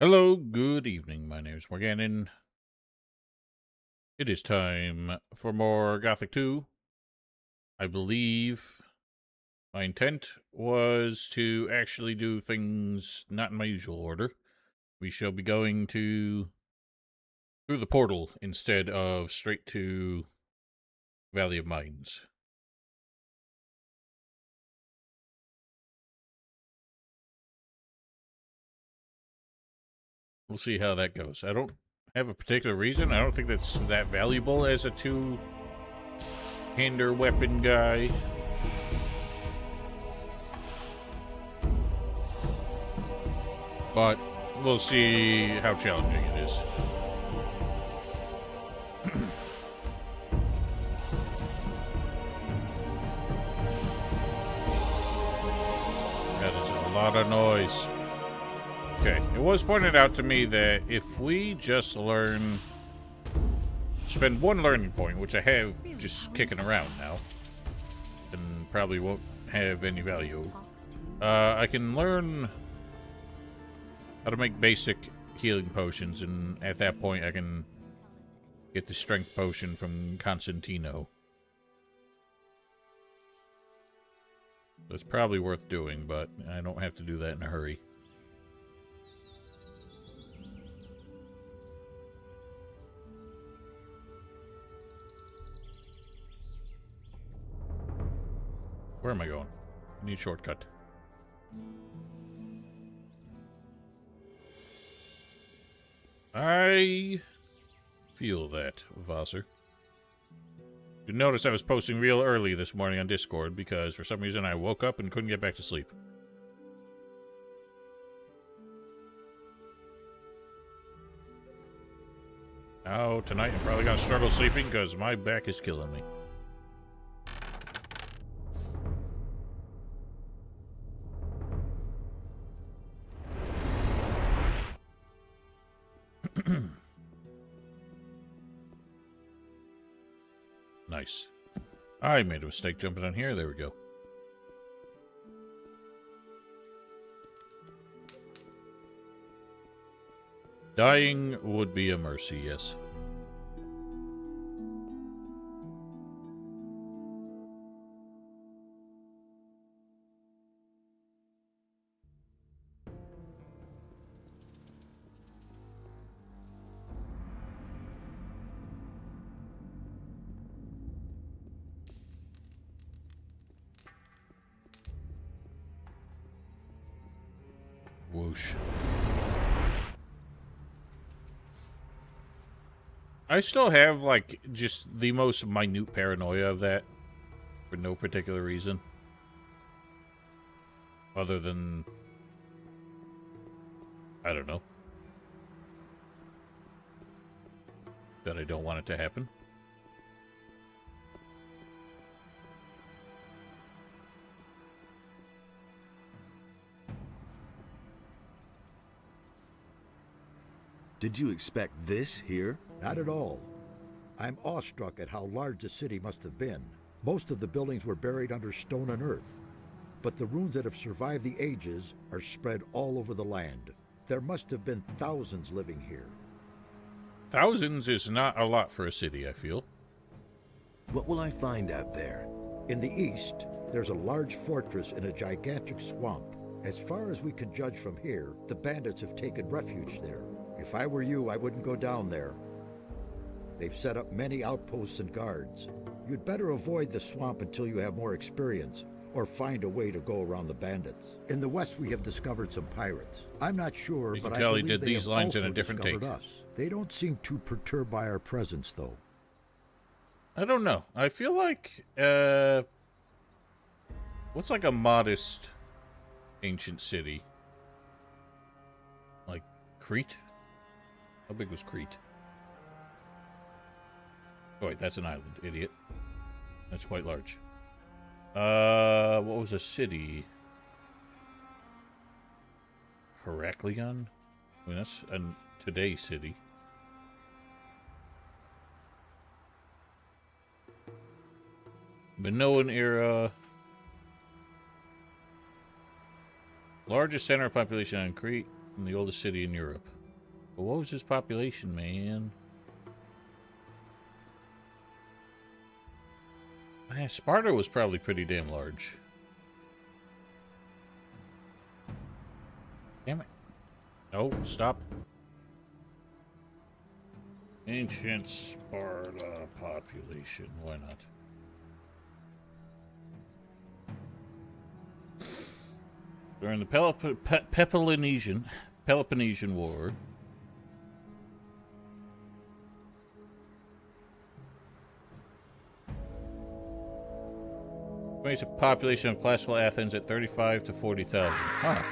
Hello, good evening. My name is Morganon. It is time for more Gothic 2. I believe my intent was to actually do things not in my usual order. We shall be going through the portal instead of straight to Valley of Mines. We'll see how that goes. I don't have a particular reason. I don't think that's that valuable as a two-hander weapon guy. But we'll see how challenging it is. That is a lot of noise. Okay, it was pointed out to me that if we just spend one learning point, which I have just kicking around now, and probably won't have any value, I can learn how to make basic healing potions, and at that point I can get the strength potion from Constantino. It's probably worth doing, but I don't have to do that in a hurry. Where am I going? I need a shortcut. I feel that, Vasser. You notice I was posting real early this morning on Discord because for some reason I woke up and couldn't get back to sleep. Now, tonight I'm probably gonna struggle sleeping because my back is killing me. Nice. I made a mistake jumping on here. There we go. Dying would be a mercy, yes. Whoosh. I still have, like, just the most minute paranoia of that. For no particular reason. Other than... I don't know. That I don't want it to happen. Did you expect this here? Not at all. I'm awestruck at how large the city must have been. Most of the buildings were buried under stone and earth, but the ruins that have survived the ages are spread all over the land. There must have been thousands living here. Thousands is not a lot for a city, I feel. What will I find out there? In the east, there's a large fortress in a gigantic swamp. As far as we can judge from here, the bandits have taken refuge there. If I were you, I wouldn't go down there. They've set up many outposts and guards. You'd better avoid the swamp until you have more experience. or find a way to go around the bandits. In the west, we have discovered some pirates. I'm not sure, You but can I tell he believe did they these have lines in also a different discovered take. us. They don't seem too perturbed by our presence, though. I don't know. I feel like, what's like a modest ancient city? Like Crete? How big was Crete? Oh wait, that's an island, idiot. That's quite large. What was a city? Heraclion? I mean, that's today's city. Minoan era. Largest center of population on Crete and the oldest city in Europe. But what was his population, man? Sparta was probably pretty damn large. Damn it. No, stop. Ancient Sparta population. Why not? During the Peloponnesian War, estimates a population of classical Athens at 35 to 40,000. Huh.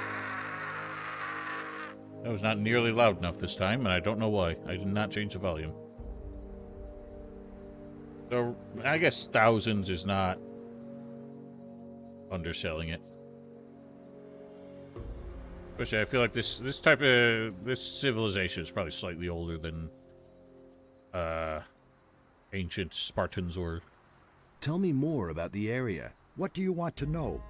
That was not nearly loud enough this time, and I don't know why. I did not change the volume. So, I guess thousands is not underselling it. Especially, I feel like this civilization is probably slightly older than ancient Spartans or... Tell me more about the area. What do you want to know?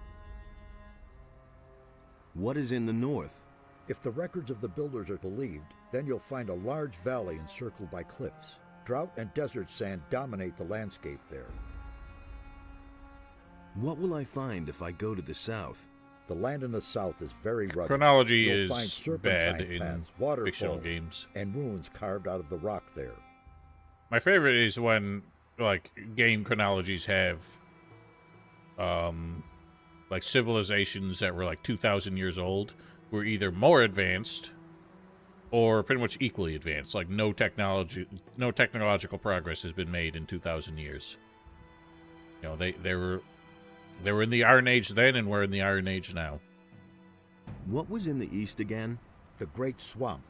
What is in the north? If the records of the builders are believed, then you'll find a large valley encircled by cliffs. Drought and desert sand dominate the landscape there. What will I find if I go to the south? The land in the south is very rugged. Chronology You'll is find serpentine bad in paths, fictional waterfalls, games. and ruins carved out of the rock there. My favorite is when, like, game chronologies have, like, civilizations that were, like, 2,000 years old were either more advanced or pretty much equally advanced. Like, no technological progress has been made in 2,000 years. You know, they were in the Iron Age then, and we're in the Iron Age now. What was in the east again? The Great Swamp.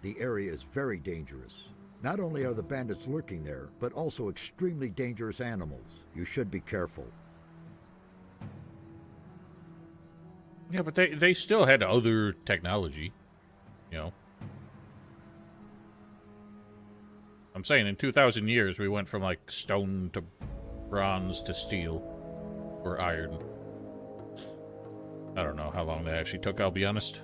The area is very dangerous. Not only are the bandits lurking there, but also extremely dangerous animals. You should be careful. Yeah, but they still had other technology, you know. I'm saying in 2,000 years, we went from, like, stone to bronze to steel. Or iron. I don't know how long that actually took, I'll be honest.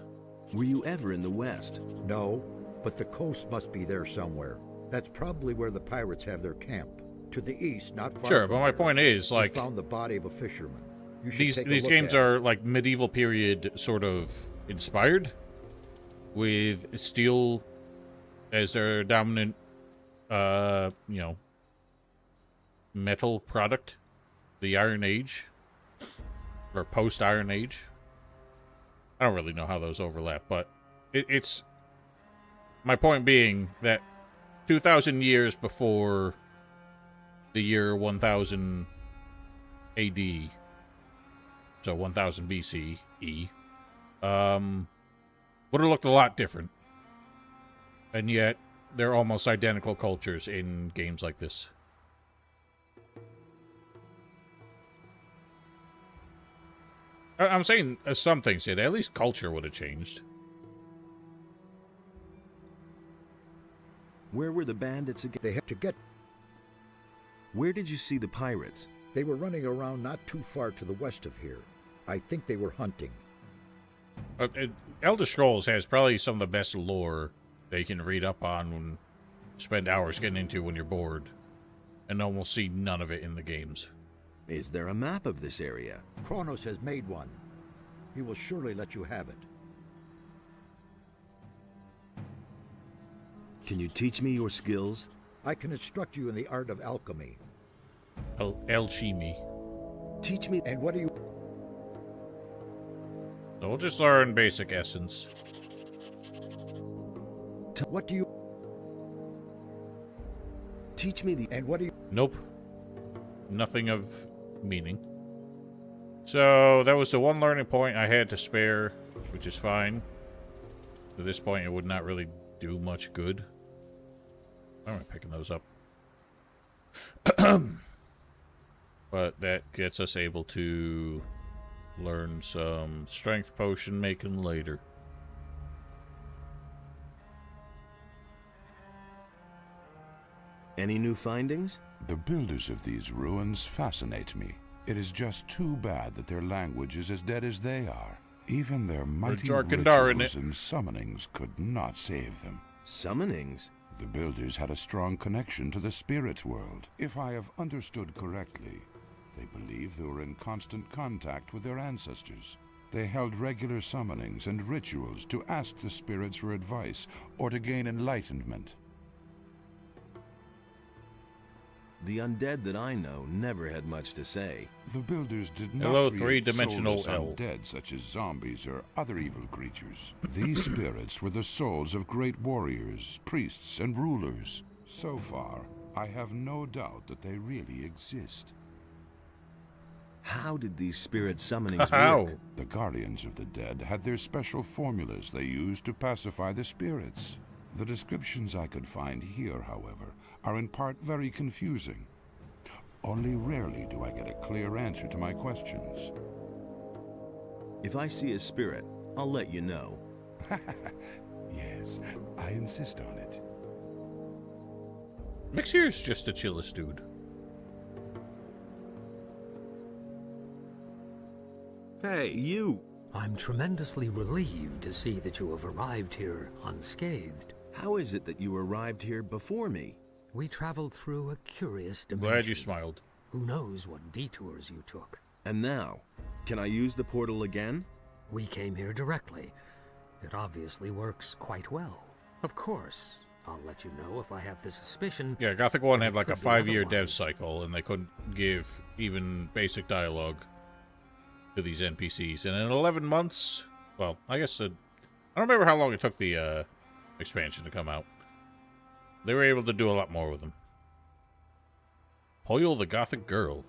Were you ever in the west? No, but the coast must be there somewhere. That's probably where the pirates have their camp. To the east, not far Sure, from but my here, point is, like, we found the body of a fisherman. You should these take a these look games at it. are, like, medieval period sort of inspired, with steel as their dominant, you know, metal product. The Iron Age, or post-Iron Age. I don't really know how those overlap, but it's... My point being that 2,000 years before the year 1000 AD, so 1000 BCE, would have looked a lot different. And yet, they're almost identical cultures in games like this. I'm saying some things did. At least culture would have changed. Where were the bandits again? They had to get... Where did you see the pirates? They were running around not too far to the west of here. I think they were hunting. Elder Scrolls has probably some of the best lore that you can read up on and spend hours getting into when you're bored. And almost see none of it in the games. Is there a map of this area? Kronos has made one. He will surely let you have it. Can you teach me your skills? I can instruct you in the art of alchemy. Alchemy. Teach me. And what do you... So we'll just learn basic essence. What do you... Teach me the... And what do you... Nope. Nothing of meaning. So that was the one learning point I had to spare, which is fine. At this point, it would not really do much good. Why am I picking those up? But that gets us able to learn some strength potion making later. Any new findings? The builders of these ruins fascinate me. It is just too bad that their language is as dead as they are. Even their mighty rituals and summonings could not save them. Summonings? The builders had a strong connection to the spirit world. If I have understood correctly, they believe they were in constant contact with their ancestors. They held regular summonings and rituals to ask the spirits for advice or to gain enlightenment. The undead that I know never had much to say. The builders did not Hello, create three-dimensional soulless L. undead such as zombies or other evil creatures. These spirits were the souls of great warriors, priests, and rulers. So far, I have no doubt that they really exist. How did these spirit summonings How? work? The guardians of the dead had their special formulas they used to pacify the spirits. The descriptions I could find here, however, are in part very confusing. Only rarely do I get a clear answer to my questions. If I see a spirit, I'll let you know. Yes, I insist on it. Mixier's just a chillest dude. Hey, you! I'm tremendously relieved to see that you have arrived here unscathed. How is it that you arrived here before me? We traveled through a curious dimension. Glad you smiled. Who knows what detours you took? And now, can I use the portal again? We came here directly. It obviously works quite well. Of course, I'll let you know if I have the suspicion. Yeah, Gothic 1 had like a Could be 5-year dev otherwise. cycle, and they couldn't give even basic dialogue to these NPCs. And in 11 months, well, I guess I don't remember how long it took the expansion to come out. They were able to do a lot more with them. Poyle the Gothic Girl.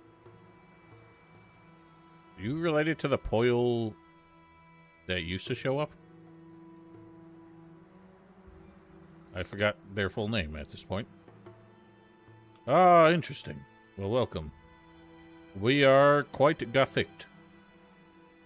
Are you related to the Poyle that used to show up? I forgot their full name at this point. Ah, interesting. Well, welcome. We are quite Gothic,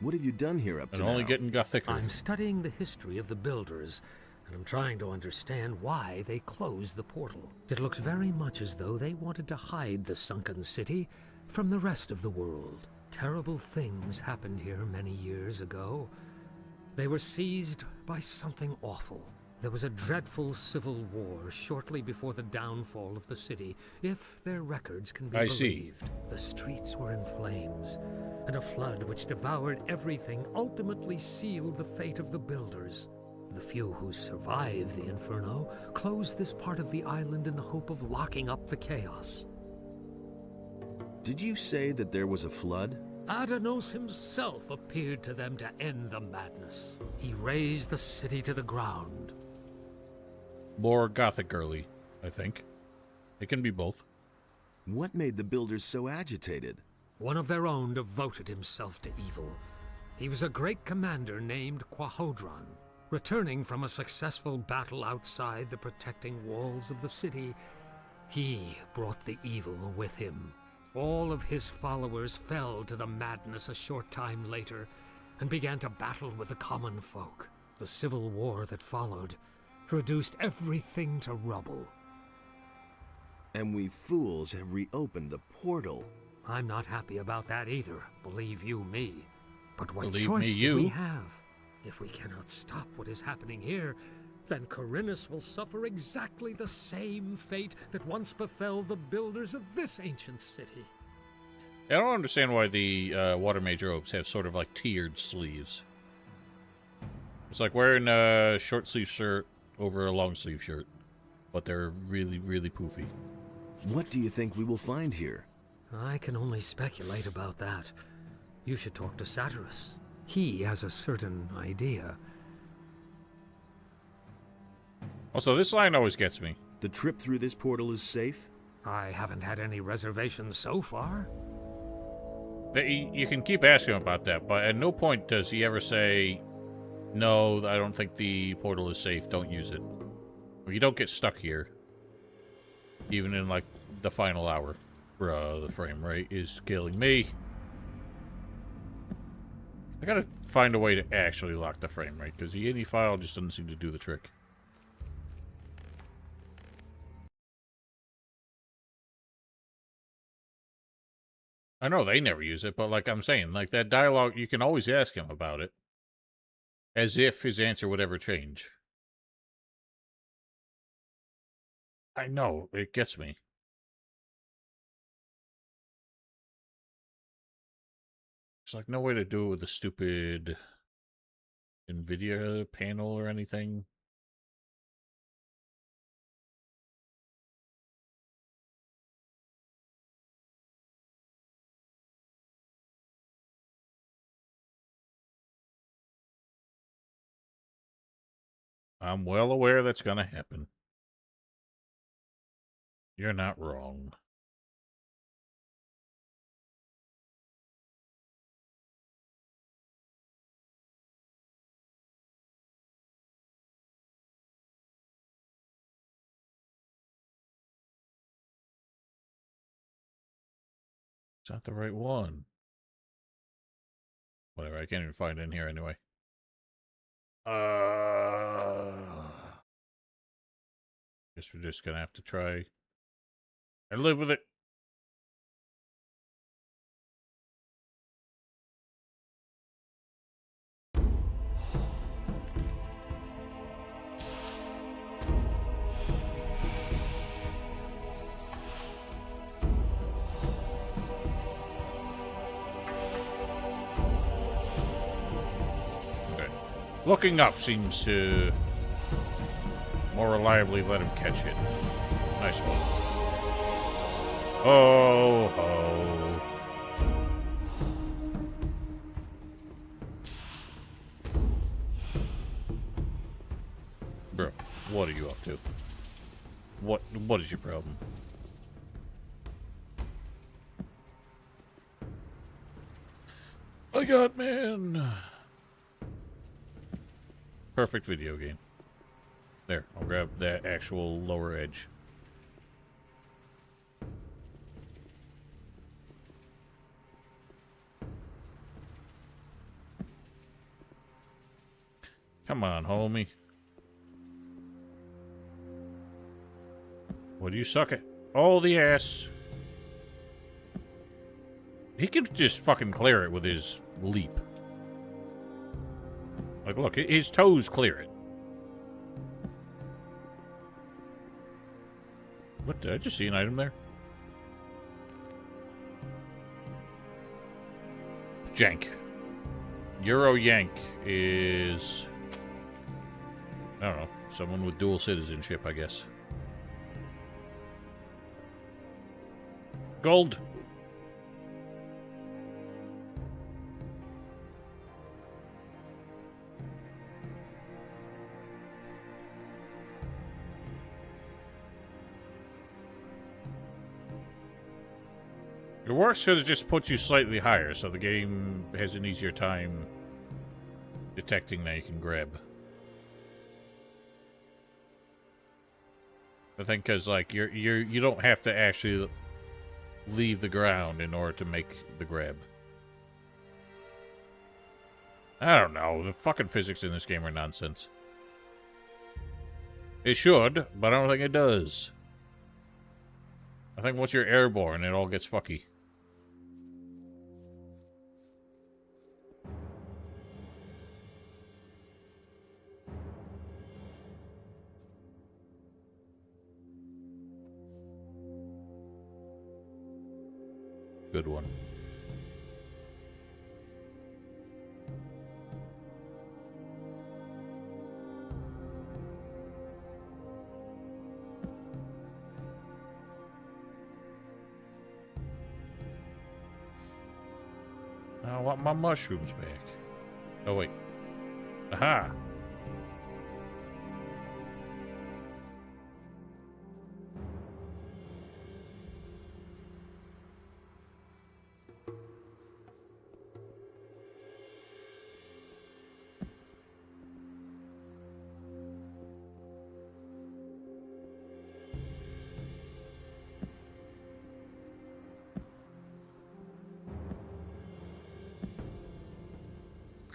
What have you done here up to and now? only getting Gothicer. I'm studying the history of the builders, and I'm trying to understand why they closed the portal. It looks very much as though they wanted to hide the sunken city from the rest of the world. Terrible things happened here many years ago. They were seized by something awful. There was a dreadful civil war shortly before the downfall of the city, if their records can be I believed. see. The streets were in flames, and a flood which devoured everything ultimately sealed the fate of the builders. The few who survived the inferno closed this part of the island in the hope of locking up the chaos. Did you say that there was a flood? Adanos himself appeared to them to end the madness. He razed the city to the ground. More Gothic girly, I think. It can be both. What made the builders so agitated? One of their own devoted himself to evil. He was a great commander named Quahodron. Returning from a successful battle outside the protecting walls of the city, he brought the evil with him. All of his followers fell to the madness a short time later and began to battle with the common folk. The civil war that followed reduced everything to rubble. And we fools have reopened the portal. I'm not happy about that either, believe you me. But what Believe choice me, do we you. have? If we cannot stop what is happening here, then Corinus will suffer exactly the same fate that once befell the builders of this ancient city. I don't understand why the water mage robes have sort of like tiered sleeves. It's like wearing a short sleeve shirt over a long sleeve shirt, but they're really, really poofy. What do you think we will find here? I can only speculate about that. You should talk to Satyrus. He has a certain idea. Also, this line always gets me. The trip through this portal is safe? I haven't had any reservations so far. You can keep asking him about that, but at no point does he ever say, no, I don't think the portal is safe, don't use it. Or you don't get stuck here. Even in, like, the final hour. Bruh, the frame rate is killing me. I gotta find a way to actually lock the frame rate, because the INI file just doesn't seem to do the trick. I know they never use it, but like I'm saying, like that dialogue, you can always ask him about it. As if his answer would ever change. I know, it gets me. There's like no way to do it with the stupid NVIDIA panel or anything. I'm well aware that's gonna happen. You're not wrong. It's not the right one. Whatever, I can't even find it in here anyway. Guess we're just gonna have to try and live with it. Okay. Looking up seems to more reliably let him catch it. Nice one. Oh, ho. Bro, what are you up to? What is your problem? I got man. Perfect video game. There, I'll grab that actual lower edge. Come on, homie. What do you suck at? Oh, the ass. He can just fucking clear it with his leap. Like, look, his toes clear it. What, did I just see an item there? Jank. Euro Yank is... I don't know. Someone with dual citizenship, I guess. Gold. It works because it just puts you slightly higher, so the game has an easier time detecting that you can grab. I think because like you don't have to actually leave the ground in order to make the grab. I don't know. The fucking physics in this game are nonsense. It should, but I don't think it does. I think once you're airborne, it all gets fucky. Good one. I want my mushrooms back. Oh, wait. Aha!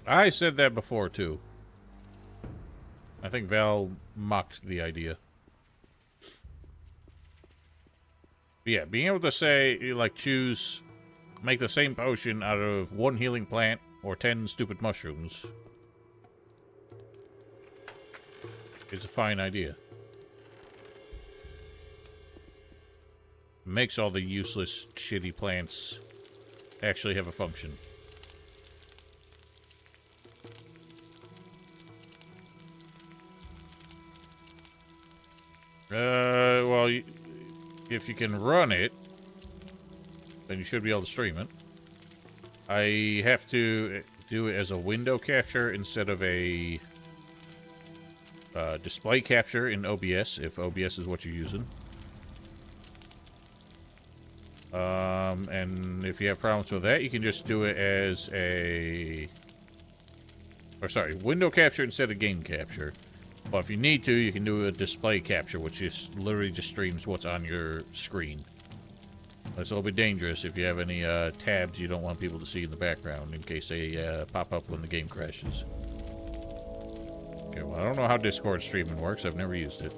I said that before, too. I think Val mocked the idea. But yeah, being able to say, like, choose, make the same potion out of 1 healing plant or 10 stupid mushrooms is a fine idea. Makes all the useless, shitty plants actually have a function. Well, if you can run it, then you should be able to stream it. I have to do it as a window capture instead of a display capture in OBS, if OBS is what you're using. And if you have problems with that, you can just do it as a... Or sorry, window capture instead of game capture. But if you need to, you can do a display capture, which is literally just streams what's on your screen. That's a little bit dangerous if you have any tabs you don't want people to see in the background in case they pop up when the game crashes. Okay, well, I don't know how Discord streaming works. I've never used it.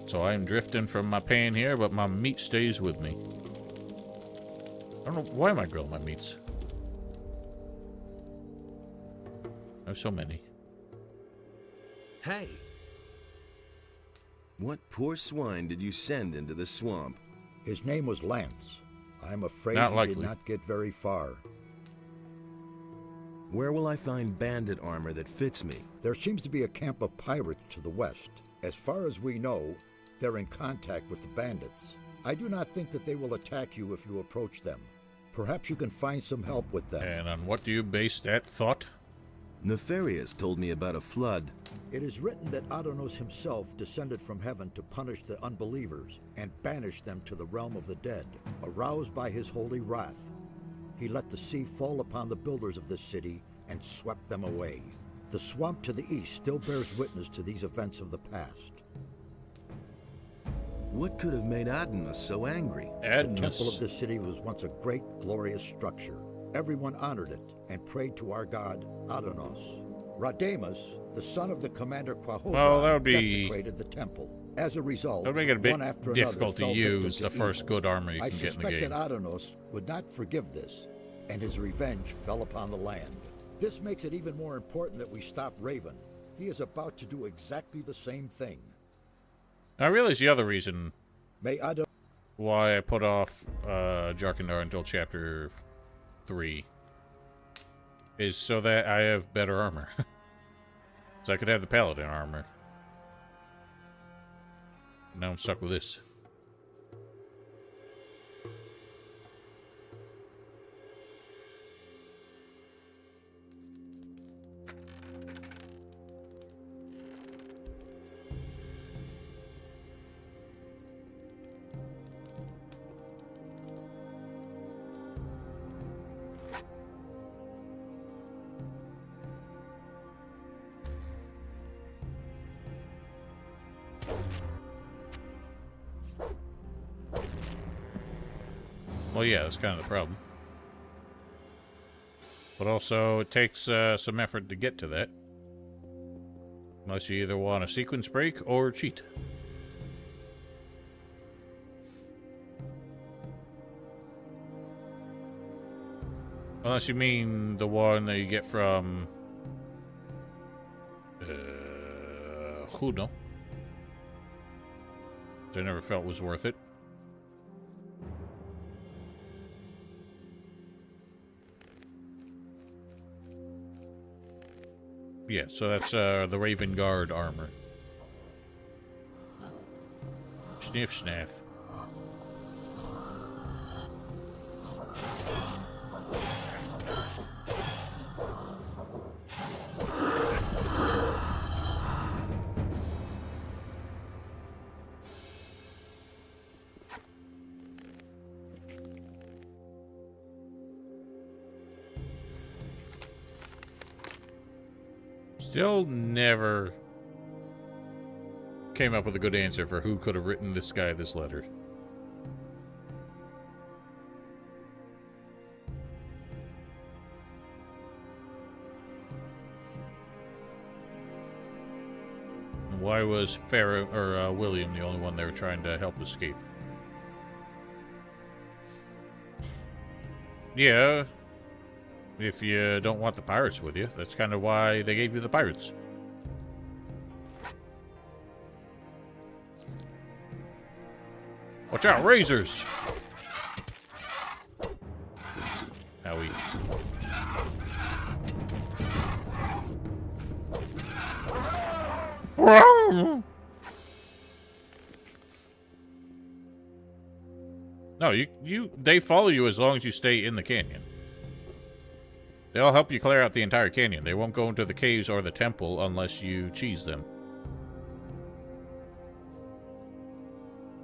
So I'm drifting from my pan here, but my meat stays with me. I don't know. Why am I grilling my meats? There's so many. Hey! What poor swine did you send into the swamp? His name was Lance. I'm afraid Not he likely. did not get very far. Where will I find bandit armor that fits me? There seems to be a camp of pirates to the west. As far as we know, they're in contact with the bandits. I do not think that they will attack you if you approach them. Perhaps you can find some help with them. And on what do you base that thought? Nefarious told me about a flood. It is written that Adonos himself descended from heaven to punish the unbelievers and banish them to the realm of the dead. Aroused by his holy wrath, he let the sea fall upon the builders of this city and swept them away. The swamp to the east still bears witness to these events of the past. What could have made Adonis so angry? The temple of this city was once a great, glorious structure. Everyone honored it and prayed to our god, Adonos. Radamus, the son of the commander Quahodra, desecrated the temple. As a result, that would make it a bit one after difficult to another use the evil. first good armor you I can get in the suspect game. that Adonos would not forgive this, and his revenge fell upon the land. This makes it even more important that we stop Raven. He is about to do exactly the same thing. I realize the other reason May Adonos why I put off Jarkandar until chapter 3 is so that I have better armor. So I could have the paladin armor. Now I'm stuck with this. Well, yeah, that's kind of the problem. But also, it takes some effort to get to that. Unless you either want a sequence break or cheat. Unless you mean the one that you get from... Juno. Which I never felt was worth it. Yeah, so that's the Raven Guard armor. Sniff, snaff. Still never came up with a good answer for who could have written this guy this letter. And why was William the only one they were trying to help escape? Yeah, if you don't want the pirates with you, that's kind of why they gave you the pirates. Watch out, razors! Owie. No, they follow you as long as you stay in the canyon. They'll help you clear out the entire canyon. They won't go into the caves or the temple unless you cheese them.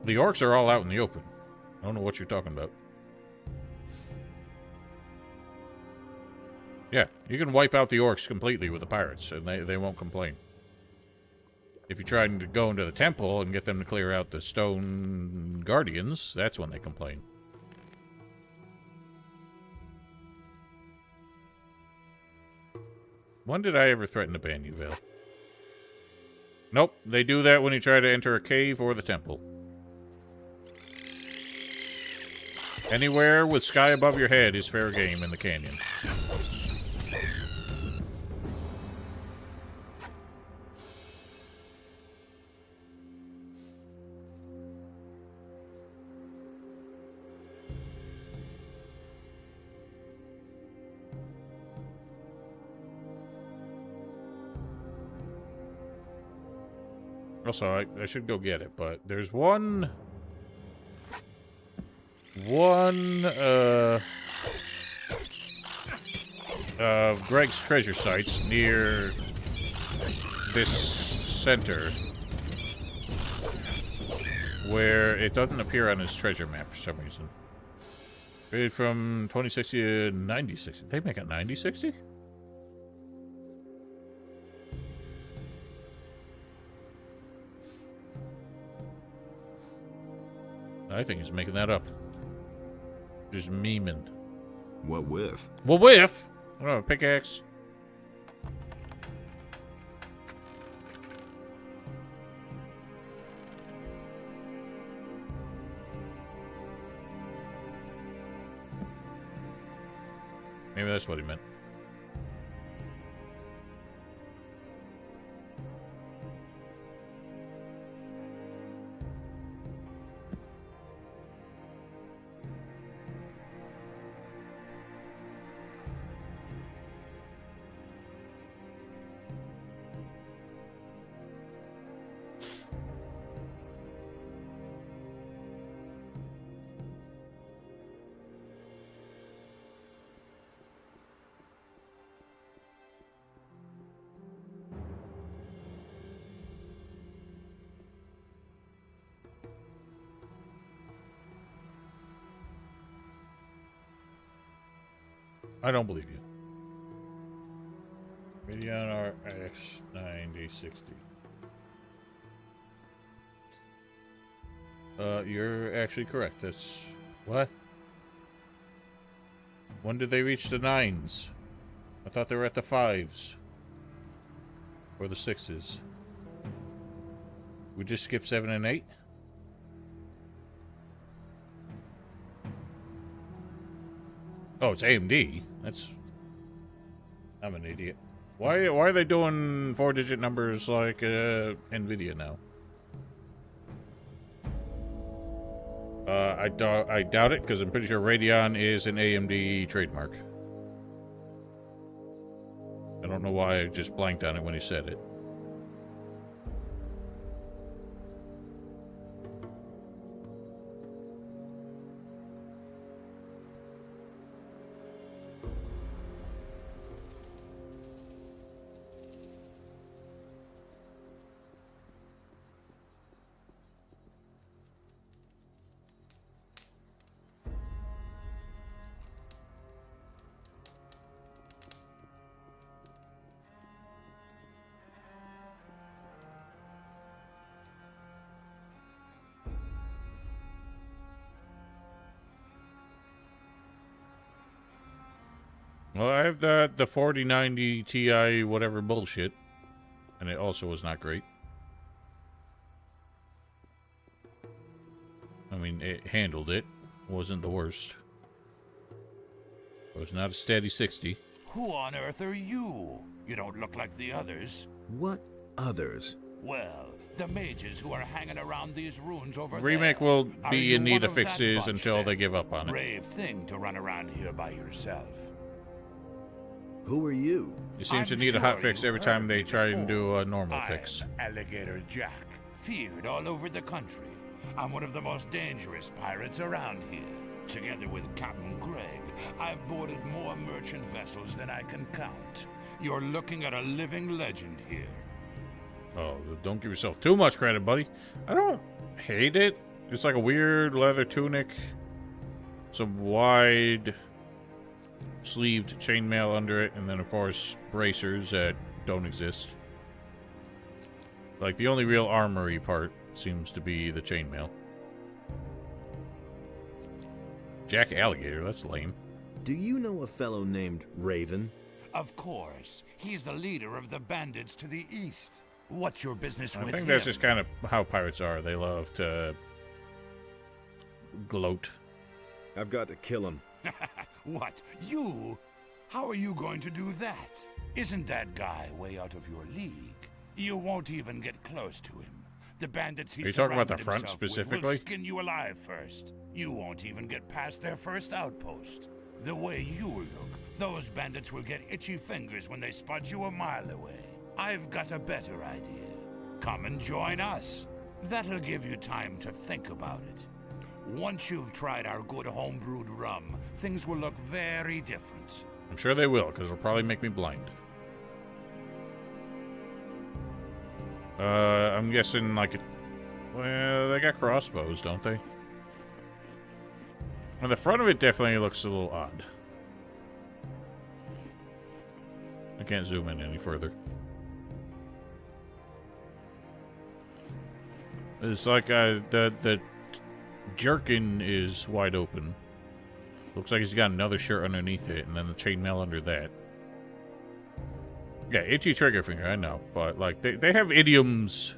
The orcs are all out in the open. I don't know what you're talking about. Yeah, you can wipe out the orcs completely with the pirates, and they won't complain. If you try to go into the temple and get them to clear out the stone guardians, that's when they complain. When did I ever threaten to ban you, Vale? Nope, they do that when you try to enter a cave or the temple. Anywhere with sky above your head is fair game in the canyon. Also, I should go get it, but there's one of Greg's treasure sites near this center where it doesn't appear on his treasure map for some reason. Created from 2060 to 9060. They make it 9060? I think he's making that up. Just memeing. What with? Well, with? I don't know, pickaxe. Maybe that's what he meant. I don't believe you. Radeon RX 9060. You're actually correct. That's... What? When did they reach the 9s? I thought they were at the 5s. Or the 6s. We just skipped 7 and 8? Oh, it's AMD. That's... I'm an idiot. Why are they doing 4-digit numbers like NVIDIA now? I doubt it, because I'm pretty sure Radeon is an AMD trademark. I don't know why I just blanked on it when he said it. Well, I have the 4090 Ti whatever bullshit, and it also was not great. I mean, it handled it. Wasn't the worst. It was not a steady 60. Who on earth are you? You don't look like the others. What others? Well, the mages who are hanging around these ruins over Remake there. will Are be you in need one of of that fixes bunch, until then? they give up on it. Brave thing to run around here by yourself. Who are you? It seems to I'm need a hot sure fix you've every heard time of they me try and do before. a normal I'm fix. Alligator Jack, feared all over the country. I'm one of the most dangerous pirates around here. Together with Captain Greg, I've boarded more merchant vessels than I can count. You're looking at a living legend here. Oh, don't give yourself too much credit, buddy. I don't hate it. It's like a weird leather tunic. Some wide sleeved chainmail under it, and then of course bracers that don't exist. Like the only real armory part seems to be the chainmail. Jack Alligator, that's lame. Do you know a fellow named Raven? Of course. He's the leader of the bandits to the east. What's your business I with think him? that's just kind of how pirates are. They love to gloat. I've got to kill him. What? You? How are you going to do that? Isn't that guy way out of your league? You won't even get close to him. The bandits he Are you talking about the surrounded front himself with specifically? will skin you alive first. You won't even get past their first outpost. The way you look, those bandits will get itchy fingers when they spot you a mile away. I've got a better idea. Come and join us. That'll give you time to think about it. Once you've tried our good homebrewed rum, things will look very different. I'm sure they will, because it'll probably make me blind. I'm guessing like well, they got crossbows, don't they? Well, the front of it definitely looks a little odd. I can't zoom in any further. It's like the jerkin is wide open. Looks like he's got another shirt underneath it, and then the chainmail under that. Yeah, itchy trigger finger, I know. But, like, they have idioms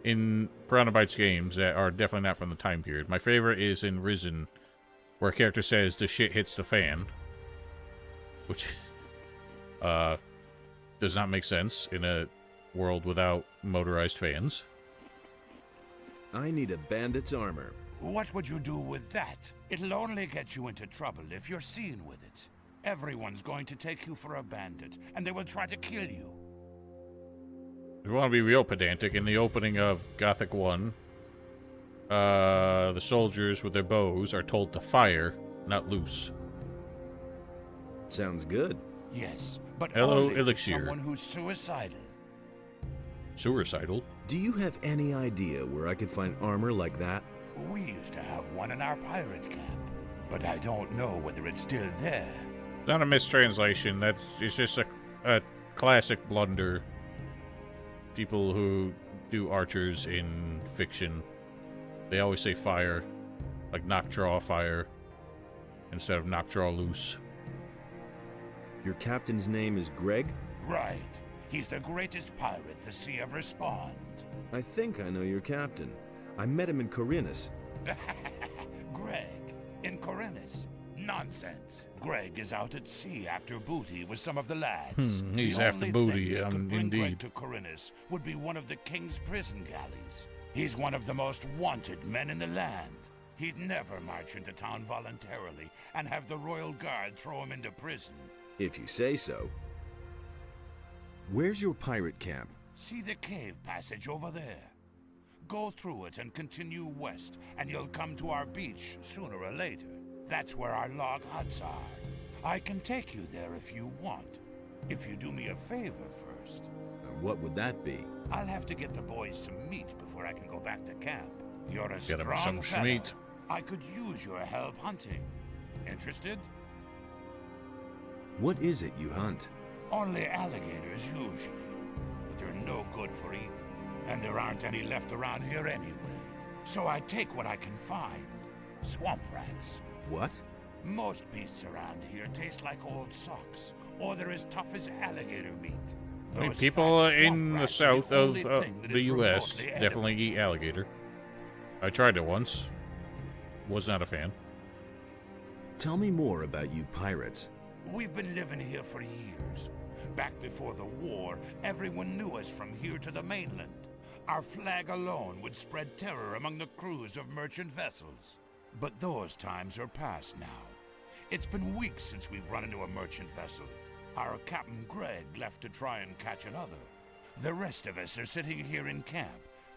in Piranha Bytes games that are definitely not from the time period. My favorite is in Risen, where a character says, the shit hits the fan. Which, does not make sense in a world without motorized fans. I need a bandit's armor. What would you do with that? It'll only get you into trouble if you're seen with it. Everyone's going to take you for a bandit, and they will try to kill you. If you want to be real pedantic, in the opening of Gothic 1, the soldiers with their bows are told to fire, not loose. Sounds good. Yes, but Hello, only to Elixir. someone who's suicidal. Suicidal? Do you have any idea where I could find armor like that? We used to have one in our pirate camp, but I don't know whether it's still there. Not a mistranslation. It's just a classic blunder. People who do archers in fiction, they always say fire, like knock draw fire, instead of knock draw loose. Your captain's name is Greg? Right. He's the greatest pirate the sea ever spawned. I think I know your captain. I met him in Corinus. Greg, in Corinus. Nonsense. Greg is out at sea after booty with some of the lads. He's The after only booty, thing that could bring indeed. Greg to Corinus would be one of the king's prison galleys. He's one of the most wanted men in the land. He'd never march into town voluntarily and have the royal guard throw him into prison. If you say so. Where's your pirate camp? See the cave passage over there? Go through it and continue west, and you'll come to our beach sooner or later. That's where our log huts are. I can take you there if you want. If you do me a favor first. What would that be? I'll have to get the boys some meat before I can go back to camp. You're a Get 'em strong some fellow. meat. I could use your help hunting. Interested? What is it you hunt? Only alligators usually. But they're no good for eating. And there aren't any left around here anyway. So I take what I can find. Swamp rats. What? Most beasts around here taste like old socks, or they're as tough as alligator meat. I mean, Those people fat swamp in the rats are south of only thing that the is U.S. remotely definitely edible. eat alligator. I tried it once. Was not a fan. Tell me more about you pirates. We've been living here for years. Back before the war, everyone knew us from here to the mainland. Our flag alone would spread terror among the crews of merchant vessels. But those times are past now. It's been weeks since we've run into a merchant vessel. Our Captain Greg left to try and catch another. The rest of us are sitting here in camp,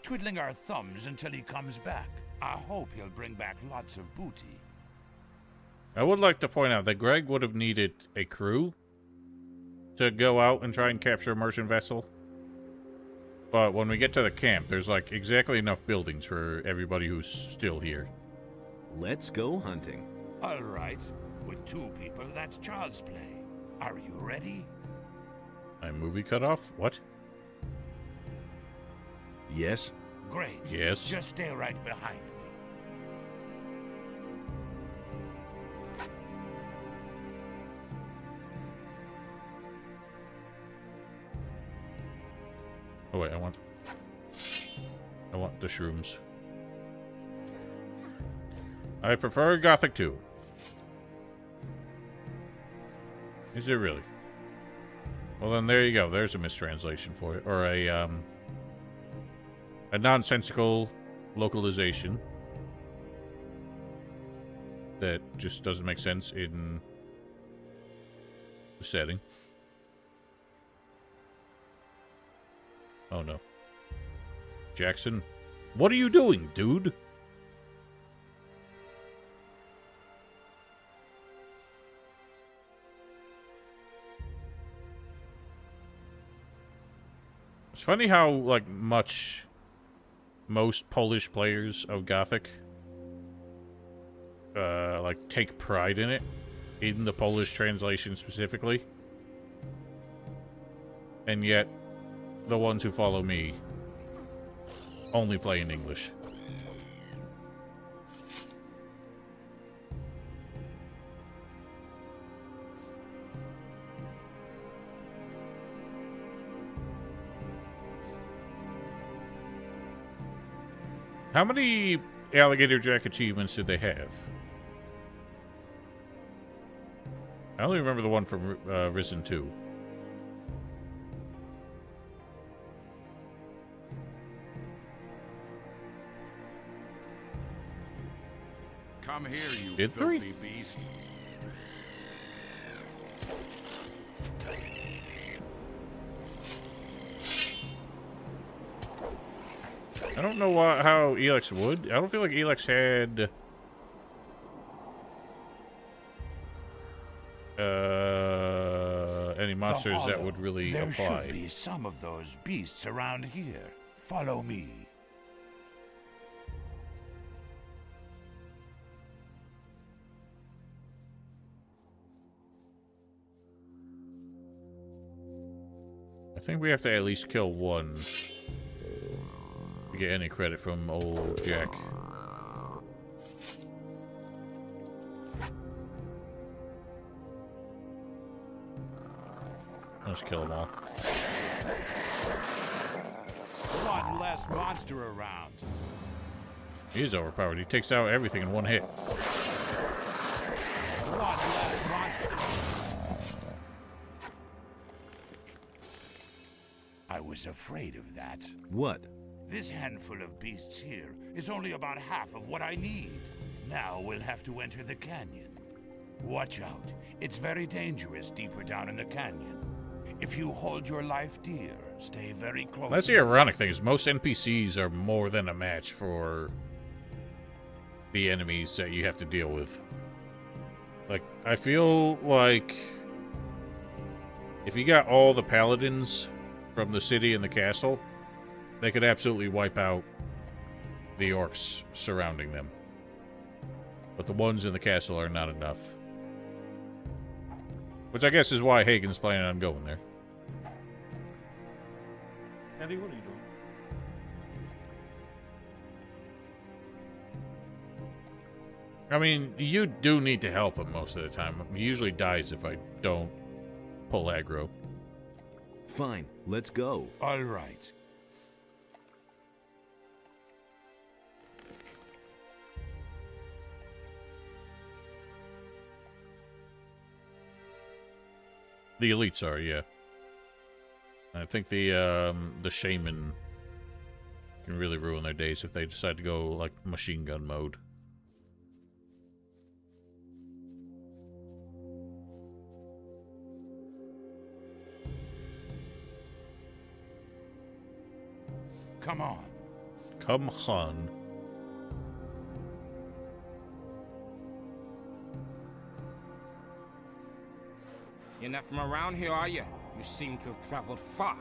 twiddling our thumbs until he comes back. I hope he'll bring back lots of booty. I would like to point out that Greg would have needed a crew to go out and try and capture a merchant vessel. But when we get to the camp, there's like exactly enough buildings for everybody who's still here. Let's go hunting. All right. With 2 people, that's child's play. Are you ready? My movie cut off? What? Yes? Great. Yes. Just stay right behind me. Oh wait, I want the shrooms. I prefer Gothic 2. Is it really? Well then there you go. There's a mistranslation for it. Or a nonsensical localization that just doesn't make sense in the setting. Oh no. Jackson, what are you doing, dude? It's funny how, like, much most Polish players of Gothic, like, take pride in it. In the Polish translation specifically. And yet, the ones who follow me only play in English. How many Alligator Jack achievements did they have? I only remember the one from Risen 2. Come here, you Did filthy 3? beast. I don't know how Elex would. I don't feel like Elex had any monsters that would really there apply. There should be some of those beasts around here. Follow me. I think we have to at least kill one to get any credit from old Jack. Let's kill them all. One less monster around. He's overpowered. He takes out everything in one hit. One less monster. I was afraid of that. What? This handful of beasts here is only about half of what I need. Now we'll have to enter the canyon. Watch out. It's very dangerous deeper down in the canyon. If you hold your life dear, stay very close. That's the ironic thing, is most NPCs are more than a match for the enemies that you have to deal with. Like, I feel like if you got all the paladins from the city and the castle, they could absolutely wipe out the orcs surrounding them. But the ones in the castle are not enough. Which I guess is why Hagen's planning on going there. Eddie, what are you doing? I mean, you do need to help him most of the time. He usually dies if I don't pull aggro. Fine, let's go. All right. The elites are, yeah. I think the shaman can really ruin their days if they decide to go, like, machine gun mode. Come on. Come on. You're not from around here, are you? You seem to have traveled far.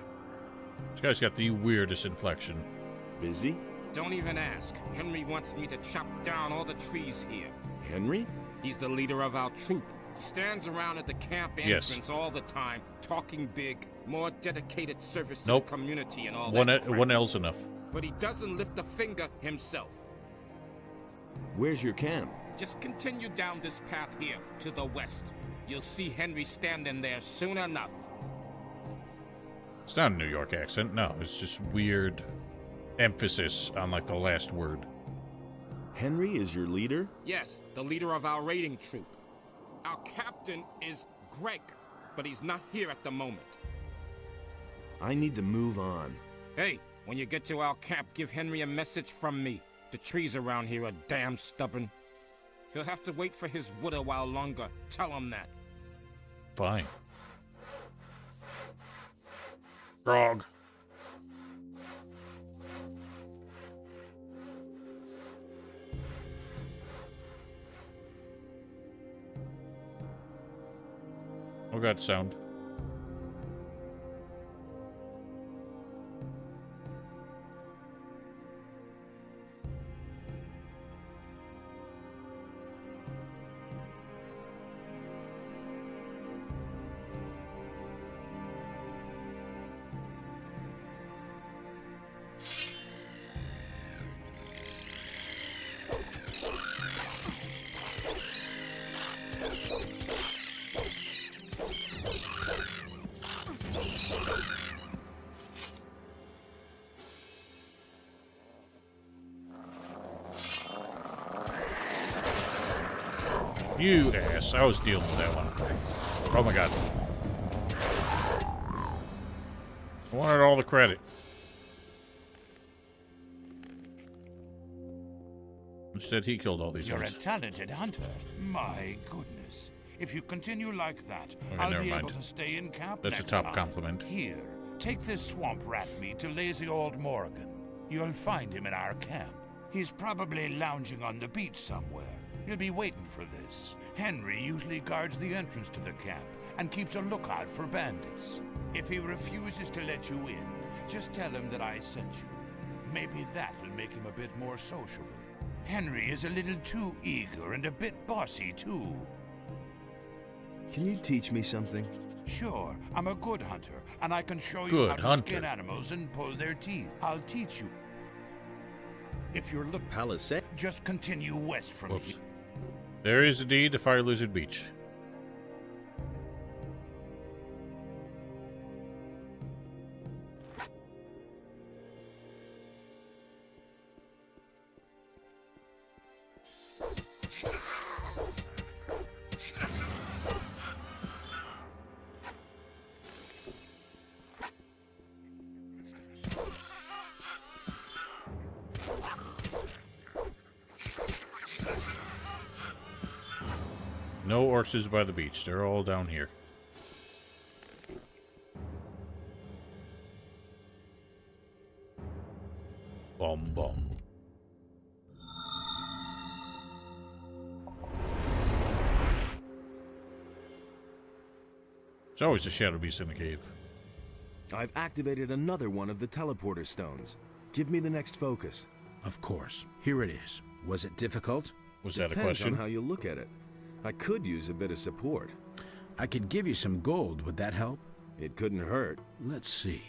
This guy's got the weirdest inflection. Busy? Don't even ask. Henry wants me to chop down all the trees here. Henry? He's the leader of our troop. He stands around at the camp entrance all the time, talking big, more dedicated service to the community and all that crap. One L's enough. But he doesn't lift a finger himself. Where's your camp? Just continue down this path here, to the west. You'll see Henry standing there soon enough. It's not a New York accent, no. It's just weird emphasis on, like, the last word. Henry is your leader? Yes, the leader of our raiding troop. Our captain is Greg, but he's not here at the moment. I need to move on. Hey, when you get to our camp, give Henry a message from me. The trees around here are damn stubborn. He'll have to wait for his wood a while longer. Tell him that. Fine. Grog. Oh god, sound. You ass. I was dealing with that one. Oh my god. I wanted all the credit. Instead, he killed all these You're a ones. talented hunter. My goodness. If you continue like that, Okay, I'll never be mind. able to stay in camp That's a next top time. compliment. Here, take this swamp rat meat to lazy old Morgan. You'll find him in our camp. He's probably lounging on the beach somewhere. He'll be waiting for this. Henry usually guards the entrance to the camp and keeps a lookout for bandits. If he refuses to let you in, just tell him that I sent you. Maybe that'll make him a bit more sociable. Henry is a little too eager and a bit bossy, too. Can you teach me something? Sure, I'm a good hunter, and I can show you Good how to hunter. skin animals and pull their teeth. I'll teach you. If you're looking, Palisade? just continue west from Whoops. here. There is indeed the Fire Lizard Beach. No horses by the beach. They're all down here. Bum bum. There's always a shadow beast in the cave. I've activated another one of the teleporter stones. Give me the next focus. Of course. Here it is. Was it difficult? Was that a Depends question? on how you look at it. I could use a bit of support. I could give you some gold. Would that help? It couldn't hurt. Let's see.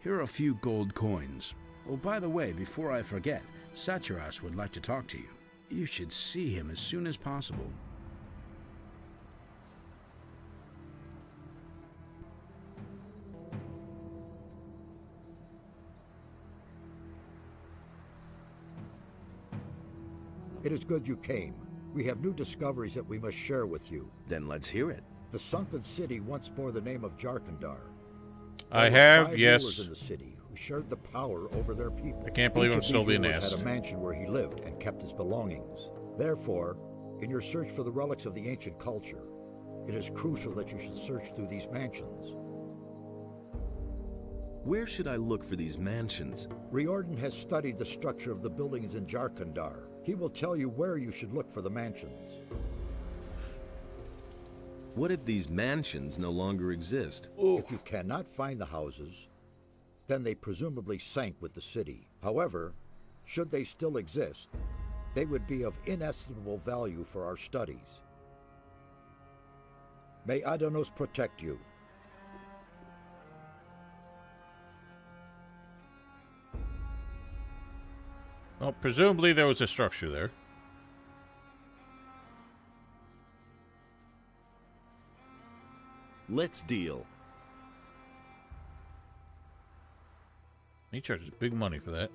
Here are a few gold coins. Oh, by the way, before I forget, Satyras would like to talk to you. You should see him as soon as possible. It is good you came. We have new discoveries that we must share with you. Then let's hear it. The sunken city once bore the name of Jarkandar. I There were have, 5 yes. rulers in the city who shared the power over their people. I can't believe Each I'm of still these being rulers asked. had a mansion where he lived and kept his belongings. Therefore, in your search for the relics of the ancient culture, it is crucial that you should search through these mansions. Where should I look for these mansions? Riordan has studied the structure of the buildings in Jarkandar. He will tell you where you should look for the mansions. What if these mansions no longer exist? If you cannot find the houses, then they presumably sank with the city. However, should they still exist, they would be of inestimable value for our studies. May Adonos protect you. Well, presumably there was a structure there. Let's deal. He charges big money for that.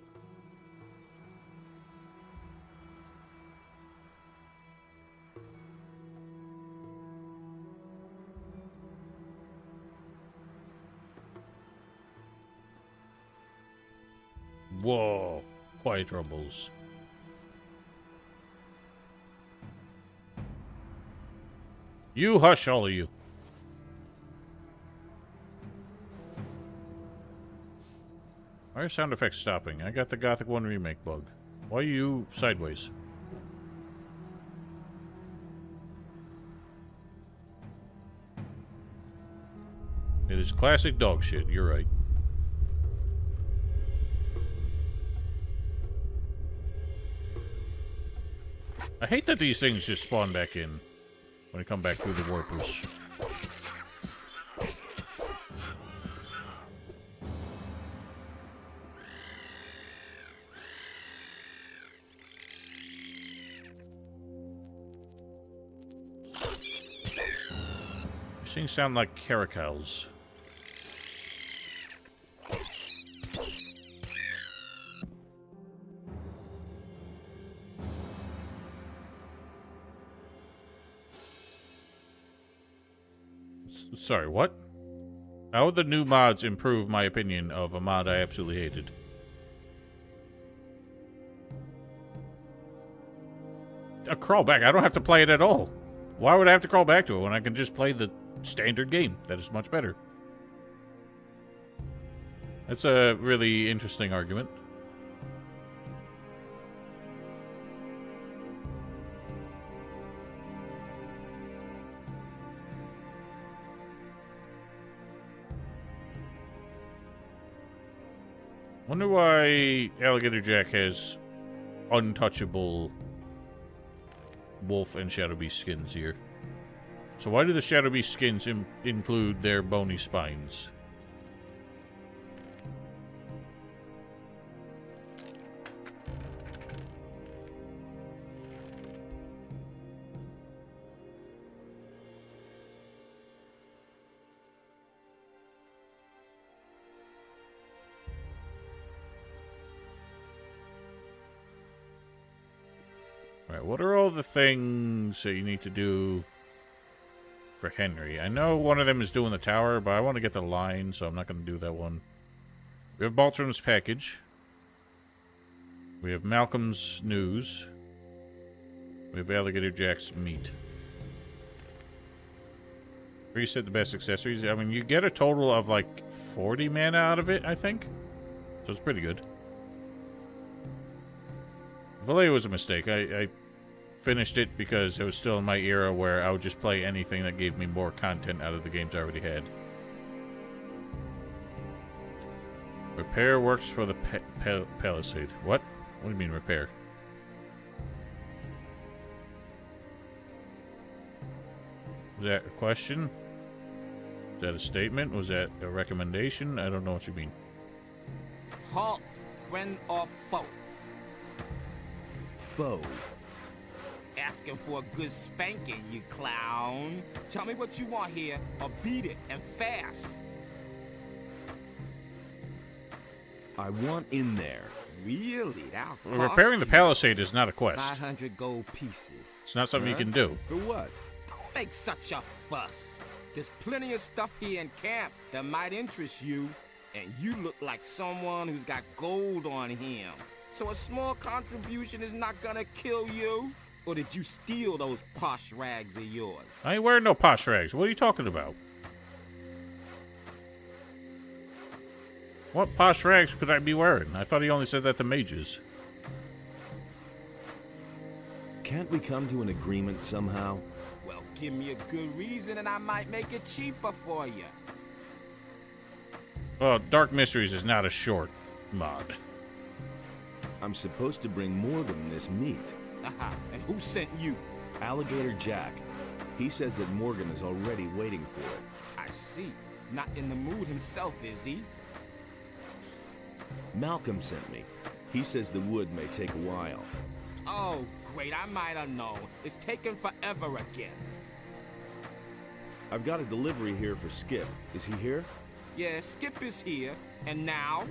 Whoa. Quiet troubles. You hush, all of you. Why are sound effects stopping? I got the Gothic 1 remake bug. Why are you sideways? It is classic dog shit, you're right. I hate that these things just spawn back in when I come back through the warpers. These things sound like caracals. Sorry, what? How would the new mods improve my opinion of a mod I absolutely hated? A crawlback? I don't have to play it at all. Why would I have to crawl back to it when I can just play the standard game? That is much better. That's a really interesting argument. Wonder why Alligator Jack has untouchable wolf and Shadow Beast skins here. So why do the Shadow Beast skins include their bony spines? Right, what are all the things that you need to do for Henry? I know one of them is doing the tower, but I want to get the line, so I'm not going to do that one. We have Baltram's package. We have Malcolm's news. We have Alligator Jack's meat. Reset the best accessories. I mean, you get a total of like 40 mana out of it, I think. So it's pretty good. Valet was a mistake. I finished it because it was still in my era where I would just play anything that gave me more content out of the games I already had. Repair works for the Palisade. What? What do you mean repair? Was that a question? Was that a statement? Was that a recommendation? I don't know what you mean. Halt, friend or foe? Foe. Asking for a good spanking, you clown. Tell me what you want here, or beat it, and fast. I want in there. Really? That'll cost Repairing the you palisade is not a quest. 500 gold pieces. It's not something you Huh? can do. For what? Don't make such a fuss. There's plenty of stuff here in camp that might interest you, and you look like someone who's got gold on him. So a small contribution is not gonna kill you? Or did you steal those posh rags of yours? I ain't wearing no posh rags. What are you talking about? What posh rags could I be wearing? I thought he only said that to mages. Can't we come to an agreement somehow? Well, give me a good reason and I might make it cheaper for you. Well, Dark Mysteries is not a short mod. I'm supposed to bring more than this meat. Aha, and who sent you? Alligator Jack. He says that Morgan is already waiting for it. I see. Not in the mood himself, is he? Malcolm sent me. He says the wood may take a while. Oh, great, I might have known. It's taken forever again. I've got a delivery here for Skip. Is he here? Yeah, Skip is here. And now?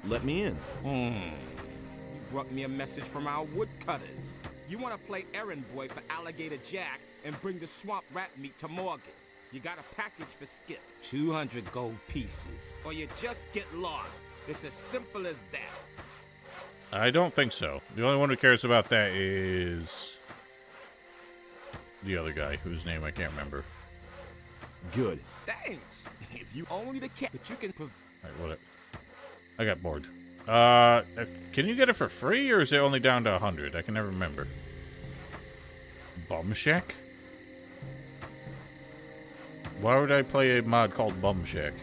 Let me in. You brought me a message from our woodcutters. You want to play errand boy for Alligator Jack and bring the swamp rat meat to Morgan. You got a package for Skip. 200 gold pieces. Or you just get lost. It's as simple as that. I don't think so. The only one who cares about that is the other guy, whose name I can't remember. Good. Thanks. If you only the cat, but you can Alright, what? I got bored. Can you get it for free, or is it only down to 100? I can never remember. Bum Shack? Why would I play a mod called Bum Shack?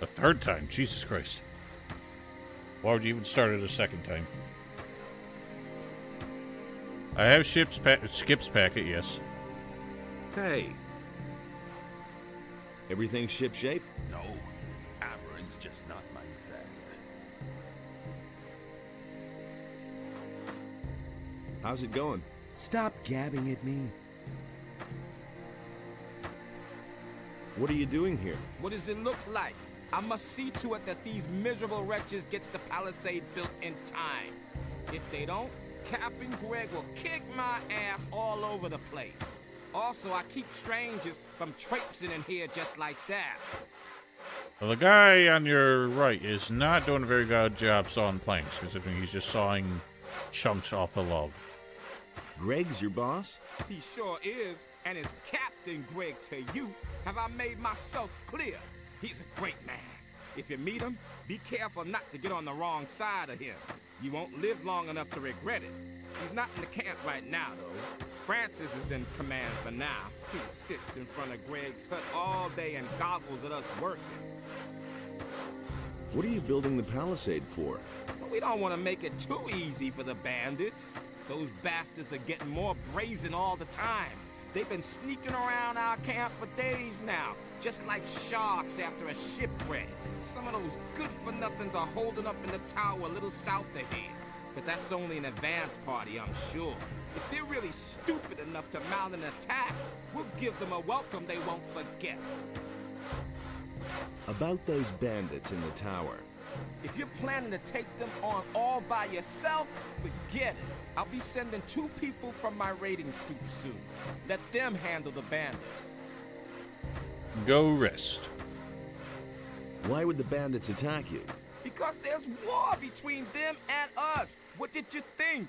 A third time? Jesus Christ. Why would you even start it a second time? I have Skip's packet, yes. Hey. Everything shipshape? No, hammering's just not my thing. How's it going? Stop gabbing at me. What are you doing here? What does it look like? I must see to it that these miserable wretches gets the palisade built in time. If they don't, Captain Greg will kick my ass all over the place. Also, I keep strangers from traipsing in here just like that. Well, the guy on your right is not doing a very good job sawing planks, considering he's just sawing chunks off the log. Greg's your boss? He sure is, and is Captain Greg to you. Have I made myself clear? He's a great man. If you meet him, be careful not to get on the wrong side of him. You won't live long enough to regret it. He's not in the camp right now, though. Francis is in command for now. He sits in front of Greg's hut all day and goggles at us working. What are you building the palisade for? But we don't want to make it too easy for the bandits. Those bastards are getting more brazen all the time. They've been sneaking around our camp for days now, just like sharks after a shipwreck. Some of those good-for-nothings are holding up in the tower a little south of here. But that's only an advance party, I'm sure. If they're really stupid enough to mount an attack, we'll give them a welcome they won't forget. About those bandits in the tower. If you're planning to take them on all by yourself, forget it. I'll be sending 2 people from my raiding troop soon. Let them handle the bandits. Go rest. Why would the bandits attack you? Because there's war between them and us. What did you think?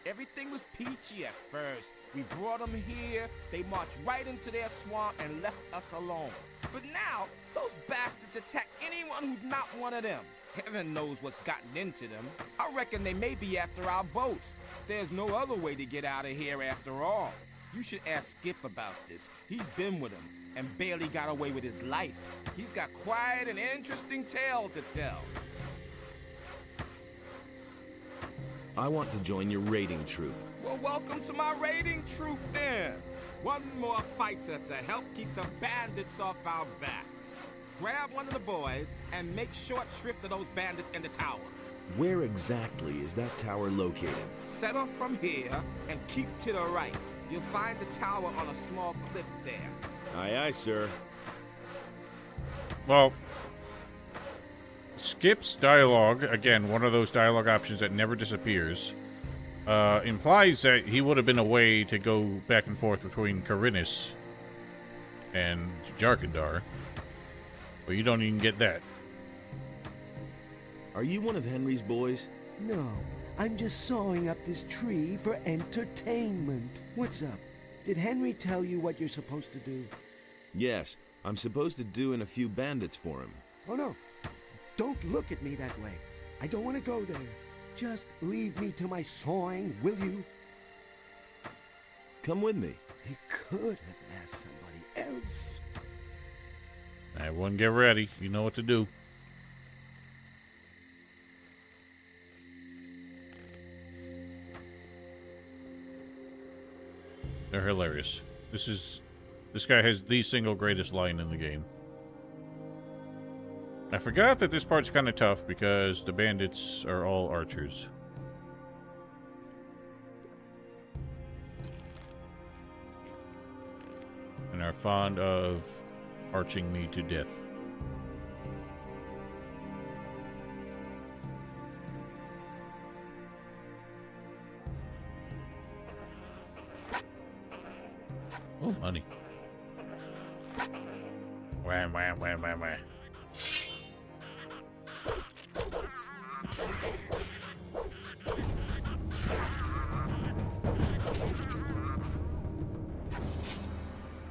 Everything was peachy at first. We brought them here, they marched right into their swamp and left us alone. But now, those bastards attack anyone who's not one of them. Heaven knows what's gotten into them. I reckon they may be after our boats. There's no other way to get out of here after all. You should ask Skip about this. He's been with them and barely got away with his life. He's got quite an interesting tale to tell. I want to join your raiding troop. Well, welcome to my raiding troop then. One more fighter to help keep the bandits off our backs. grab one of the boys, and make short shrift of those bandits in the tower. Where exactly is that tower located? Set off from here and keep to the right. You'll find the tower on a small cliff there. Aye, aye, sir. Well, skips dialogue, again, one of those dialogue options that never disappears, implies that he would have been a way to go back and forth between Karinis and Jarkandar, but you don't even get that. Are you one of Henry's boys? No, I'm just sawing up this tree for entertainment. What's up? Did Henry tell you what you're supposed to do? Yes, I'm supposed to do in a few bandits for him. Oh no, don't look at me that way. I don't want to go there. Just leave me to my sawing, will you? Come with me. He could have asked somebody else. Everyone get ready. You know what to do. They're hilarious. This guy has the single greatest line in the game. I forgot that this part's kind of tough because the bandits are all archers. And are fond of arching me to death. Oh, money. Wham, wham, wham, wham, wham.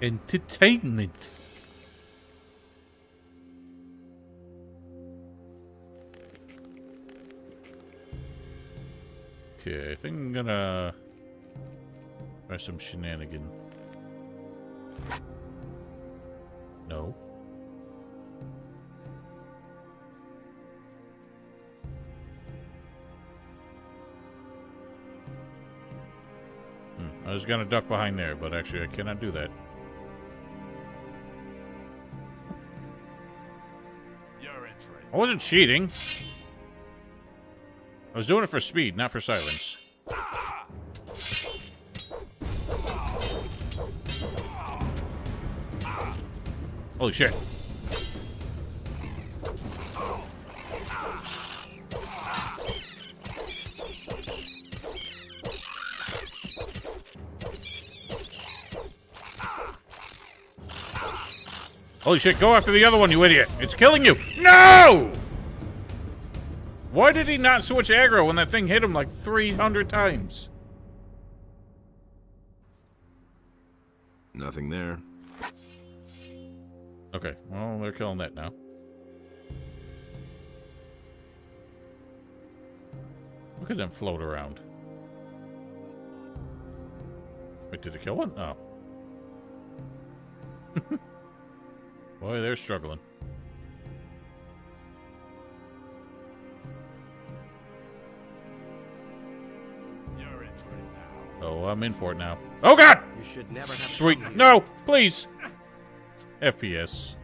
Entertainment. Okay, I think I'm gonna try some shenanigan. No. I was gonna duck behind there, but actually I cannot do that. You're in for it. I wasn't cheating. I was doing it for speed, not for silence. Holy shit. Holy shit, go after the other one, you idiot. It's killing you. No! Why did he not switch aggro when that thing hit him like 300 times? Nothing there. Okay, well, they're killing that now. Look at them float around. Wait, did it kill one? Oh. Boy, they're struggling. You're in for it now. Oh, I'm in for it now. Oh, God! You should never have Sweet. come here. No, please. FPS.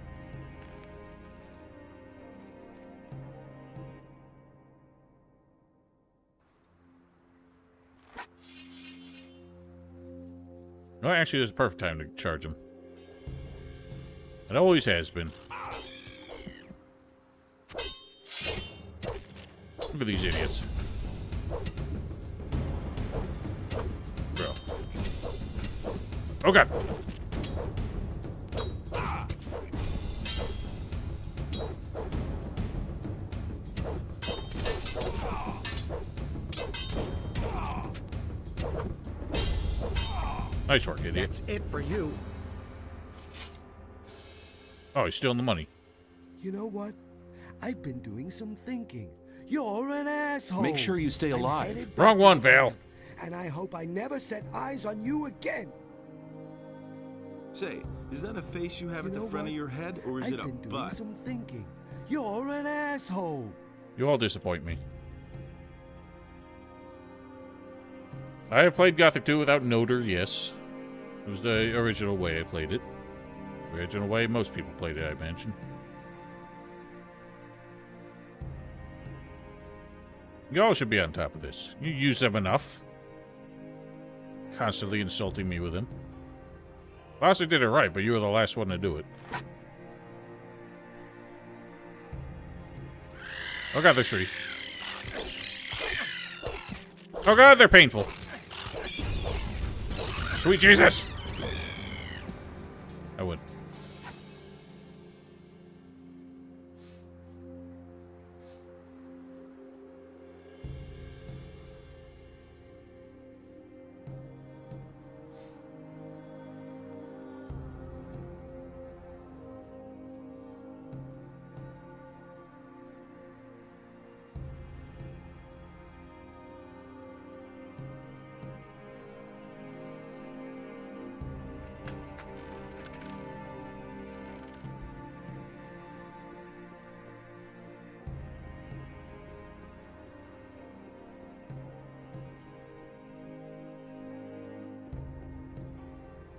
No, actually, this is the perfect time to charge him. It always has been. Look at these idiots. Bro. Oh, God. Nice work, idiot. That's it for you. Oh, he's stealing the money. You know what? I've been doing some thinking. You're an asshole. Make sure you stay I'm alive. headed back Wrong to one, Val. camp, and I hope I never set eyes on you again. Say, is that a face you have You at the know front what? of your head, or is I've it a been doing butt? some thinking. You're an asshole. You all disappoint me. I have played Gothic 2 without NotR, yes. It was the original way I played it. The original way most people played it, I mentioned. You all should be on top of this. You use them enough. Constantly insulting me with them. Bossy did it right, but you were the last one to do it. Oh god, they're tree. Oh god, they're painful. Sweet Jesus! I would.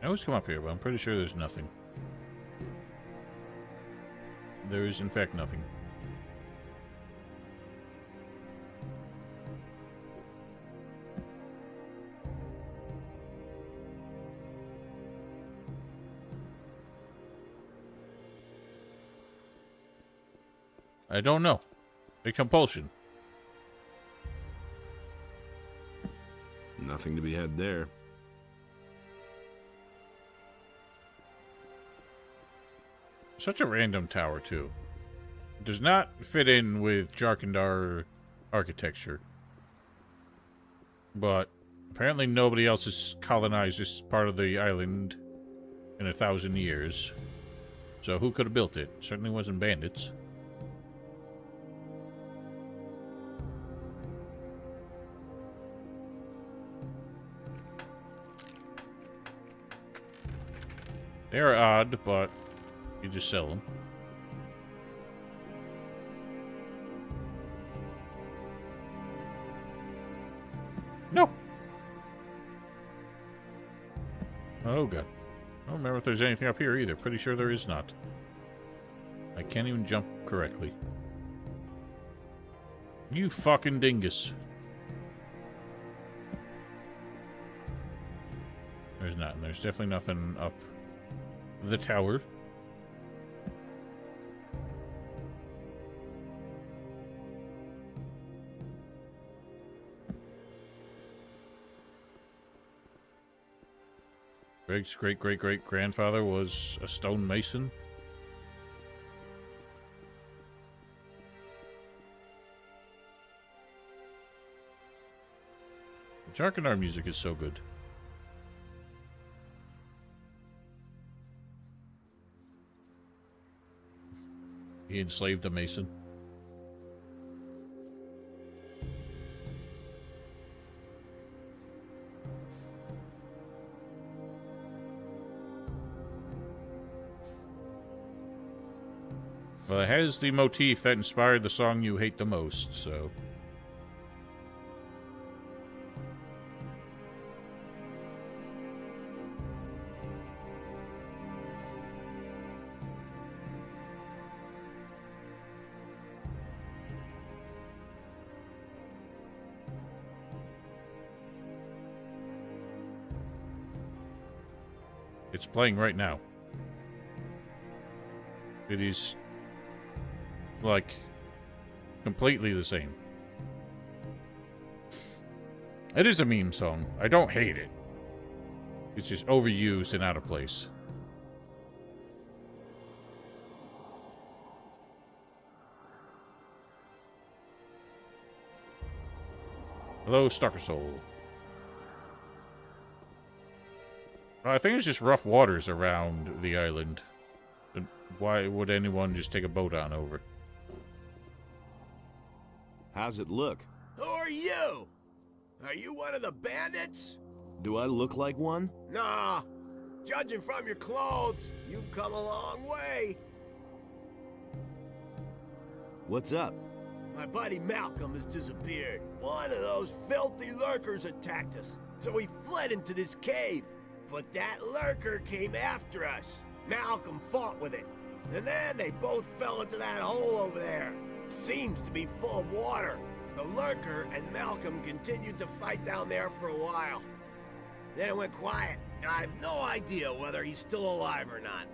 I always come up here, but I'm pretty sure there's nothing. There is, in fact, nothing. I don't know. A compulsion. Nothing to be had there. Such a random tower, too. It does not fit in with Jarkandar architecture. But apparently nobody else has colonized this part of the island in 1,000 years. So who could have built it? Certainly wasn't bandits. They're odd, but you just sell them. No. Oh god. I don't remember if there's anything up here either. Pretty sure there is not. I can't even jump correctly. You fucking dingus. There's not. And there's definitely nothing up the tower. Greg's great-great-great-grandfather was a stonemason. The Jarkandar music is so good. He enslaved a mason. Well, it has the motif that inspired the song you hate the most, so... It's playing right now. It is... like, completely the same. It is a meme song. I don't hate it. It's just overused and out of place. Hello, Stalker Soul. I think it's just rough waters around the island. Why would anyone just take a boat on over? How's it look? Who are you? Are you one of the bandits? Do I look like one? Nah. Judging from your clothes, you've come a long way. What's up? My buddy Malcolm has disappeared. One of those filthy lurkers attacked us, so we fled into this cave. But that lurker came after us. Malcolm fought with it, and then they both fell into that hole over there. Seems to be full of water. The lurker and Malcolm continued to fight down there for a while. Then it went quiet. I have no idea whether he's still alive or not.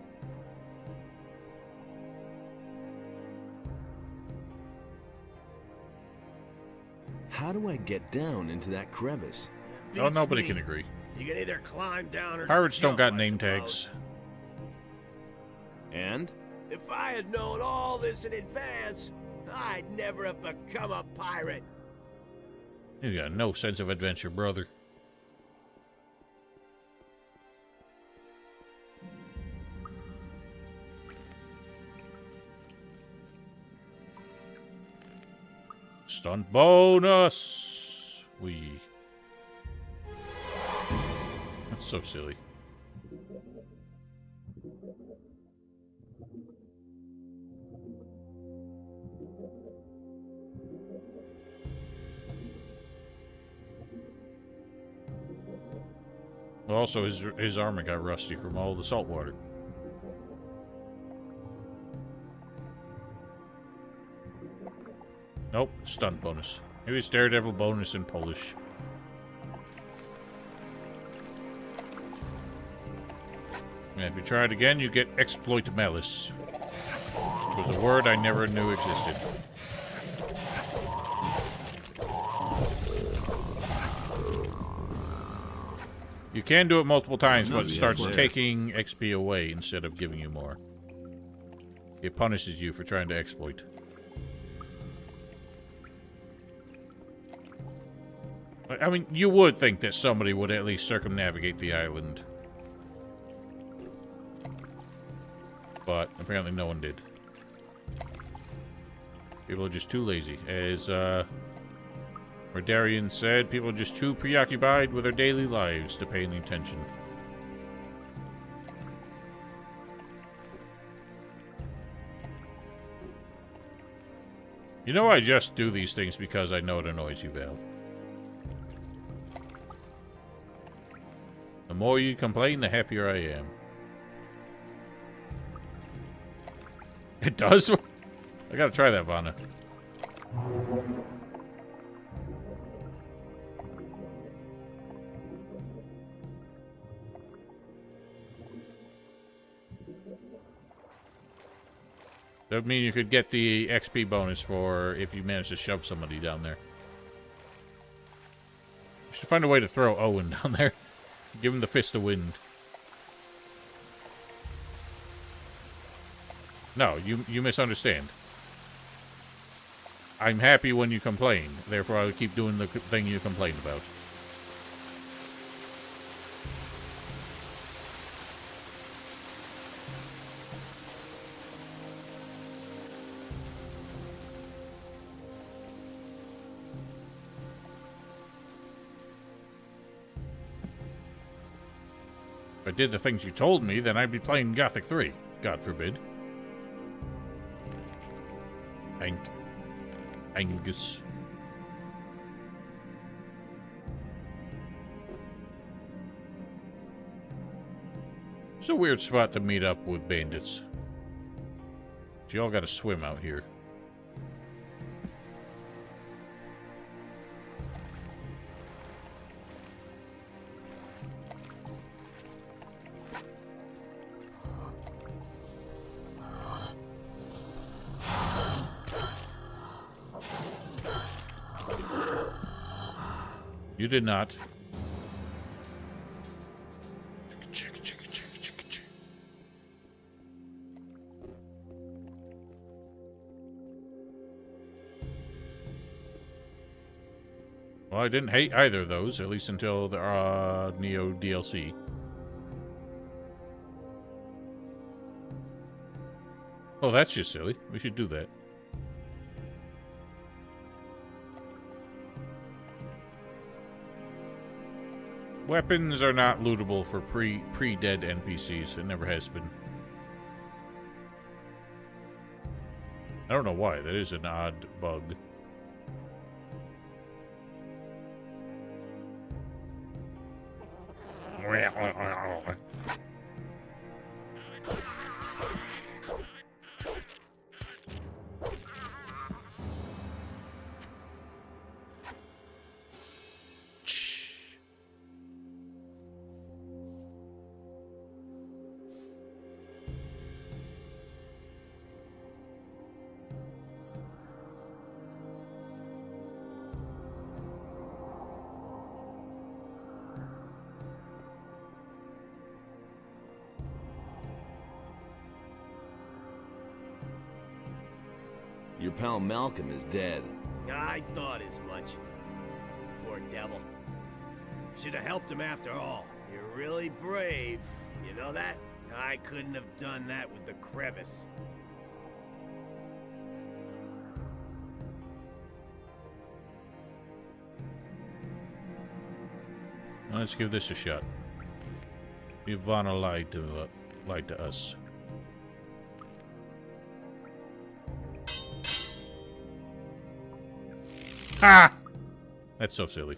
How do I get down into that crevice? Oh, nobody me. can agree. You can either climb down or Pirates don't jump, got I name suppose. tags. And? If I had known all this in advance, I'd never have become a pirate. You got no sense of adventure, brother. Stunt bonus! That's so silly. Also, his armor got rusty from all the salt water. Nope, stunt bonus. Maybe it's Daredevil bonus in Polish. And if you try it again, you get exploit malice. It was a word I never knew existed. You can do it multiple times, but it starts taking XP away instead of giving you more. It punishes you for trying to exploit. I mean, you would think that somebody would at least circumnavigate the island. But apparently no one did. People are just too lazy. As, Merdarian said, people are just too preoccupied with their daily lives to pay any attention. You know, I just do these things because I know it annoys you, Val. The more you complain, the happier I am. It does? I gotta try that, Vanna. That would mean you could get the XP bonus for if you manage to shove somebody down there. You should find a way to throw Owen down there. Give him the fist of wind. No, you misunderstand. I'm happy when you complain. Therefore, I would keep doing the thing you complain about. If I did the things you told me, then I'd be playing Gothic 3. God forbid. Angus. It's a weird spot to meet up with bandits. So you all gotta swim out here. You did not. Well, I didn't hate either of those, at least until the Neo DLC. Oh, that's just silly. We should do that. Weapons are not lootable for pre-dead NPCs. It never has been. I don't know why. That is an odd bug. pal Malcolm is dead. I thought as much. Poor devil. Should have helped him after all. You're really brave. You know that? I couldn't have done that with the crevice. Let's give this a shot. Ivana lied to us. Ah! That's so silly.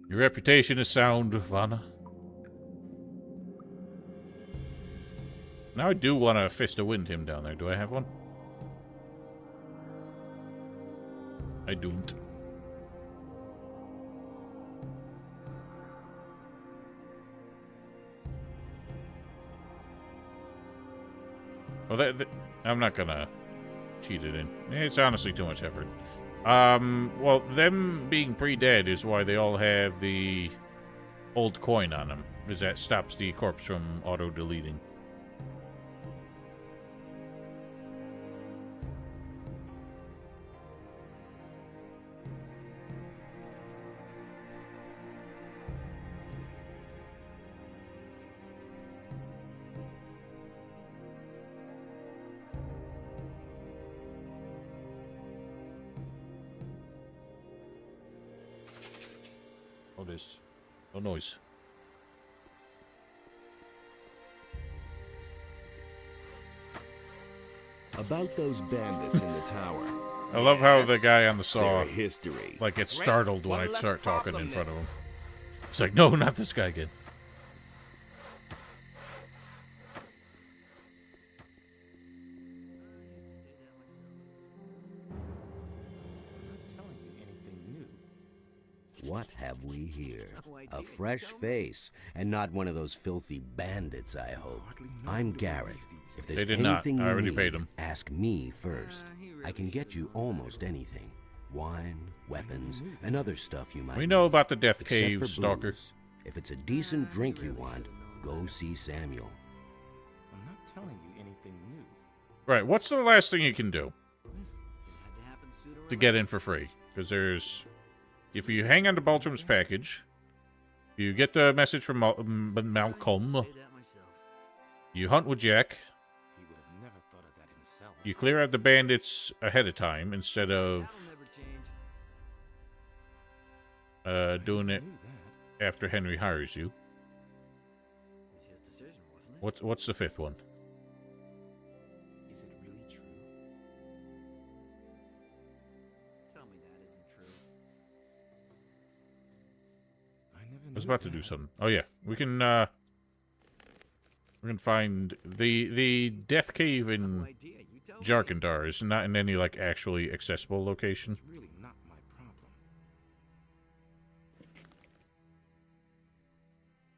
Your reputation is sound, Ivana. Now I do want a fist of wind him down there. Do I have one? I don't. Well, I'm not gonna cheat it in. It's honestly too much effort. Well, them being pre-dead is why they all have the old coin on them, because that stops the corpse from auto-deleting. No noise. About those bandits in the tower. I love how the guy on the saw Their history. like gets startled when I start talking in front of him. It's like, no, not this guy again. What have we here? A fresh face, and not one of those filthy bandits, I hope. I'm Garrett. If there's They did not. anything I already you paid need, him. ask me first. I can get you almost anything. Wine, weapons, and other stuff you might We know need. about the Death Except Cave, for Stalker. booze. If it's a decent drink you want, go see Samuel. I'm not telling you anything new. Right, what's the last thing you can do to get in for free? Because there's... If you hang on to Baltram's package, you get the message from Malcolm, you hunt with Jack, He would have never thought of that himself. you clear out the bandits ahead of time instead of doing it after Henry hires you. What's the fifth one? Is it really true? Tell me that isn't true. I was about to do something. Oh yeah, we can find the Death Cave in Jarkandar is not in any like actually accessible location. It's really not my problem.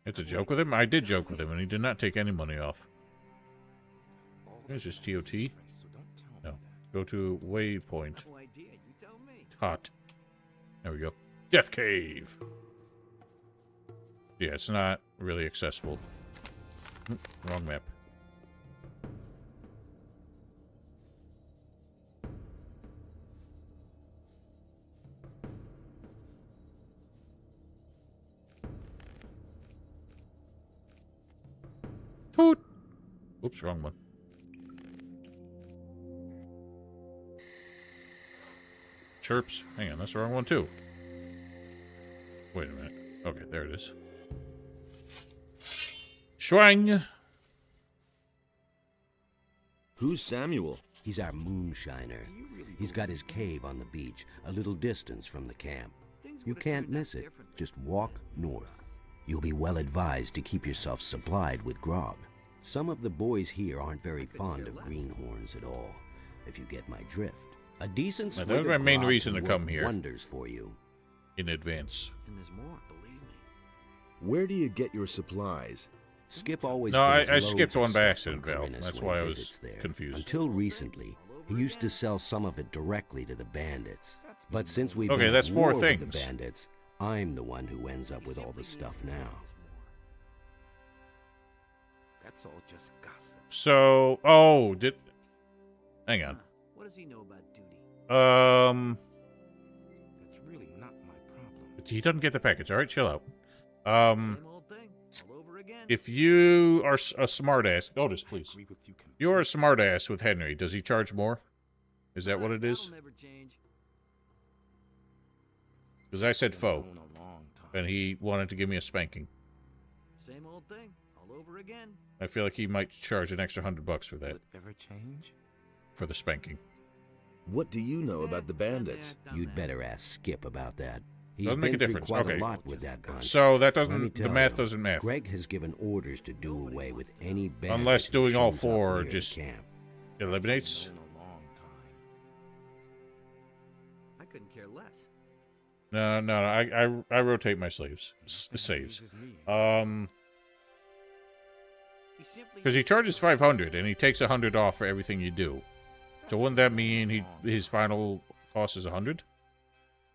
It's a joke with him? I did joke with him, and he did not take any money off. There's just TOT. No. Go to waypoint. Hot. There we go. Death Cave! Yeah, it's not really accessible. Wrong map. Toot! Oops, wrong one. Chirps. Hang on, that's the wrong one too. Wait a minute. Okay, there it is. Schwang! Who's Samuel? He's our moonshiner. He's got his cave on the beach, a little distance from the camp. You can't miss it. Just walk north. You'll be well advised to keep yourself supplied with grog. Some of the boys here aren't very fond of greenhorns at all, if you get my drift. A decent swig That was my of main grog reason can to come work here. wonders for you. In advance. And there's more, believe me. Where do you get your supplies? Skip always No, brings I loads skipped of one by stuff accident, from Val. Corinus That's when why he I was visits there. confused. Until recently, he used to sell some of it directly to the bandits. But since we've Okay, been that's at four war with things. the bandits, I'm the one who ends up with all the stuff now. That's all just gossip. So, hang on. What does he know about duty? That's really not my problem. He doesn't get the package. All right, chill out. Same old thing, all over again. If you are a smartass, Otis, I please. agree with you completely. You're a smartass with Henry. Does he charge more? Is that what it is? That'll never change. Because I said Been faux, known a long time. and he wanted to give me a spanking. Same old thing, all over again. I feel like he might charge an extra $100 for Will that, it ever change? for the spanking. What do you know about the bandits? You'd better ask Skip about that. He's Doesn't make been a through difference. quite Okay. a lot with that bunch. So that Let me doesn't, the tell math you, doesn't math. Greg has given orders to do away with any bandit Unless who doing all shows up four near the just camp. eliminates. Known a long time. I couldn't care less. No, I rotate my saves. Nothing amuses me. Because he charges 500 and he takes 100 off for everything you do. So wouldn't that mean his final cost is 100?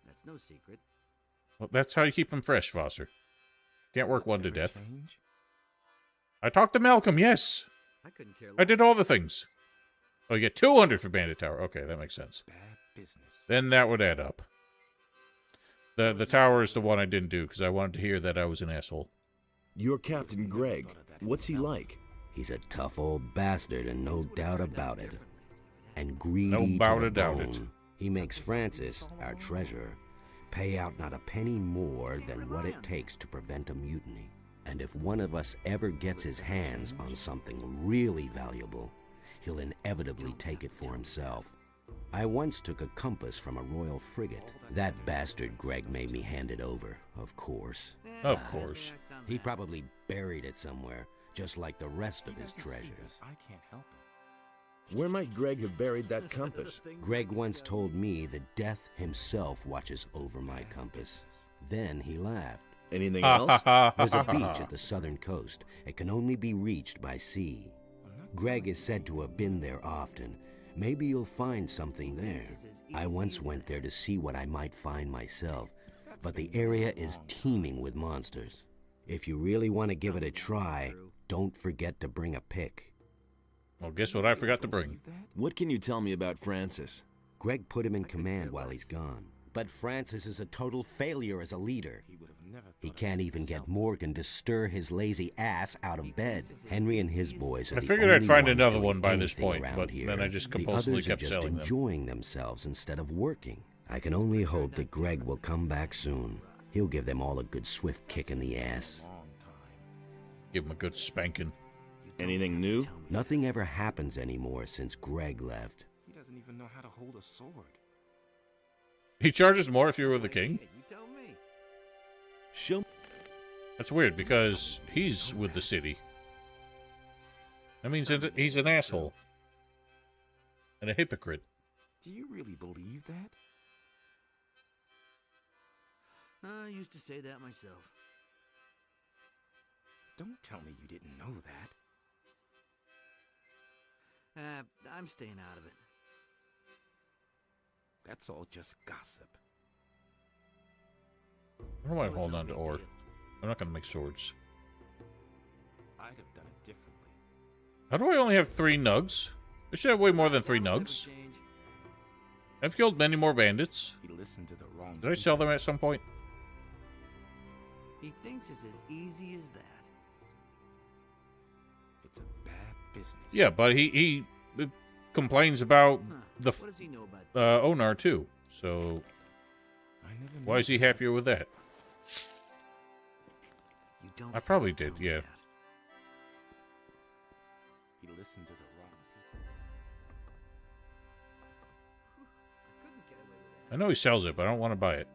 That's no secret. Well, that's how you keep him fresh, Foster. Can't work one to Ever death. change? I talked to Malcolm, yes. I couldn't care less. I did all the things. Oh, you get 200 for Bandit Tower. Okay, that makes sense. Bad business. Then that would add up. The tower is the one I didn't do because I wanted to hear that I was an asshole. You're Captain Greg. What's he like? He's a tough old bastard, and no doubt about it. And greedy No to doubt the about it. bone. He makes Francis, our treasurer, pay out not a penny more than what it takes to prevent a mutiny. And if one of us ever gets his hands on something really valuable, he'll inevitably take it for himself. I once took a compass from a royal frigate. That bastard Greg made me hand it over, of course. Of course. He probably buried it somewhere, just like the rest of his He doesn't see treasures. that I can't help it. Where might Greg have buried that compass? Greg once told me that death himself watches over my compass. Then he laughed. Anything Ha else? ha ha There's a ha beach ha. at the southern coast. It can only be reached by sea. Greg is said to have been there often. Maybe you'll find something there. I once went there to see what I might find myself, but the area is teeming with monsters. If you really want to give it a try, don't forget to bring a pick. Well, guess what I forgot to bring? What can you tell me about Francis? Greg put him in command while he's gone. But Francis is a total failure as a leader. He would have never He thought of can't it even get himself. Morgan to stir his lazy ass out of bed. Henry and his boys are I the figured I'd only find ones another doing one by this anything point, around but here. then I just The compulsively others are kept just selling them. enjoying themselves instead of working. I can only hope that Greg will come back soon. He'll give them all a good swift kick in the ass. Long time. Give him a good spanking. Anything new? Nothing ever happens anymore since Greg left. He doesn't even know how to hold a sword. He charges more if you're with the king? You tell me. Show me. That's weird because he's with the city. That means he's an asshole. And a hypocrite. Do you really believe that? I used to say that myself. Don't tell me you didn't know that. I'm staying out of it. That's all just gossip. I don't want to hold on to ore. I'm not going to make swords. I'd have done it differently. How do I only have 3 nugs? I should have way more than 3 That'll never nugs. change. I've killed many more bandits. He listened to the wrong Did I sell them at some point? He thinks it's as easy as that. It's a bad business. Yeah, but he complains about the What does he know about NotR too. So I never why knew is he that. happier with that? You don't I have probably to did, tell me yeah. that. He listened to the wrong people. I couldn't get away with that. I know he sells it, but I don't want to buy it.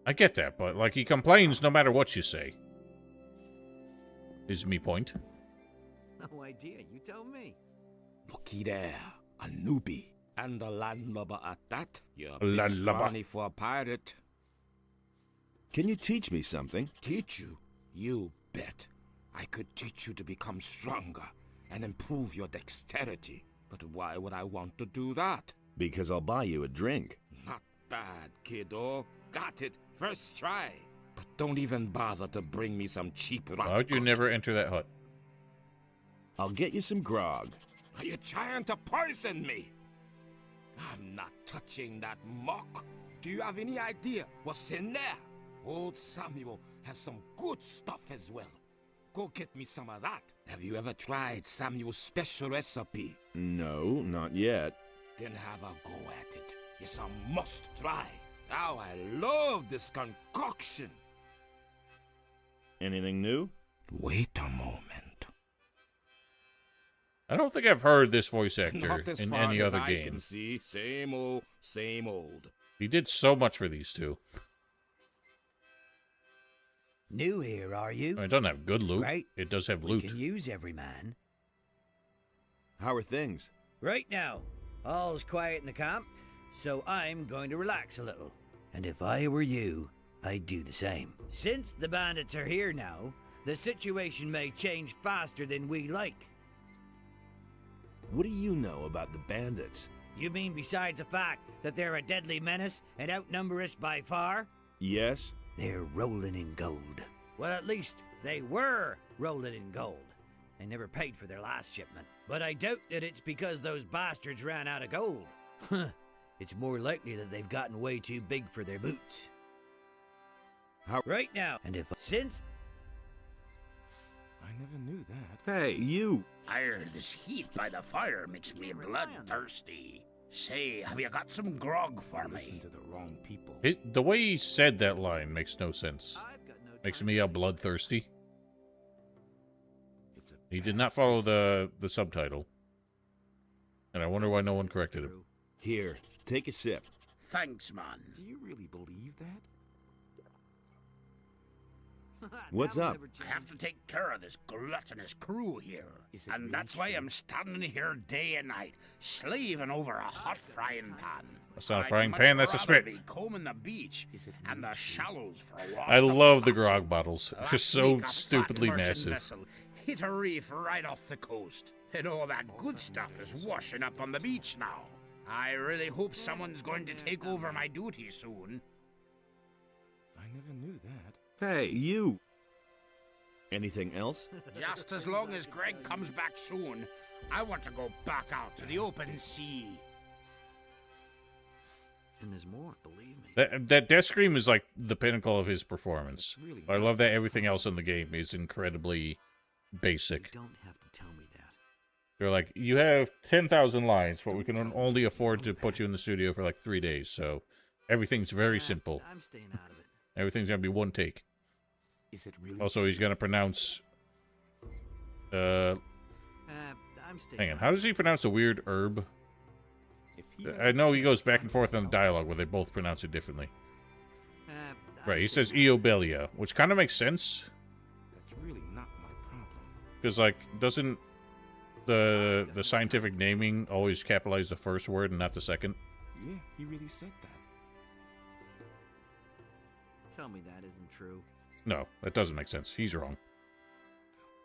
I get that, but like he complains no matter what you say. Is me point. No idea. You tell me. Looky there, a newbie. And a landlubber at that. You're a bit Landlubber. scrawny for a pirate. Can you teach me something? Teach you? You bet. I could teach you to become stronger and improve your dexterity. But why would I want to do that? Because I'll buy you a drink. Not bad, kiddo. Got it. First try. But Don't even bother to bring me some cheap rock. Why would you never enter that hut? I'll get you some grog. Are you trying to poison me? I'm not touching that muck. Do you have any idea what's in there? Old Samuel has some good stuff as well. Go get me some of that. Have you ever tried Samuel's special recipe? No, not yet. Then have a go at it. It's a must try. Oh, I love this concoction. Anything new? Wait a moment. I don't think I've heard this voice actor Not as in far any as other I game. can see. Same old, same old. He did so much for these two. New here, are you? It doesn't have good loot. Right. It does have We loot. can use every man. How are things? Right now, all's quiet in the camp, so I'm going to relax a little. And if I were you, I'd do the same. Since the bandits are here now, the situation may change faster than we like. What do you know about the bandits? You mean besides the fact that they're a deadly menace and outnumber us by far? Yes? They're rolling in gold. Well, at least they were rolling in gold. They never paid for their last shipment. But I doubt that it's because those bastards ran out of gold. It's more likely that they've gotten way too big for their boots. How? Right now, and if since... I never knew that. Hey, you! This heat by the fire makes me bloodthirsty. Say, have you got some grog for Listen me? to the wrong people. The way he said that line makes no sense. Makes me bloodthirsty. He did not follow the subtitle. And I wonder why no one corrected him. Here, take a sip. Thanks, man. Do you really believe that? What's up? I have to take care of this gluttonous crew here. Is it And really that's why true? I'm standing here day and night, slaving over a hot frying pan. That's not a I'd frying much pan, that's a rather spit. be combing the beach Is it and really the true? shallows for a wash. I love the grog bottles. They're Last so week, a fat stupidly merchant massive. vessel hit a reef right off the coast. And all that good stuff is washing up on the beach now. I really hope someone's going to take over my duty soon. I never knew that. Hey, you! Anything else? Just as long as Greg comes back soon, I want to go back out to the open sea. And there's more, believe me. That death scream is like the pinnacle of his performance. Really I love that everything else in the game is incredibly basic. You don't have to tell me that. They're like, you have 10,000 lines, but we can only afford to put you in the studio for like 3 days, so everything's very simple. I'm staying out of it. Everything's gonna be one take. Is it really Also, true? he's gonna pronounce... I'm staying hang on, out how of does he pronounce the weird herb? If he I know he goes back and forth in the dialogue where they both pronounce it differently. it. Right, he says Eobelia, which kind of makes sense, That's really not my problem. because, like, doesn't the scientific naming always capitalize the first word and not the second? Yeah, he really said that. Tell me that isn't true. No, that doesn't make sense. He's wrong.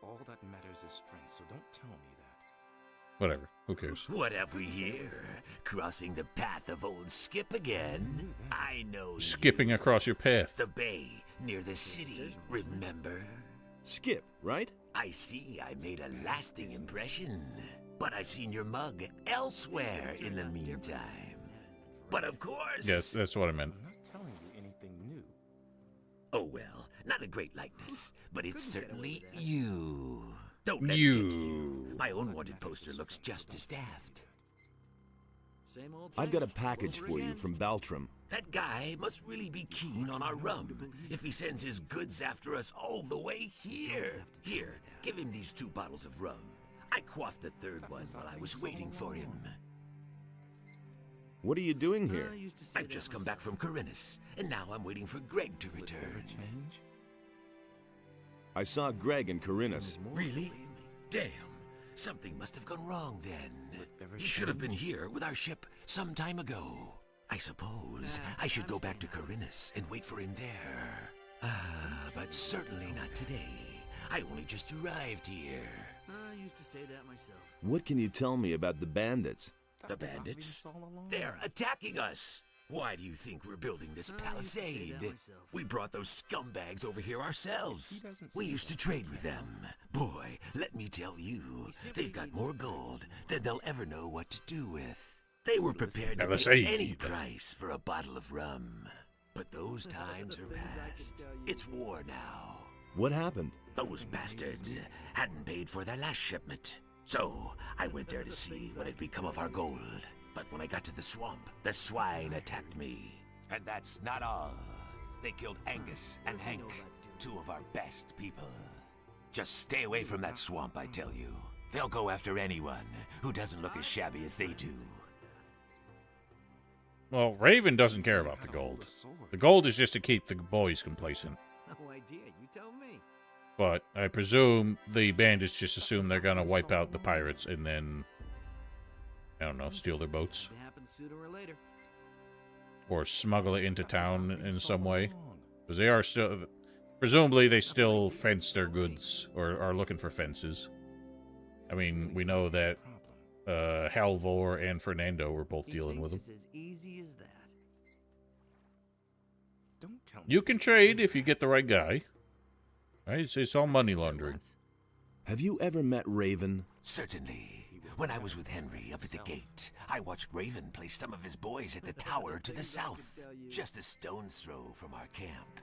All that matters is strength, so don't tell me that. Whatever. Who cares? What have we here? Crossing the path of old Skip again? I know Skipping across your path. the bay near the city, remember? Skip, right? I see I made a lasting impression. But I've seen your mug elsewhere in the meantime. But of course... Yes, that's what I meant. I'm not telling you anything new. Oh well, not a great likeness, but it's certainly you. Don't let it You. get to you. My own wanted poster looks just as daft. Same old I've got a thing. package Over for you again. from Baltram. That guy must really be keen on our rum if he sends his goods after us all the way here. Here, give him these 2 bottles of rum. I quaffed the 3rd one while I was waiting for him. What are you doing here? I used to say I've that just come myself. back from Corinus, and now I'm waiting for Greg to return. Change? I saw Greg and Corinus. Really? Damn. Something must have gone wrong then. He should have been here with our ship some time ago. I suppose I should go back to Corinus and wait for him there. But certainly not today. I only just arrived here. I used to say that myself. What can you tell me about the bandits? The bandits? They're attacking us. Why do you think we're building this palisade? We brought those scumbags over here ourselves. We used to trade with them. Boy, let me tell you, they've got more gold than they'll ever know what to do with. They were prepared to pay any price for a bottle of rum. But those times are past. It's war now. What happened? Those bastards hadn't paid for their last shipment. So, I went there to see what had become of our gold. But when I got to the swamp, the swine attacked me. And that's not all. They killed Angus and Hank, two of our best people. Just stay away from that swamp, I tell you. They'll go after anyone who doesn't look as shabby as they do. Well, Raven doesn't care about the gold. The gold is just to keep the boys complacent. No idea, you tell me. But I presume the bandits just assume they're gonna wipe out the pirates and then, I don't know, steal their boats. It happens sooner or later. Or smuggle it into town in some way. Because they are still, presumably they still fence their goods, or are looking for fences. I mean, we know that Halvor and Fernando were both dealing with them. As easy as that. You can trade if you get the right guy. Right? It's all money laundering. Have you ever met Raven? Certainly. When I was with Henry up at the gate, I watched Raven place some of his boys at the tower to the south, just a stone's throw from our camp.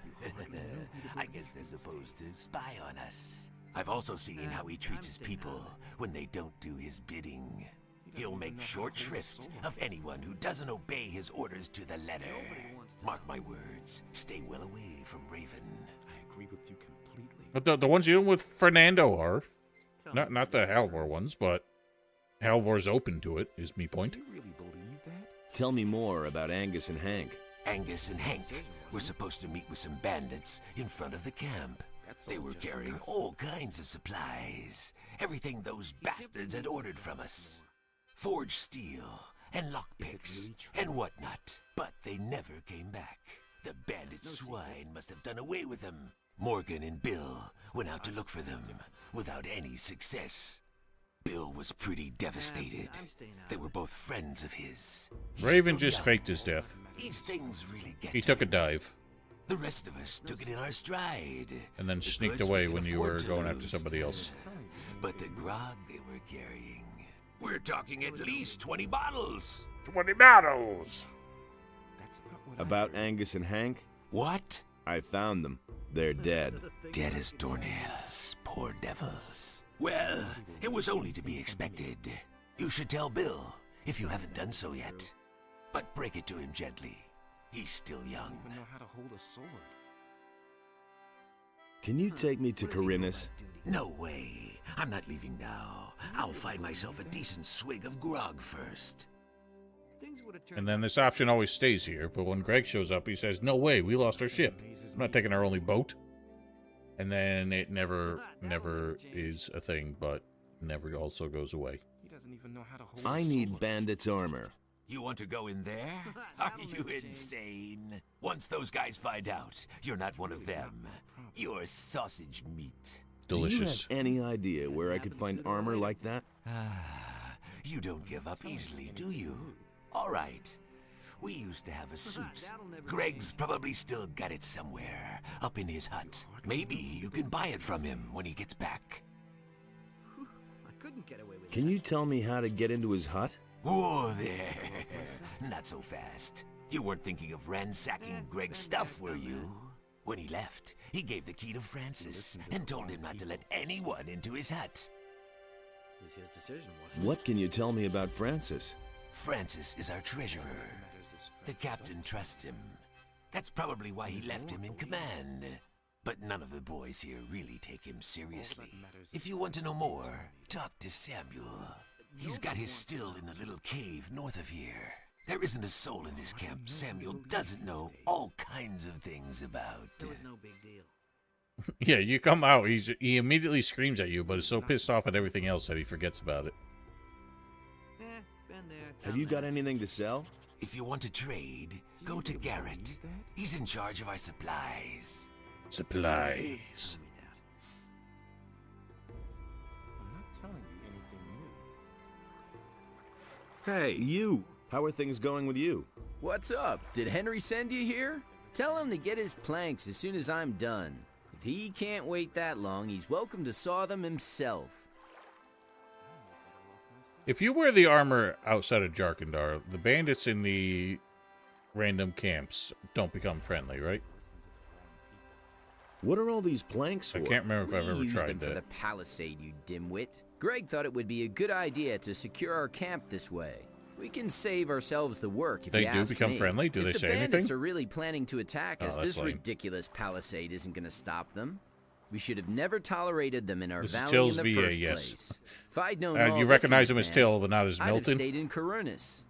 I guess they're supposed to spy on us. I've also seen how he treats his people when they don't do his bidding. He'll make short shrift of anyone who doesn't obey his orders to the letter. Mark my words, stay well away from Raven. I agree with you completely. But the ones you dealing with Fernando are. Not the Halvor ones, but Halvor's open to it, is me point. Do you really believe that? Tell me more about Angus and Hank. Angus and Hank were supposed to meet with some bandits in front of the camp. They were carrying all kinds of supplies. Everything those bastards had ordered from us. Forged steel, and lockpicks, and whatnot. But they never came back. The bandit swine must have done away with them. Morgan and Bill went out to look for them, without any success. Bill was pretty devastated. They were both friends of his. Raven just faked his death. These things really get He took a dive. The rest of us took it in our stride. And then sneaked away when you were going after somebody else. But the grog they were carrying, we're talking at least 20 bottles. 20 bottles! About Angus and Hank? What? I found them. They're dead. Dead as doornails. Poor devils. Well, it was only to be expected. You should tell Bill, if you haven't done so yet. But break it to him gently. He's still young. I don't even know how to hold a sword. Can you take me to Corinus? No way. I'm not leaving now. I'll find myself a decent swig of grog first. And then this option always stays here, but when Greg shows up, he says, no way, we lost our ship. I'm not taking our only boat. And then it never is a thing, but never also goes away. He doesn't even know how to hold I need bandits' armor. You want to go in there? Are you insane? Once those guys find out, you're not one of them. You're sausage meat. Delicious. Do you have any idea where I could find armor like that? You don't give up easily, do you? All right. We used to have a suit. Greg's probably still got it somewhere, up in his hut. Maybe you can buy it from him when he gets back. I couldn't get away with Can you tell me how to get into his hut? Whoa there. Not so fast. You weren't thinking of ransacking Greg's stuff, were you? When he left, he gave the key to Francis and told him not to let anyone into his hut. It was his decision, wasn't it? What can you tell me about Francis? Francis is our treasurer. The captain trusts him. That's probably why he left him in command. But none of the boys here really take him seriously. If you want to know more, talk to Samuel. He's got his still in the little cave north of here. There isn't a soul in this camp Samuel doesn't know all kinds of things about. It was no big deal. Yeah, you come out, he immediately screams at you, but is so pissed off at everything else that he forgets about it. Been there. Have you got anything to sell? If you want to trade, go to Garrett. He's in charge of our supplies. Supplies. I'm not telling you anything new. Hey, you! How are things going with you? What's up? Did Henry send you here? Tell him to get his planks as soon as I'm done. If he can't wait that long, he's welcome to saw them himself. If you wear the armor outside of Jarkandar, the bandits in the random camps don't become friendly, right? What are all these planks for? I can't remember if I've ever We used tried them for that. the palisade, you dimwit. Greg thought it would be a good idea to secure our camp this way. We can save ourselves the work if They you do ask become me. friendly? Do If they the say bandits anything? are really planning to attack Oh, us, that's this lame. ridiculous palisade isn't going to stop them. We should have never tolerated them in our This is valley Till's in the VA, first yes. place. If I'd known all You this recognize in him as advance, Till, but not as I'd have Milton? stayed in Corunus.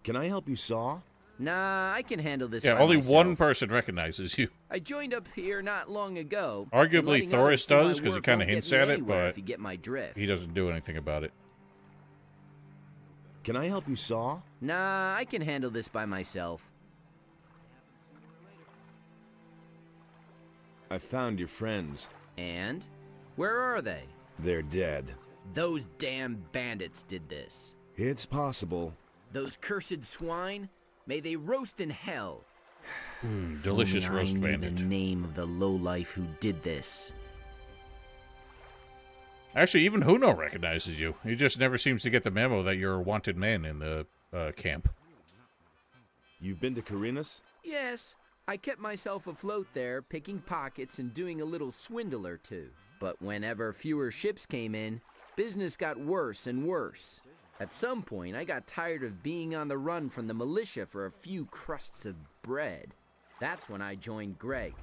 Can I help you saw? Nah, I can handle this Yeah, by only myself. one person recognizes you. I joined up here not long ago. Arguably, and letting Thoris others do my does, because he work kind of won't hints get me at it, anywhere but if you get my drift. he doesn't do anything about it. Can I help you saw? Nah, I can handle this by myself. I found your friends. And? Where are they? They're dead. Those damn bandits did this. It's possible. Those cursed swine? May they roast in hell. Delicious If only roast I knew bandit. the name of the lowlife who did this. Actually, even Huno recognizes you. He just never seems to get the memo that you're a wanted man in the camp. You've been to Corunus? Yes, I kept myself afloat there, picking pockets and doing a little swindle or two. But whenever fewer ships came in, business got worse and worse. At some point, I got tired of being on the run from the militia for a few crusts of bread. That's when I joined Greg.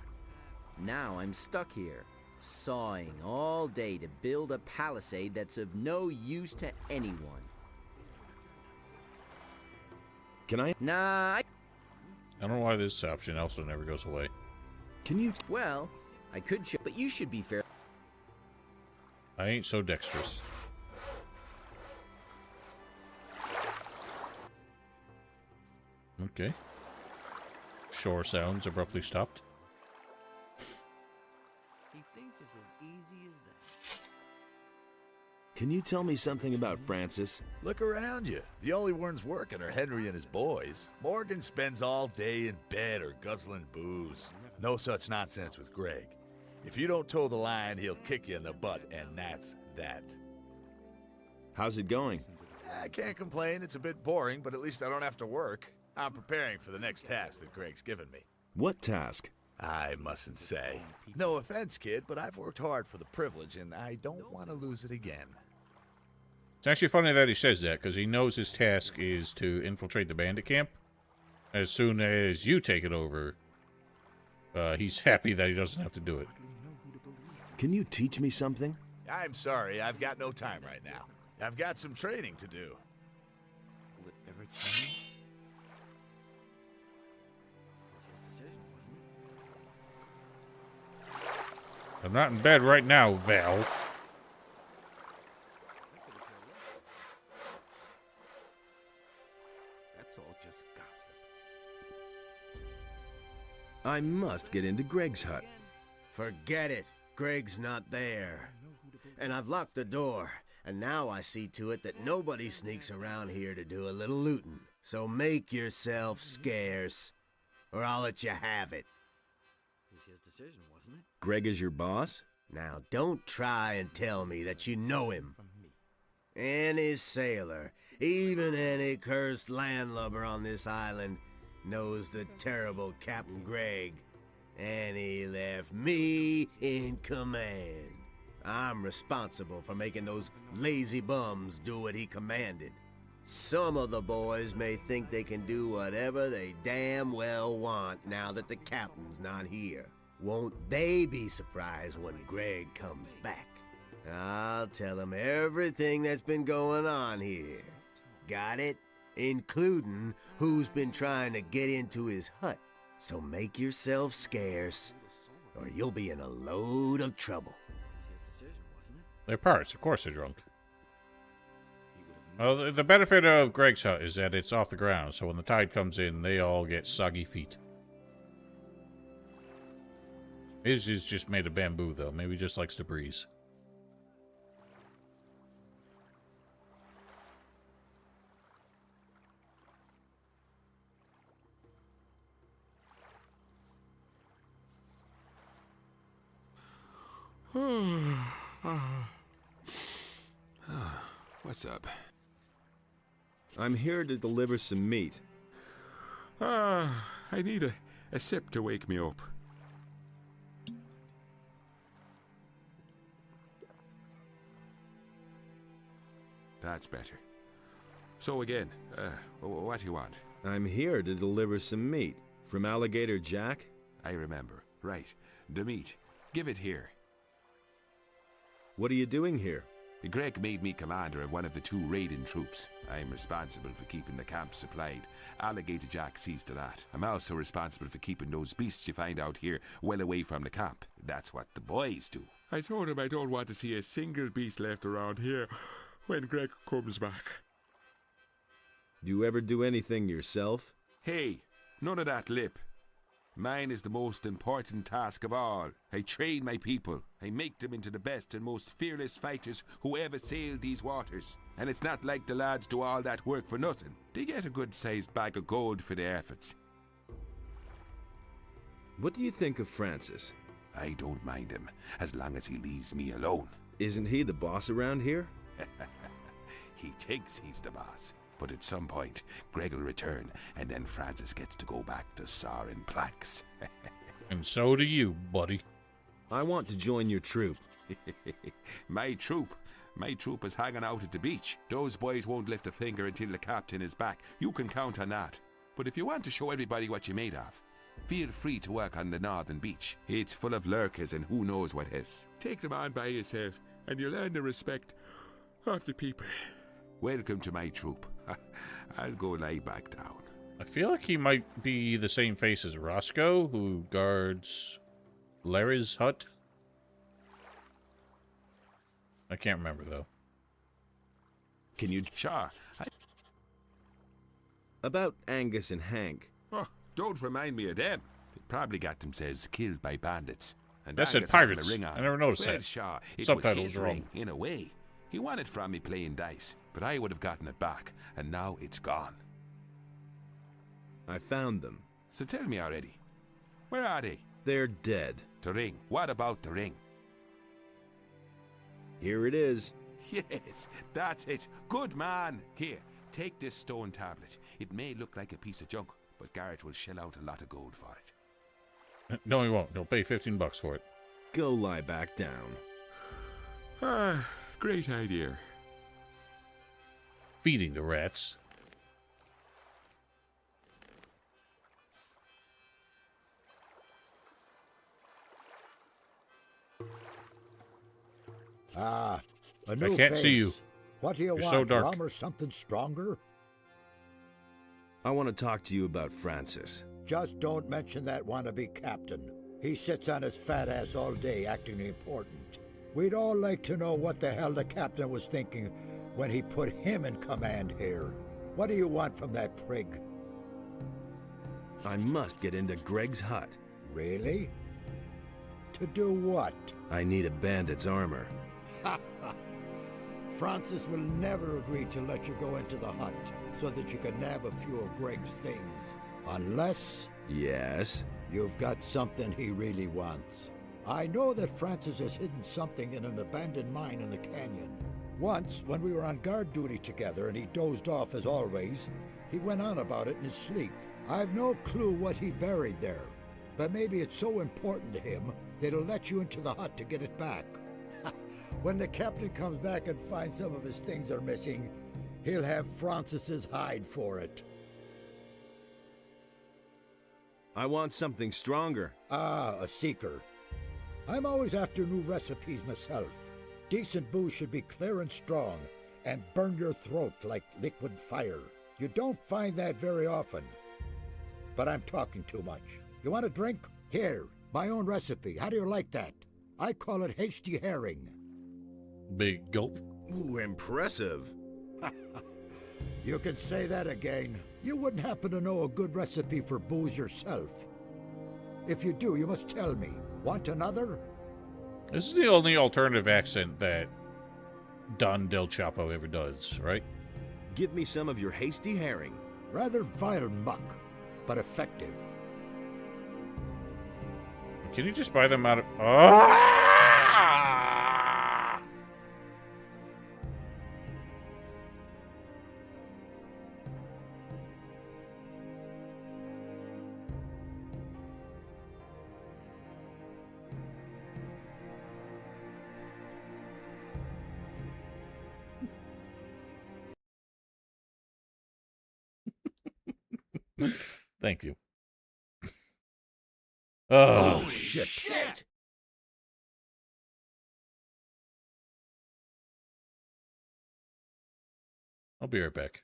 Now I'm stuck here, sawing all day to build a palisade that's of no use to anyone. Can I? Nah, I don't know why this option also never goes away. Can you? Well, I could show, but you should be fair. I ain't so dexterous. Okay. Shore sounds abruptly stopped. He thinks it's as easy as that. Can you tell me something about Francis? Look around you. The only ones working are Henry and his boys. Morgan spends all day in bed or guzzling booze. No such nonsense with Greg. If you don't toe the line, he'll kick you in the butt, and that's that. How's it going? I can't complain. It's a bit boring, but at least I don't have to work. I'm preparing for the next task that Greg's given me. What task? I mustn't say. No offense, kid, but I've worked hard for the privilege, and I don't want to lose it again. It's actually funny that he says that, because he knows his task is to infiltrate the bandit camp. As soon as you take it over, he's happy that he doesn't have to do it. Can you teach me something? I'm sorry, I've got no time right now. I've got some training to do. Will it ever change? I'm not in bed right now, Val. That's all just gossip. I must get into Greg's hut. Forget it. Greg's not there. And I've locked the door. And now I see to it that nobody sneaks around here to do a little looting. So make yourself scarce, or I'll let you have it. It was his decision, wasn't it? Greg is your boss? Now don't try and tell me that you know him. Any sailor, even any cursed landlubber on this island, knows the terrible Captain Greg. And he left me in command. I'm responsible for making those lazy bums do what he commanded. Some of the boys may think they can do whatever they damn well want now that the captain's not here. Won't they be surprised when Greg comes back? I'll tell him everything that's been going on here. Got it? Including who's been trying to get into his hut. So make yourself scarce, or you'll be in a load of trouble. They're pirates. Of course they're drunk. Well, the benefit of Greg's hut is that it's off the ground, so when the tide comes in, they all get soggy feet. His is just made of bamboo, though. Maybe he just likes to breeze. What's up? I'm here to deliver some meat. I need a sip to wake me up. That's better. So again, what do you want? I'm here to deliver some meat. From Alligator Jack? I remember. Right. The meat. Give it here. What are you doing here? Greg made me commander of one of the 2 raiding troops. I'm responsible for keeping the camp supplied. Alligator Jack sees to that. I'm also responsible for keeping those beasts you find out here well away from the camp. That's what the boys do. I told him I don't want to see a single beast left around here when Greg comes back. Do you ever do anything yourself? Hey, none of that lip. Mine is the most important task of all. I train my people. I make them into the best and most fearless fighters who ever sailed these waters. And it's not like the lads do all that work for nothing. They get a good-sized bag of gold for their efforts. What do you think of Francis? I don't mind him, as long as he leaves me alone. Isn't he the boss around here? He thinks he's the boss. But at some point, Greg will return, and then Francis gets to go back to sawing planks. And so do you, buddy. I want to join your troop. My troop? My troop is hanging out at the beach. Those boys won't lift a finger until the captain is back. You can count on that. But if you want to show everybody what you're made of, feel free to work on the northern beach. It's full of lurkers and who knows what else. Take them on by yourself, and you'll earn the respect of the people. Welcome to my troop. I'll go lie back down. I feel like he might be the same face as Roscoe, who guards Larry's hut. I can't remember, though. Can you... Sure. About Angus and Hank. Oh, don't remind me of them. They probably got themselves killed by bandits. And That said Angus had pirates. a ring on I never him. noticed Well, that. Sure, it Subtitles was his wrong. ring, in a way. He won it from me playing dice, but I would have gotten it back, and now it's gone. I found them. So tell me already. Where are they? They're dead. The ring. What about the ring? Here it is. Yes, that's it. Good man. Here, take this stone tablet. It may look like a piece of junk, but Garrett will shell out a lot of gold for it. No, he won't. He'll pay $15 for it. Go lie back down. Ah, great idea. Feeding the rats. Ah, a new I can't face. see you. What do you You're want, so dark. rum or something stronger? I want to talk to you about Francis. Just don't mention that wannabe captain. He sits on his fat ass all day acting important. We'd all like to know what the hell the captain was thinking when he put him in command here. What do you want from that prig? I must get into Greg's hut. Really? To do what? I need a bandit's armor. Francis will never agree to let you go into the hut so that you can nab a few of Greg's things. Unless... Yes? You've got something he really wants. I know that Francis has hidden something in an abandoned mine in the canyon. Once, when we were on guard duty together and he dozed off as always, he went on about it in his sleep. I've no clue what he buried there, but maybe it's so important to him that he'll let you into the hut to get it back. When the captain comes back and finds some of his things are missing, he'll have Francis's hide for it. I want something stronger. Ah, a seeker. I'm always after new recipes myself. Decent booze should be clear and strong, and burn your throat like liquid fire. You don't find that very often. But I'm talking too much. You want a drink? Here, my own recipe. How do you like that? I call it hasty herring. Big gulp. Ooh, impressive. You can say that again. You wouldn't happen to know a good recipe for booze yourself. If you do, you must tell me. Want another? This is the only alternative accent that Don Del Chapo ever does, right? Give me some of your hasty herring. Rather vile muck, but effective. Can you just buy them out of... Ah! Thank you. Oh, shit! I'll be right back.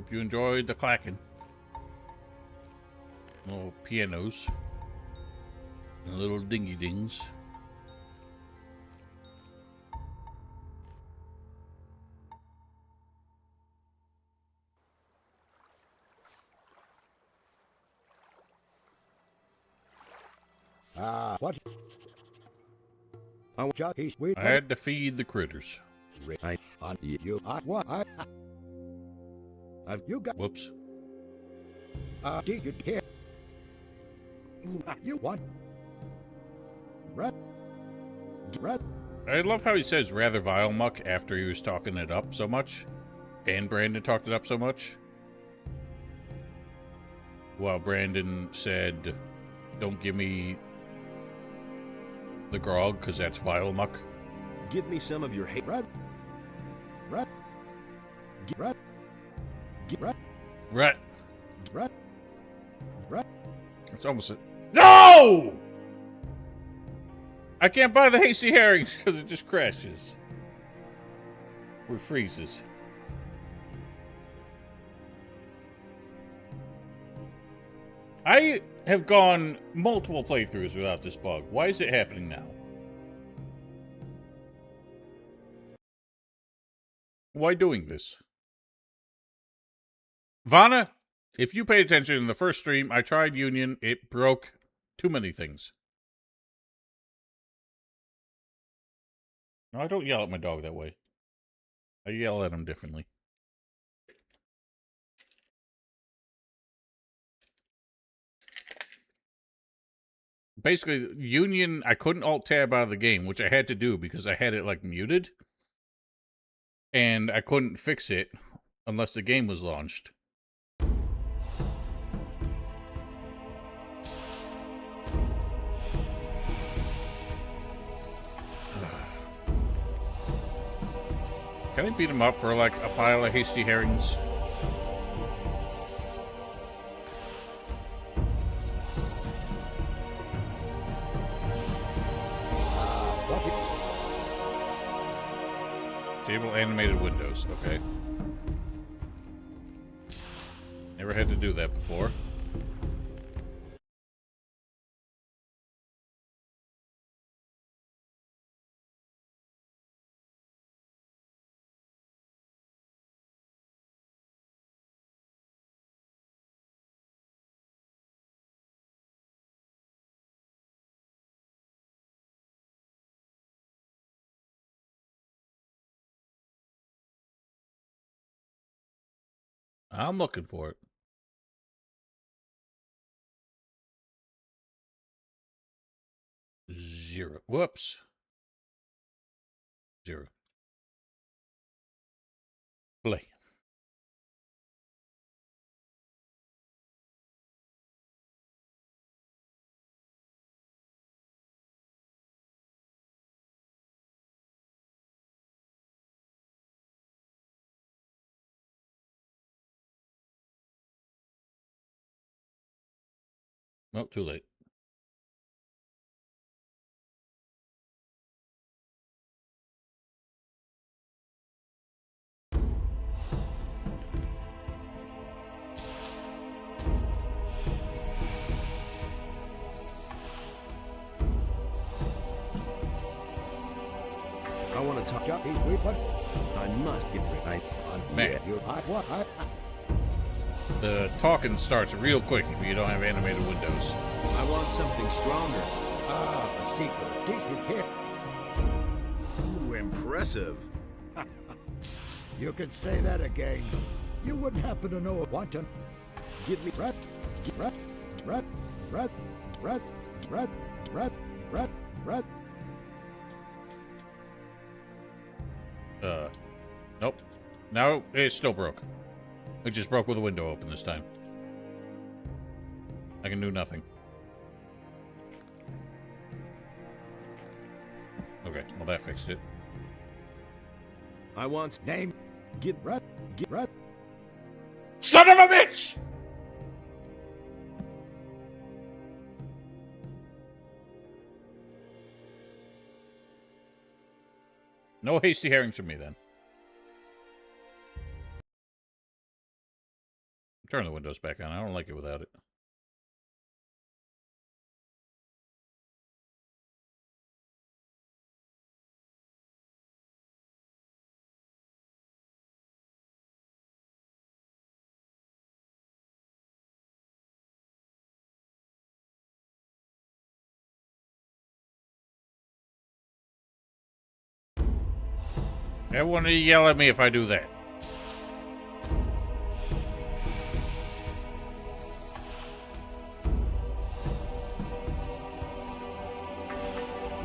Hope you enjoyed the clacking. Little pianos. And little dingy dings. What? I had to feed the critters. Whoops. You want? I love how he says rather vile muck after he was talking it up so much. And Brandon talked it up so much. While Brandon said, don't give me the grog, because that's vile muck. Give me some of your hate. Rat. It's almost a... No! I can't buy the hasty herrings because it just crashes. Or it freezes. I have gone multiple playthroughs without this bug. Why is it happening now? Why doing this? Vanna, if you paid attention in the first stream, I tried Union. It broke too many things. No, I don't yell at my dog that way. I yell at him differently. Basically, Union, I couldn't alt-tab out of the game, which I had to do because I had it, like, muted. And I couldn't fix it unless the game was launched. Can I beat him up for, like, a pile of hasty herrings? Disable animated windows, okay. Never had to do that before. I'm looking for it. Zero. Whoops. Zero. Play. Oh, too late. I want to talk. I must get rid of Man. The talking starts real quick if you don't have animated windows. I want something stronger. A secret. Decent hit. Ooh, impressive. You could say that again. You wouldn't happen to know what to... Give me... Rat. Nope. No, it still broke. It just broke with the window open this time. I can do nothing. Okay, well that fixed it. I want... Name. Get rat. Son of a bitch! No hasty herrings for me then. Turn the windows back on. I don't like it without it. Everyone yell at me if I do that.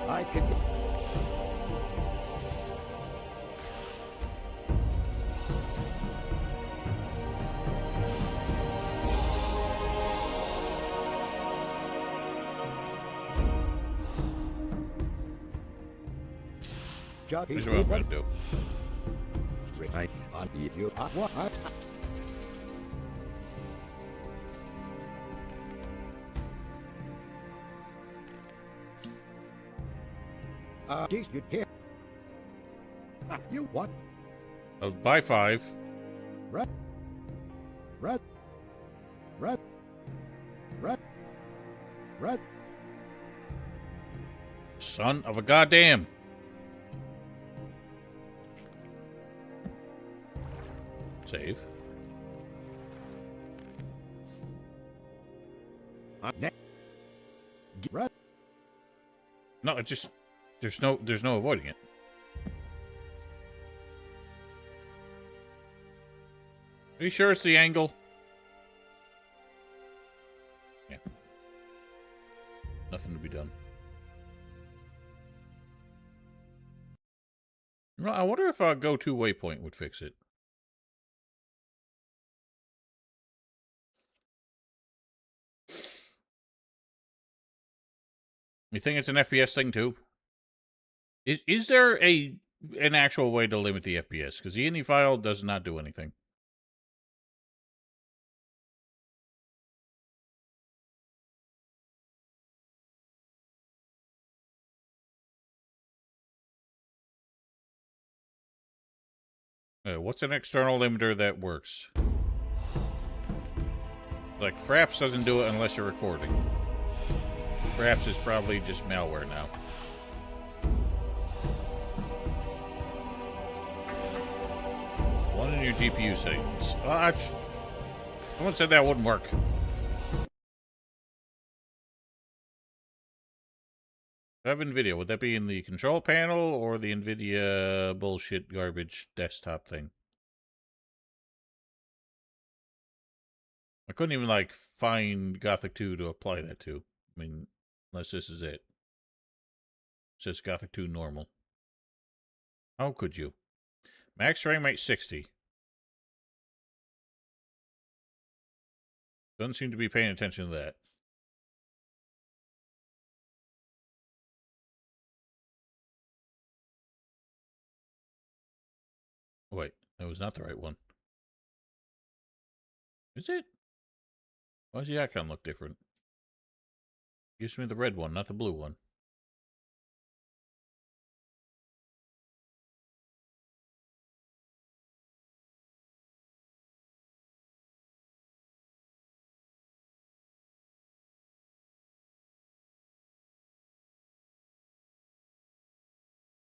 I could. Here's what I'm gonna do. You what? I'll buy 5. Red. Red. Red. Red. Red. Son of a goddamn. Save. Red. No, it just there's no avoiding it. Are you sure it's the angle? Yeah. Nothing to be done. I wonder if a go-to waypoint would fix it. You think it's an FPS thing too? Is there an actual way to limit the FPS? Because the ini file does not do anything. What's an external limiter that works? Like, Fraps doesn't do it unless you're recording. Fraps is probably just malware now. One in your GPU settings. Someone said that wouldn't work. I have NVIDIA. Would that be in the control panel or the NVIDIA bullshit garbage desktop thing? I couldn't even, like, find Gothic 2 to apply that to. I mean, unless this is it. It says Gothic 2 normal. How could you? Max frame rate 60. Doesn't seem to be paying attention to that. Wait, that was not the right one. Is it? Why does the icon look different? Gives me the red one, not the blue one.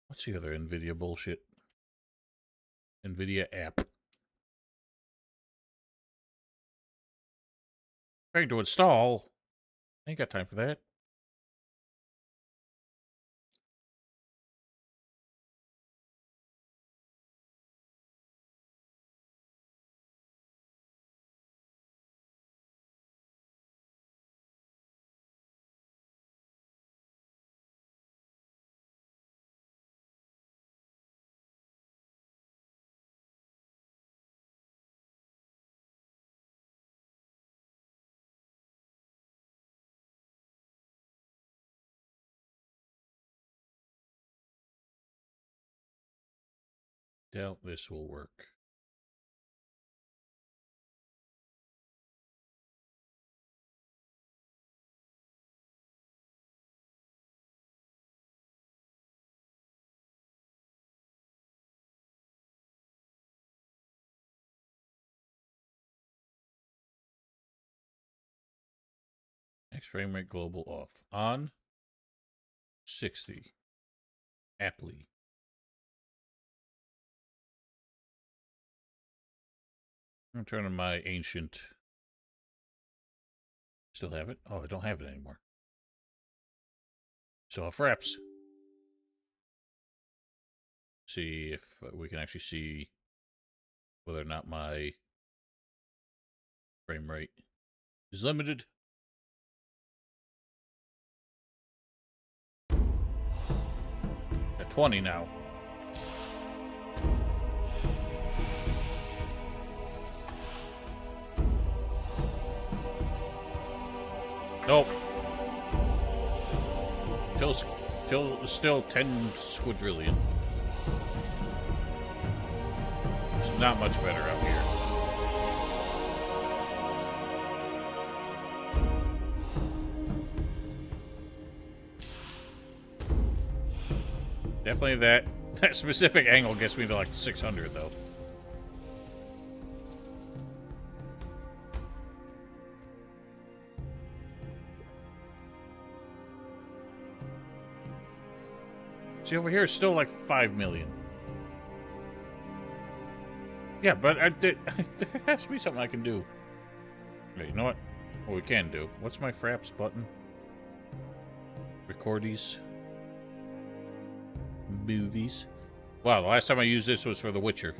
What's the other NVIDIA bullshit? NVIDIA app. Trying to install. Ain't got time for that. Doubt this will work. Max frame rate global off. On 60. Aptly. I'm turning my ancient. Still have it? Oh, I don't have it anymore. Still have fraps. See if we can actually see whether or not my frame rate is limited. At 20 now. Nope. Still 10 squadrillion. It's not much better out here. Definitely that specific angle gets me to like 600 though. See, over here it's still like 5 million. Yeah, but there has to be something I can do. Wait, you know what? What we can do. What's my fraps button? Recordies. Movies. Wow, the last time I used this was for The Witcher.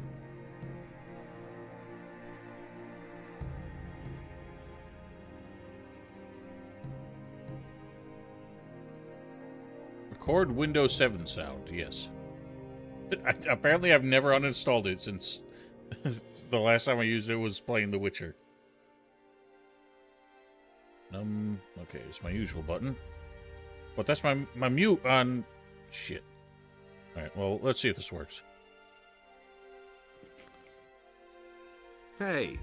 Record Windows 7 sound, yes. Apparently I've never uninstalled it since the last time I used it was playing The Witcher. Okay, it's my usual button. But that's my mute on... Shit. Alright, well, let's see if this works. Hey.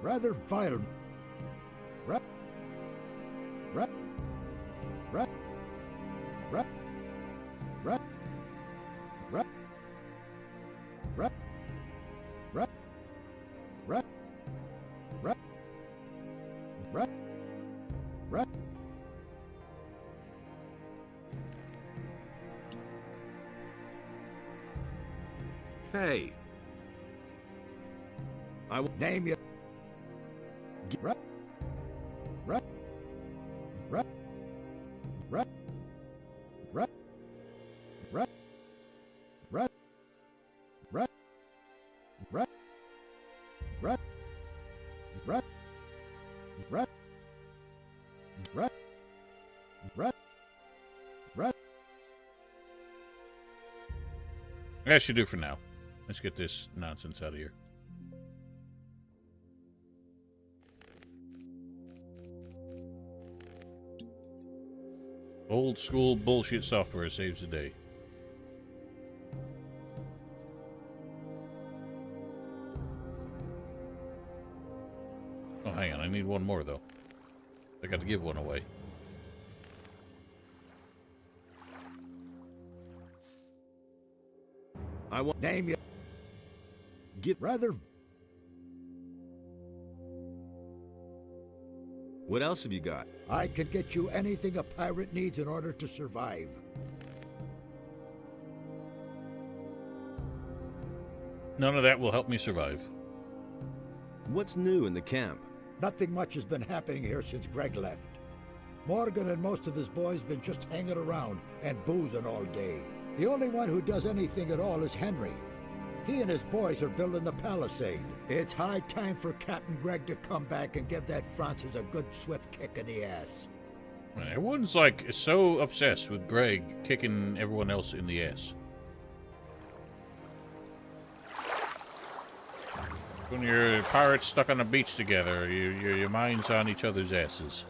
Rather fire. Hey. I will name you. That should do for now. Let's get this nonsense out of here. Old school bullshit software saves the day. Oh, hang on. I need one more, though. I got to give one away. I want name you. Get rather. What else have you got? I can get you anything a pirate needs in order to survive. None of that will help me survive. What's new in the camp? Nothing much has been happening here since Greg left. Morgan and most of his boys been just hanging around and boozing all day. The only one who does anything at all is Henry. He and his boys are building the palisade. It's high time for Captain Greg to come back and give that Francis a good swift kick in the ass. Everyone's like so obsessed with Greg kicking everyone else in the ass. When you're pirates stuck on a beach together, your mind's on each other's asses.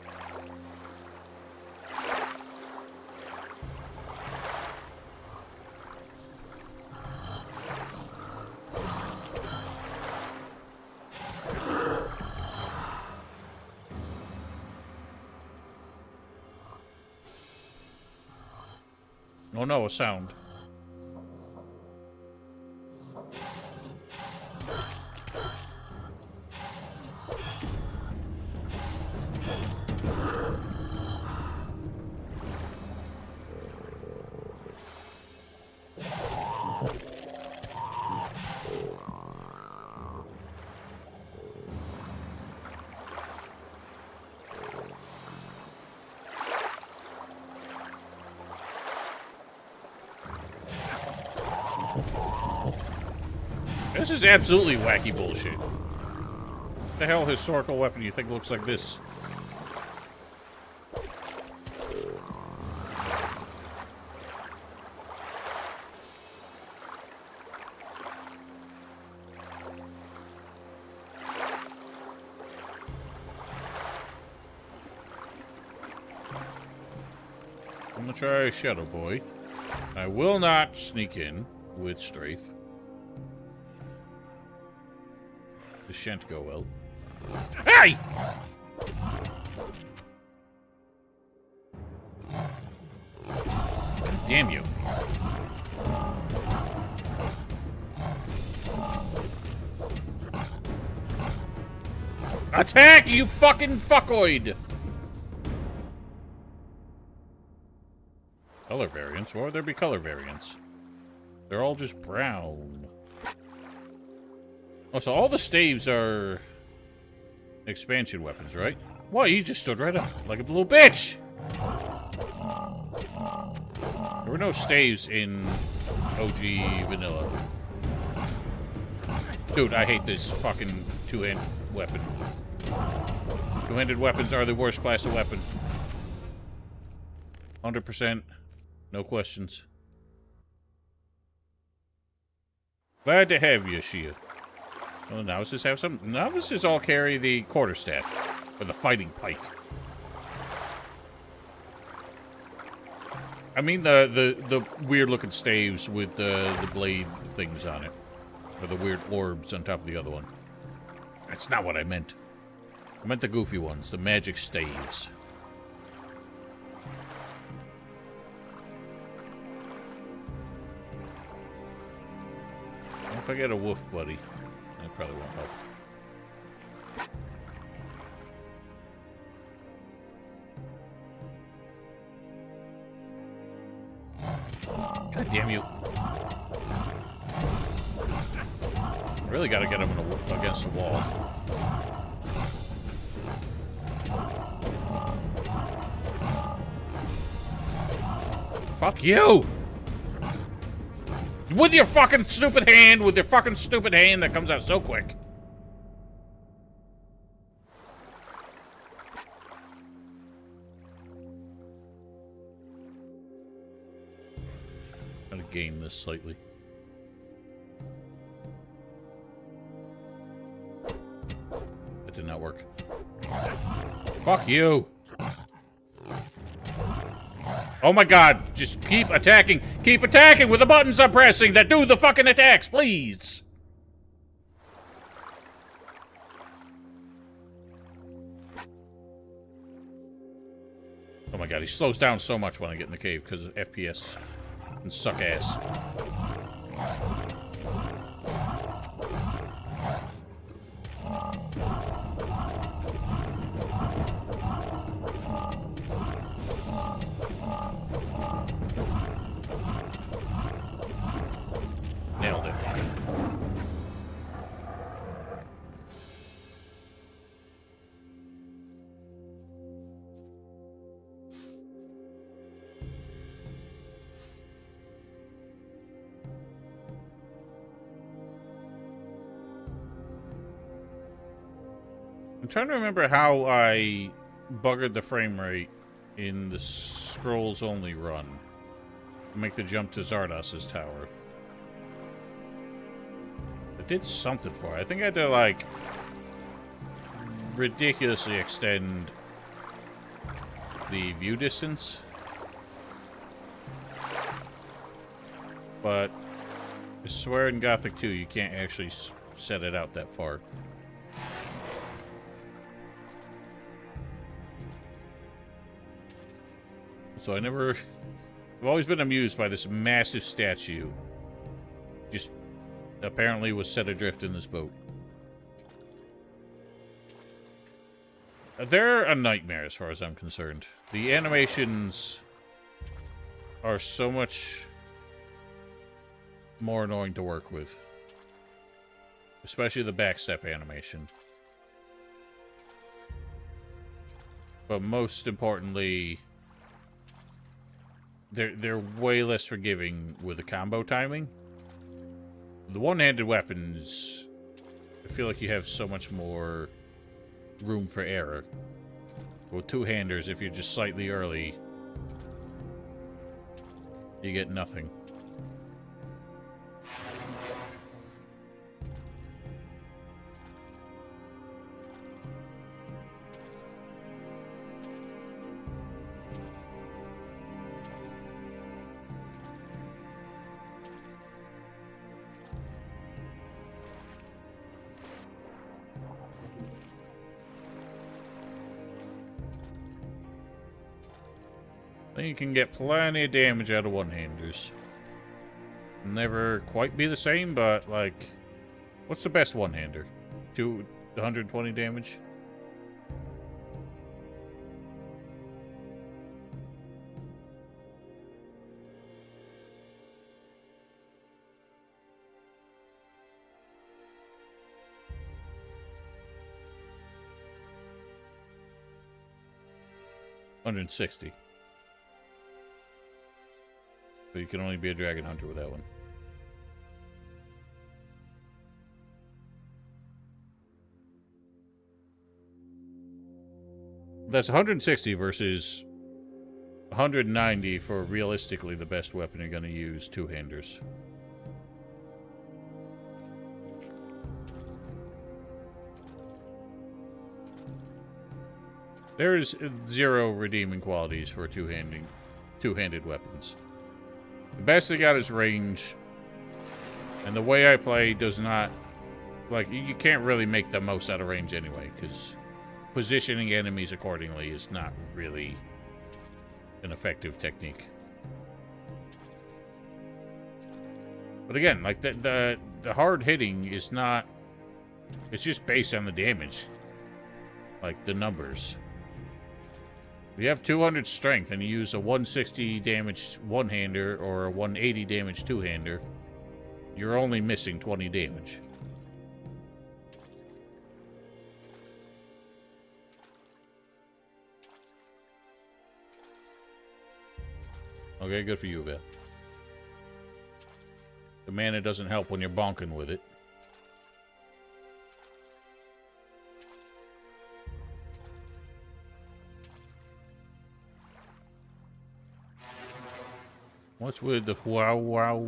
Oh no, a sound. This is absolutely wacky bullshit. What the hell historical weapon do you think looks like this? I'm gonna try Shadow Boy. I will not sneak in with Strafe. This shan't go well. Hey! Damn you. Attack, you fucking fuckoid! Color variants? Why would there be color variants? They're all just brown. Oh, so all the staves are expansion weapons, right? Why, you just stood right up like a little bitch! There were no staves in OG vanilla. Dude, I hate this fucking two-hand weapon. Two-handed weapons are the worst class of weapon. 100%. No questions. Glad to have you, Shia. Well, novices have some. Novices all carry the quarterstaff, or the fighting pike. I mean the weird-looking staves with the blade things on it, or the weird orbs on top of the other one. That's not what I meant. I meant the goofy ones, the magic staves. If I get a wolf buddy, that probably won't help. God damn you. Really gotta get him against the wall. Fuck you! With your fucking stupid hand, that comes out so quick. I'm gonna game this slightly. That did not work. Fuck you! Oh my god, just keep attacking with the buttons I'm pressing that do the fucking attacks, please! Oh my god, he slows down so much when I get in the cave because of FPS and suck ass. Nailed it. I'm trying to remember how I buggered the frame rate in the scrolls only run. Make the jump to Zardos's tower. I did something for it. I think I had to, like, ridiculously extend the view distance. But I swear in Gothic 2 you can't actually set it out that far. So I never I've always been amused by this massive statue. Just apparently was set adrift in this boat. They're a nightmare as far as I'm concerned. The animations are so much more annoying to work with. Especially the backstep animation. But most importantly, they're way less forgiving with the combo timing. The one-handed weapons, I feel like you have so much more room for error. With two-handers, if you're just slightly early, you get nothing. I think you can get plenty of damage out of one-handers. Never quite be the same, but, like... What's the best one-hander? 120 damage? $160. So you can only be a dragon hunter with that one. That's 160 versus 190 for realistically the best weapon you're going to use, two-handers. There's zero redeeming qualities for two-handed weapons. The best they got is range, and the way I play does not, like, you can't really make the most out of range anyway, because positioning enemies accordingly is not really an effective technique. But again, like, the hard hitting is not, it's just based on the damage, like the numbers. If you have 200 strength and you use a 160 damage one-hander or a 180 damage two-hander, you're only missing 20 damage. Okay, good for you, Bill. The mana doesn't help when you're bonking with it. What's with the wow wow?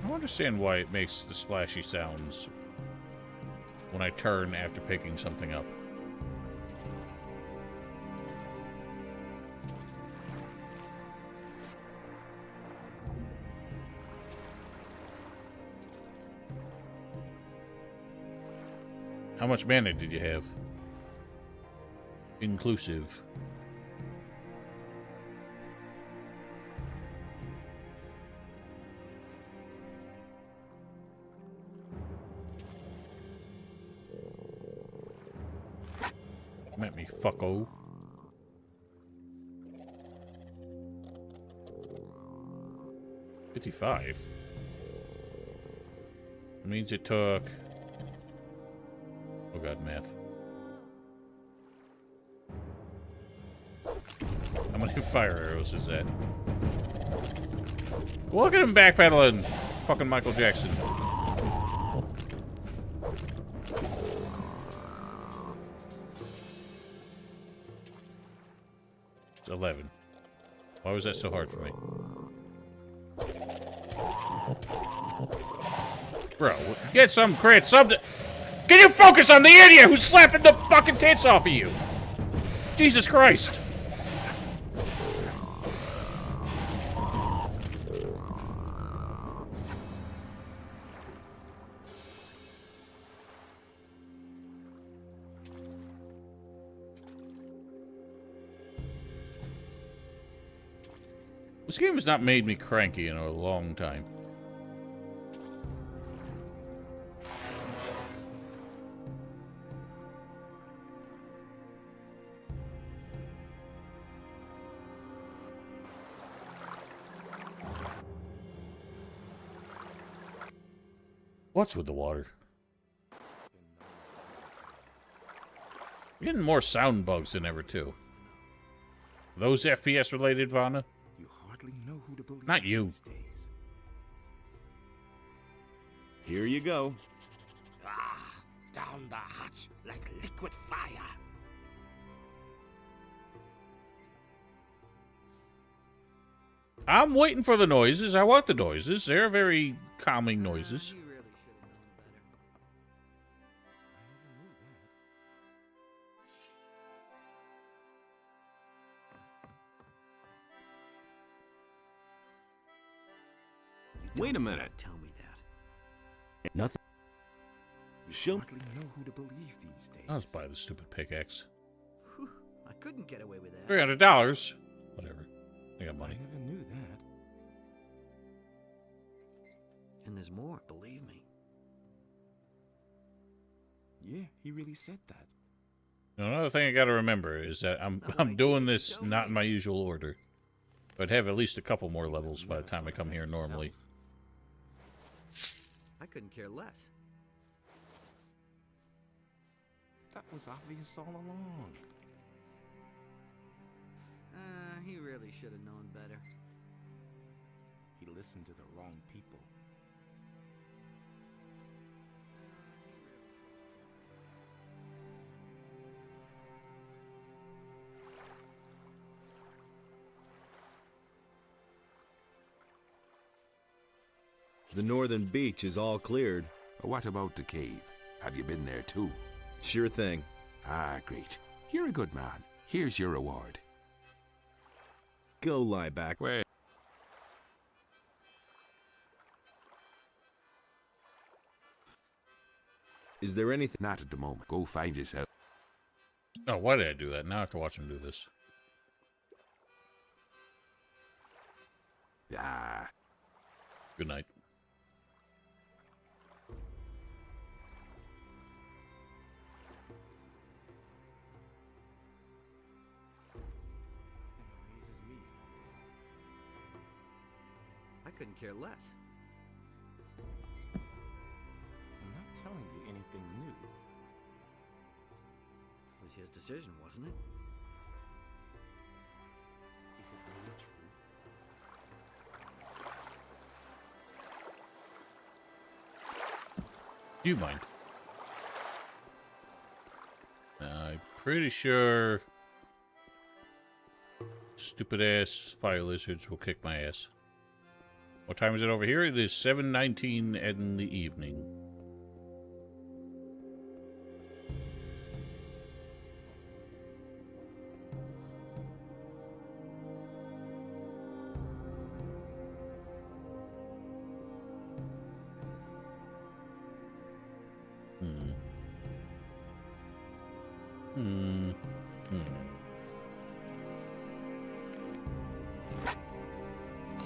I don't understand why it makes the splashy sounds when I turn after picking something up. How much mana did you have? Inclusive. Come at me, fucko. $55. It means it took... Oh god, math. How many fire arrows is that? Look at him backpedaling! Fucking Michael Jackson. It's 11. Why was that so hard for me? Bro, get some crit, something! Can you focus on the idiot who's slapping the fucking tits off of you? Jesus Christ. This game has not made me cranky in a long time. What's with the water? I'm getting more sound bugs than ever, too. Those FPS related, Vana? You hardly know who to believe. Not you. These days. Here you go. Ah, down the hatch like liquid fire. I'm waiting for the noises. I want the noises. They're very calming noises. Wait a minute. Tell me that. Nothing. You should hardly know who to believe these days. I'll just buy the stupid pickaxe. Whew, I couldn't get away with that. $300. Whatever. I got money. I never knew that. And there's more, believe me. Yeah, he really said that. Another thing I gotta remember is that I'm doing this not in my usual order. I'd have at least a couple more levels by the time I come here normally. I couldn't care less. That was obvious all along. He really should have known better. He listened to the wrong people. The northern beach is all cleared. What about the cave? Have you been there too? Sure thing. Ah, great. You're a good man. Here's your reward. Go lie back. Where? Is there anything? Not at the moment. Go find yourself. Oh, why did I do that? Now I have to watch him do this. Ah. Good night. I couldn't care less. I'm not telling you anything new. It was his decision, wasn't it? Is it really true? Do you mind? I'm pretty sure stupid ass fire lizards will kick my ass. What time is it over here? It is 7:19 in the evening.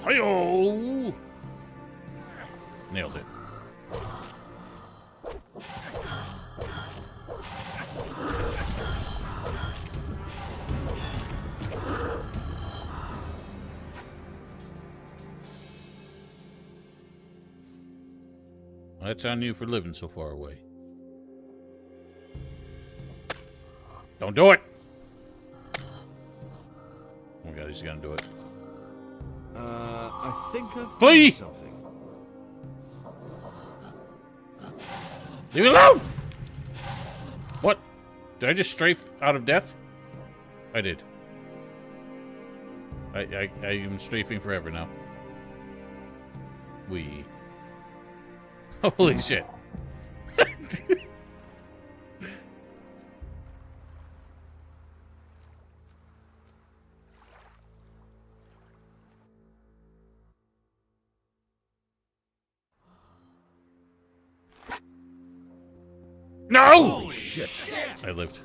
Hi-yo! Nailed it. Well, that's on you for living so far away. Don't do it! Oh my god, he's gonna do it. I think I've Flee! found something. Leave me alone! What? Did I just strafe out of death? I did. I am strafing forever now. Holy shit. No! Holy shit. I lived.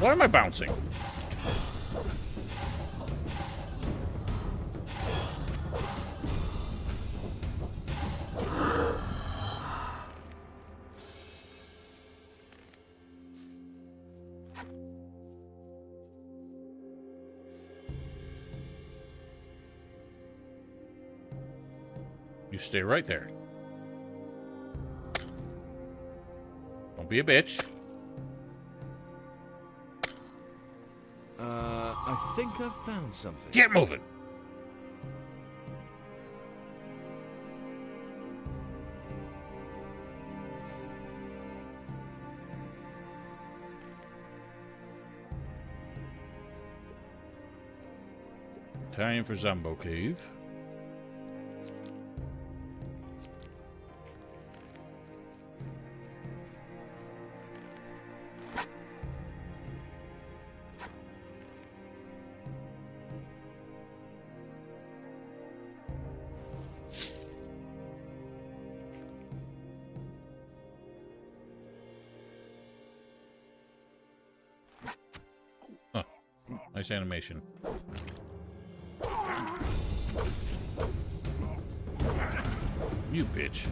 Why am I bouncing? You stay right there. Don't be a bitch. I think I've found something. Get moving. Time for Zombo Cave. Huh. Nice animation. You bitch.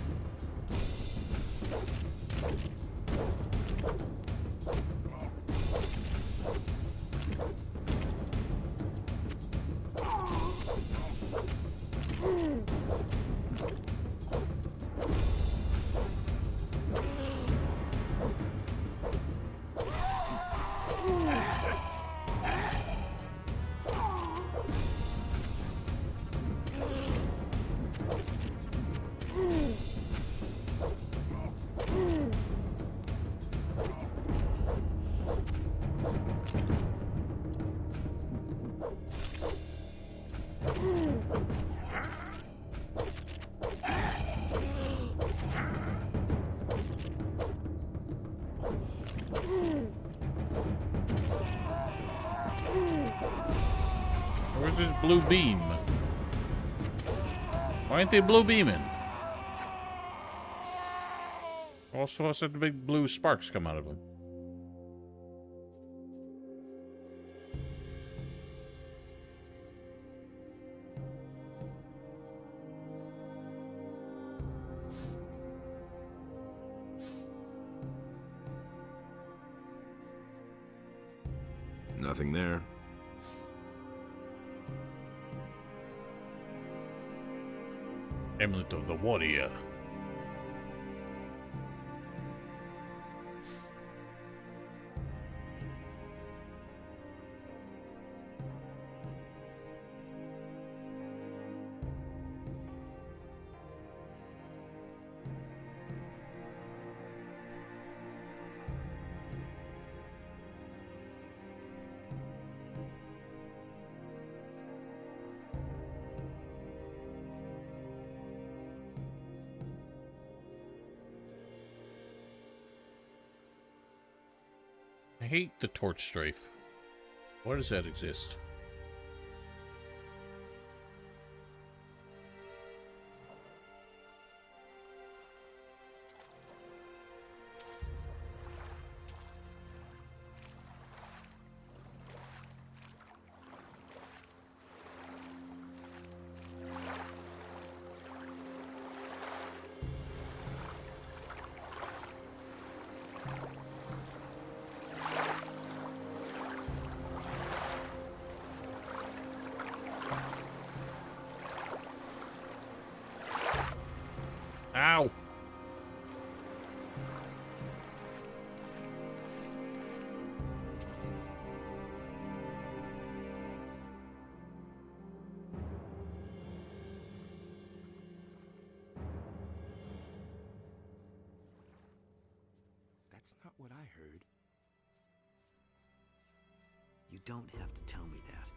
Where's this blue beam? Why ain't they blue beaming? Also, I said the big blue sparks come out of them. Nothing there. Amulet of the Warrior. I hate the torch strafe. Why does that exist? Ow! That's not what I heard. You don't have to tell me that.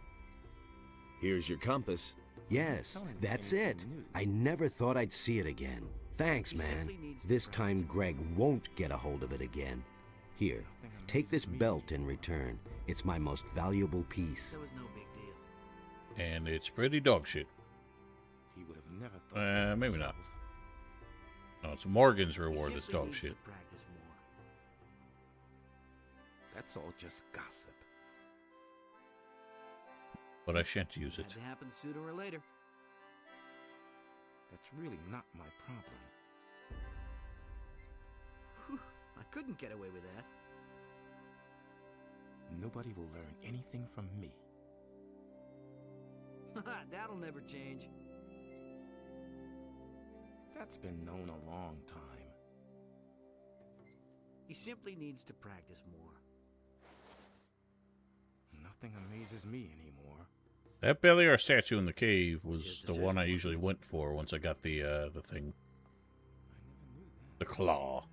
Here's your compass. Yes, that's it. I never thought I'd see it again. Thanks, man. This time Greg won't get a hold of it again. Here, take this belt in return. It's my most valuable piece. There was no big deal. And it's pretty dog shit. He would have never thought Maybe not. No, it's Morgan's reward that's dog shit. That's all just gossip. But I shan't use it. Had to happen sooner or later. That's really not my problem. Whew, I couldn't get away with that. Nobody will learn anything from me. That'll never change. That's been known a long time. He simply needs to practice more. Nothing amazes me anymore. That Beliar statue in the cave was the one I usually went for once I got the thing. The claw.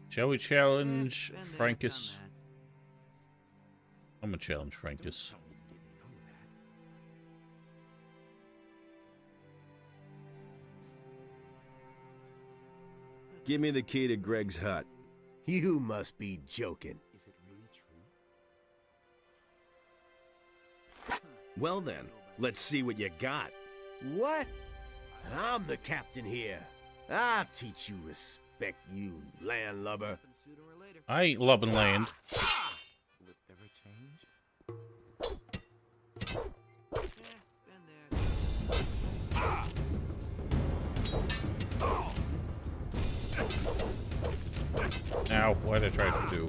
Shall we challenge Frankus? I'm gonna challenge Frankus. Give me the key to Greg's hut. You must be joking. Is it really true? Well then, let's see what you got. What? I'm the captain here. I'll teach you respect, you landlubber. I ain't lubbing land. Will it ever change? Now, why'd I try for 2?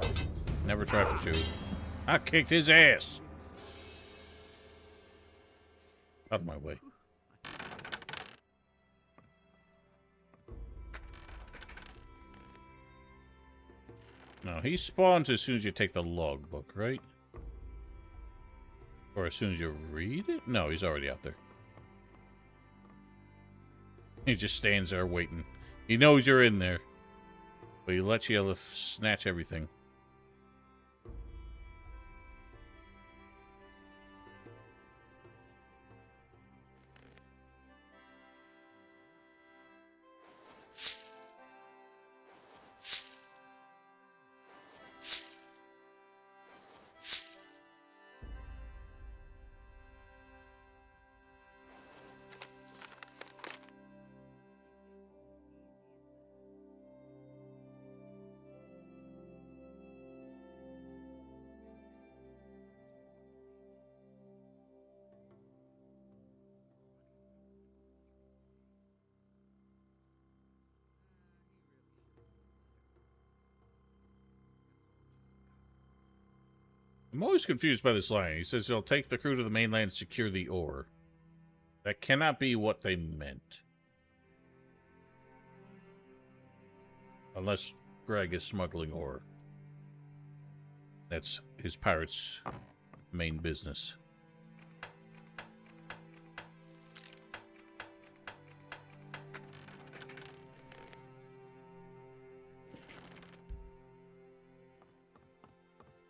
Never try for 2. I kicked his ass. Out of my way. No, he spawns as soon as you take the logbook, right? Or as soon as you read it? No, he's already out there. He just stands there waiting. He knows you're in there. But he lets you snatch everything. I'm always confused by this line. He says he'll take the crew to the mainland and secure the ore. That cannot be what they meant. Unless Greg is smuggling ore. That's his pirate's main business.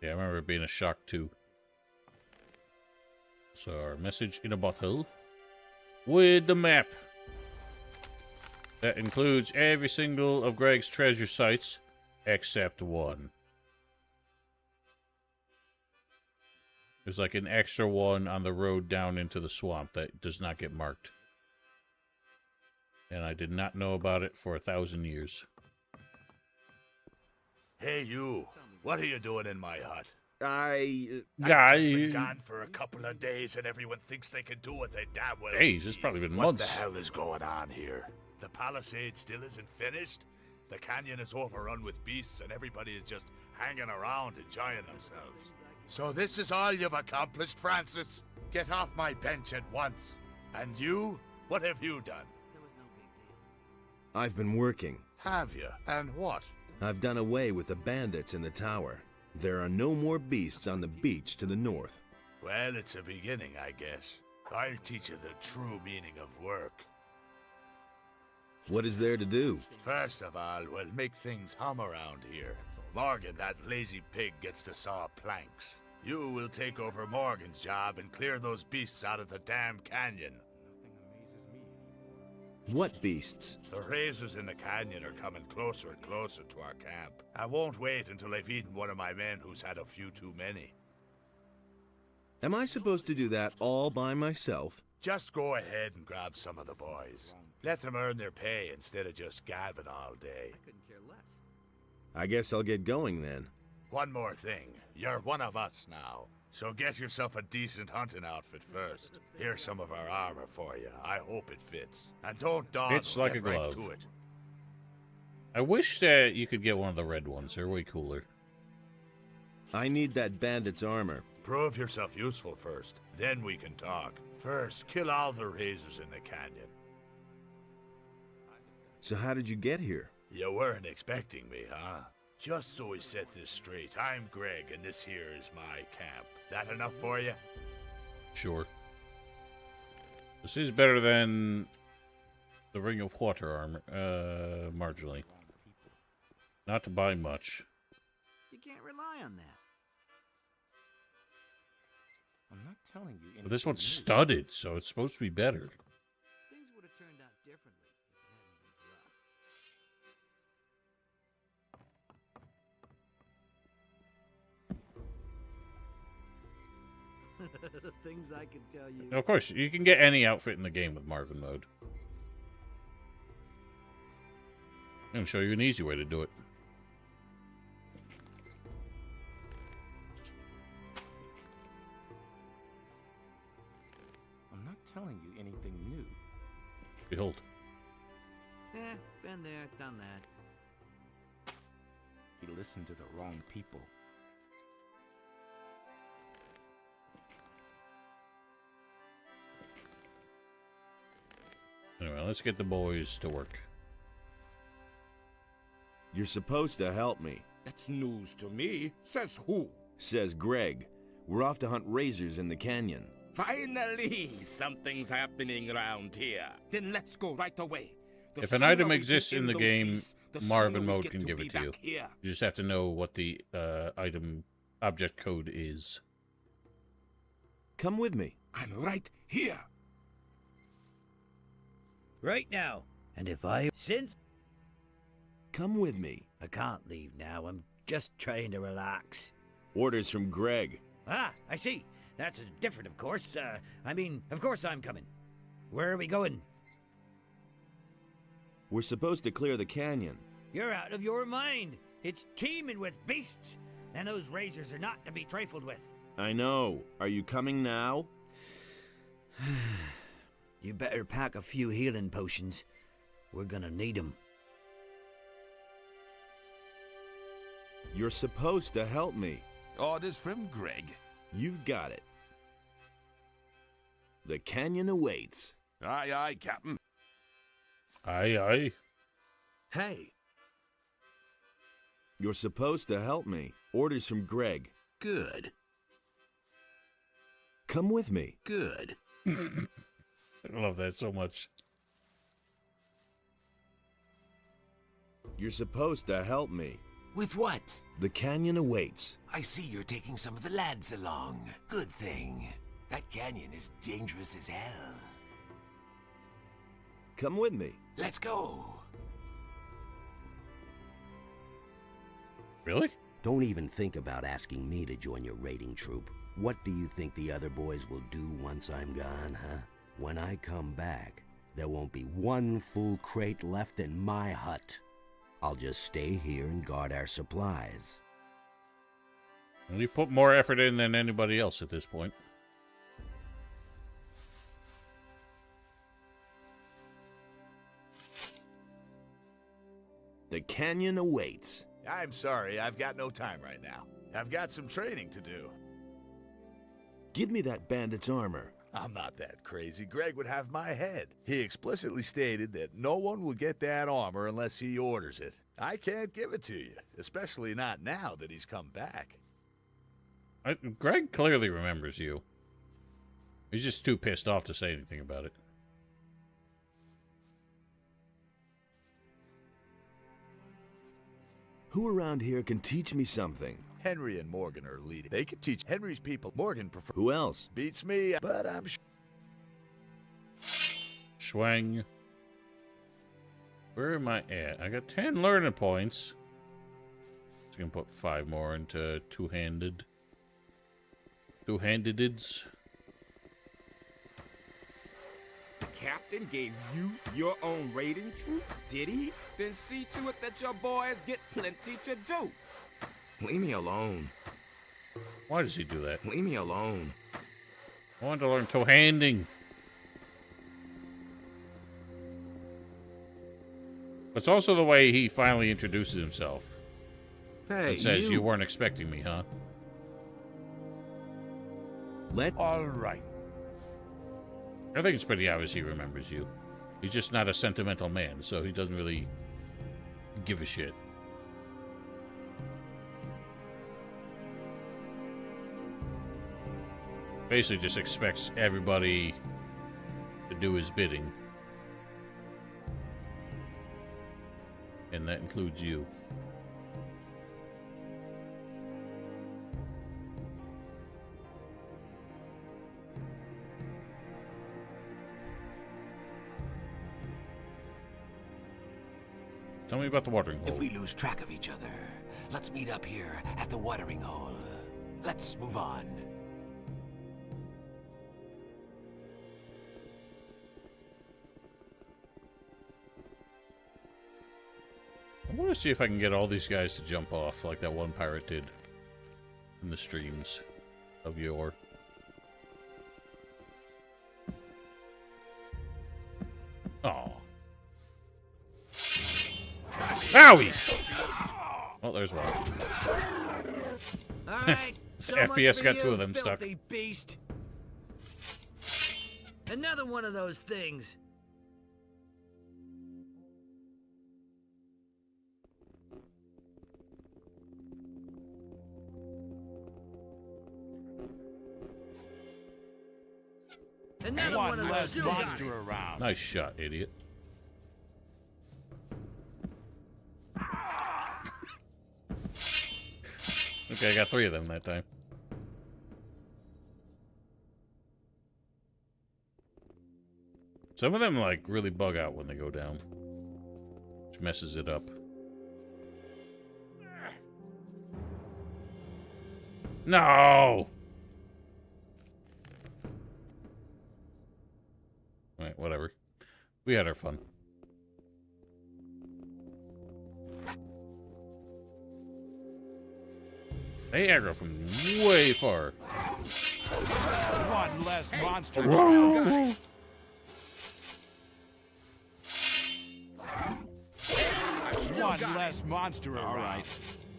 Yeah, I remember it being a shock too. So our message in a bottle with the map. That includes every single of Greg's treasure sites except one. There's like an extra one on the road down into the swamp that does not get marked. And I did not know about it for 1,000 years. Hey, you. What are you doing in my hut? I've just been gone for a couple of days and everyone thinks they can do what they damn well Days? It's probably been What months. the hell is going on here? The palisade still isn't finished? The canyon is overrun with beasts and everybody is just hanging around enjoying themselves. So this is all you've accomplished, Francis? Get off my bench at once. And you? What have you done? I've been working. Have you? And what? I've done away with the bandits in the tower. There are no more beasts on the beach to the north. Well, it's a beginning, I guess. I'll teach you the true meaning of work. What is there to do? First of all, we'll make things hum around here. Morgan, that lazy pig, gets to saw planks. You will take over Morgan's job and clear those beasts out of the damn canyon. What beasts? The razors in the canyon are coming closer and closer to our camp. I won't wait until I've eaten one of my men who's had a few too many. Am I supposed to do that all by myself? Just go ahead and grab some of the boys. Let them earn their pay instead of just gabbing all day. I couldn't care less. I guess I'll get going then. One more thing. You're one of us now. So get yourself a decent hunting outfit first. Here's some of our armor for you. I hope it fits. And don't dawdle. Fits like get a right glove. to it. I wish that you could get one of the red ones. They're way cooler. I need that bandit's armor. Prove yourself useful first. Then we can talk. First, kill all the razors in the canyon. So how did you get here? You weren't expecting me, huh? Just so we set this straight, I'm Greg, and this here is my camp. That enough for you? Sure. This is better than the Ring of Water armor, marginally. Not to buy much. You can't rely on that. I'm not telling you anything. But this one's new. studded, so it's supposed to be better. Things would have turned out differently if it hadn't been for us. The things I could tell you. Now, of course, you can get any outfit in the game with Marvin mode. I'm going to show you an easy way to do it. I'm not telling you anything new. Behold. Been there, done that. He listened to the wrong people. Anyway, let's get the boys to work. You're supposed to help me, That's news to me. Says who? says Greg. We're off to hunt razors in the canyon. Finally, something's happening around here. Then let's go right away. The If an sooner item we exists get in the those game, beasts, the Marvin sooner we mode get can to give be it to you. back here. You just have to know what the item object code is. Come with me. I'm right here. Right now. And if I... Since... Come with me. I can't leave now. I'm just trying to relax. Orders from Greg. Ah, I see. That's different, of course. Of course I'm coming. Where are we going? We're supposed to clear the canyon. You're out of your mind. It's teeming with beasts. And those razors are not to be trifled with. I know. Are you coming now? You better pack a few healing potions. We're gonna need them. You're supposed to help me. Orders from Greg. You've got it. The canyon awaits. Aye, aye, Captain. Aye, aye. Hey. You're supposed to help me. Orders from Greg. Good. Come with me. Good. I love that so much. You're supposed to help me. With what? The canyon awaits. I see you're taking some of the lads along. Good thing. That canyon is dangerous as hell. Come with me. Let's go. Really? Don't even think about asking me to join your raiding troop. What do you think the other boys will do once I'm gone, huh? When I come back, there won't be one full crate left in my hut. I'll just stay here and guard our supplies. And you put more effort in than anybody else at this point. The canyon awaits. I'm sorry, I've got no time right now. I've got some training to do. Give me that bandit's armor. I'm not that crazy. Greg would have my head. He explicitly stated that no one will get that armor unless he orders it. I can't give it to you, especially not now that he's come back. Greg clearly remembers you. He's just too pissed off to say anything about it. Who around here can teach me something? Henry and Morgan are leading. They can teach Henry's people. Morgan prefers. Who else? Beats me, but I'm sure. Schwang. Where am I at? I got 10 learning points. Just gonna put 5 more into two-handed. Two-handedids. captain gave you your own raiding troop, did he? Then see to it that your boys get plenty to do. Leave me alone. Why does he do that? Leave me alone. I want to learn toe-handing. It's also the way he finally introduces himself. Hey, and says, you weren't expecting me, huh? All right. I think it's pretty obvious he remembers you. He's just not a sentimental man, so he doesn't really give a shit. Basically just expects everybody to do his bidding. And that includes you. Tell me about the watering hole. If we lose track of each other, let's meet up here at the watering hole. Let's move on. I want to see if I can get all these guys to jump off like that one pirate did in the streams of yore. Aw. Owie! Well, there's one. All right, so FPS much got for two you, of them stuck. filthy beast. Another one of those things. Another one of less those monster things. around. Nice shot, idiot. Okay, I got 3 of them that time. Some of them, like, really bug out when they go down. Which messes it up. No! Alright, whatever. We had our fun. They aggro from way far. One less monster. Whoa. One less monster around. All right.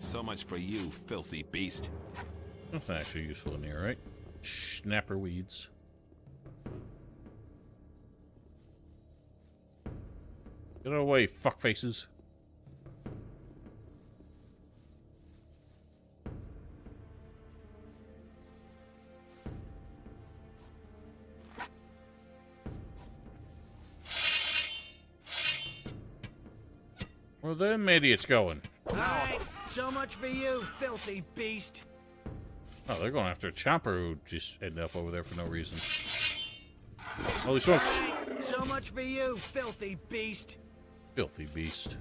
So much for you, filthy beast. Nothing actually useful in here, right? Snapper weeds. Get away, fuckfaces. Where them idiots going? All right, so much for you, filthy beast. Oh, they're going after a chopper who just ended up over there for no reason. Holy smokes. All right, so much for you, filthy beast. Filthy beast.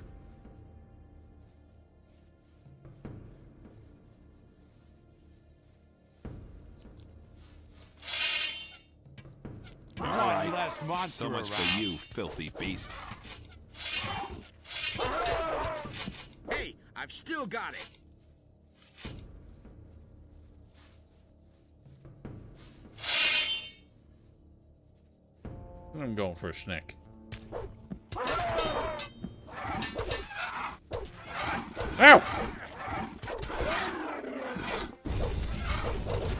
One less monster So much around. for you, filthy beast. Hey, I've still got it. I'm going for a snack. Ow!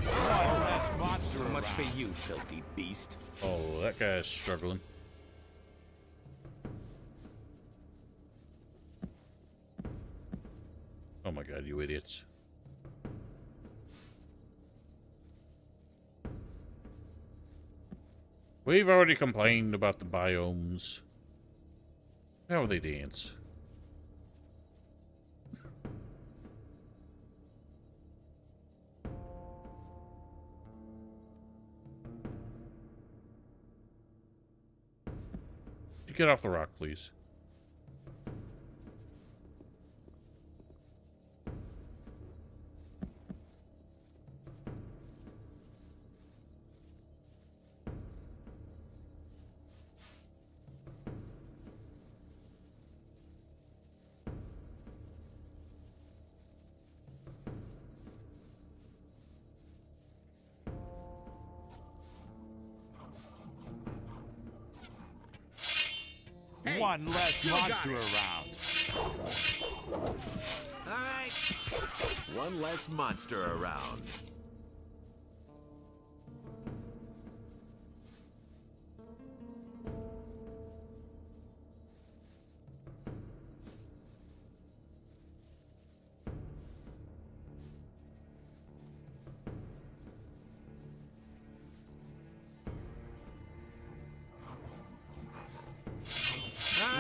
One less monster So much around. for you, filthy beast. Oh, that guy's struggling. Oh my god, you idiots. We've already complained about the biomes. How they dance. Get off the rock, please. Hey, One less monster around. All right. One less monster around.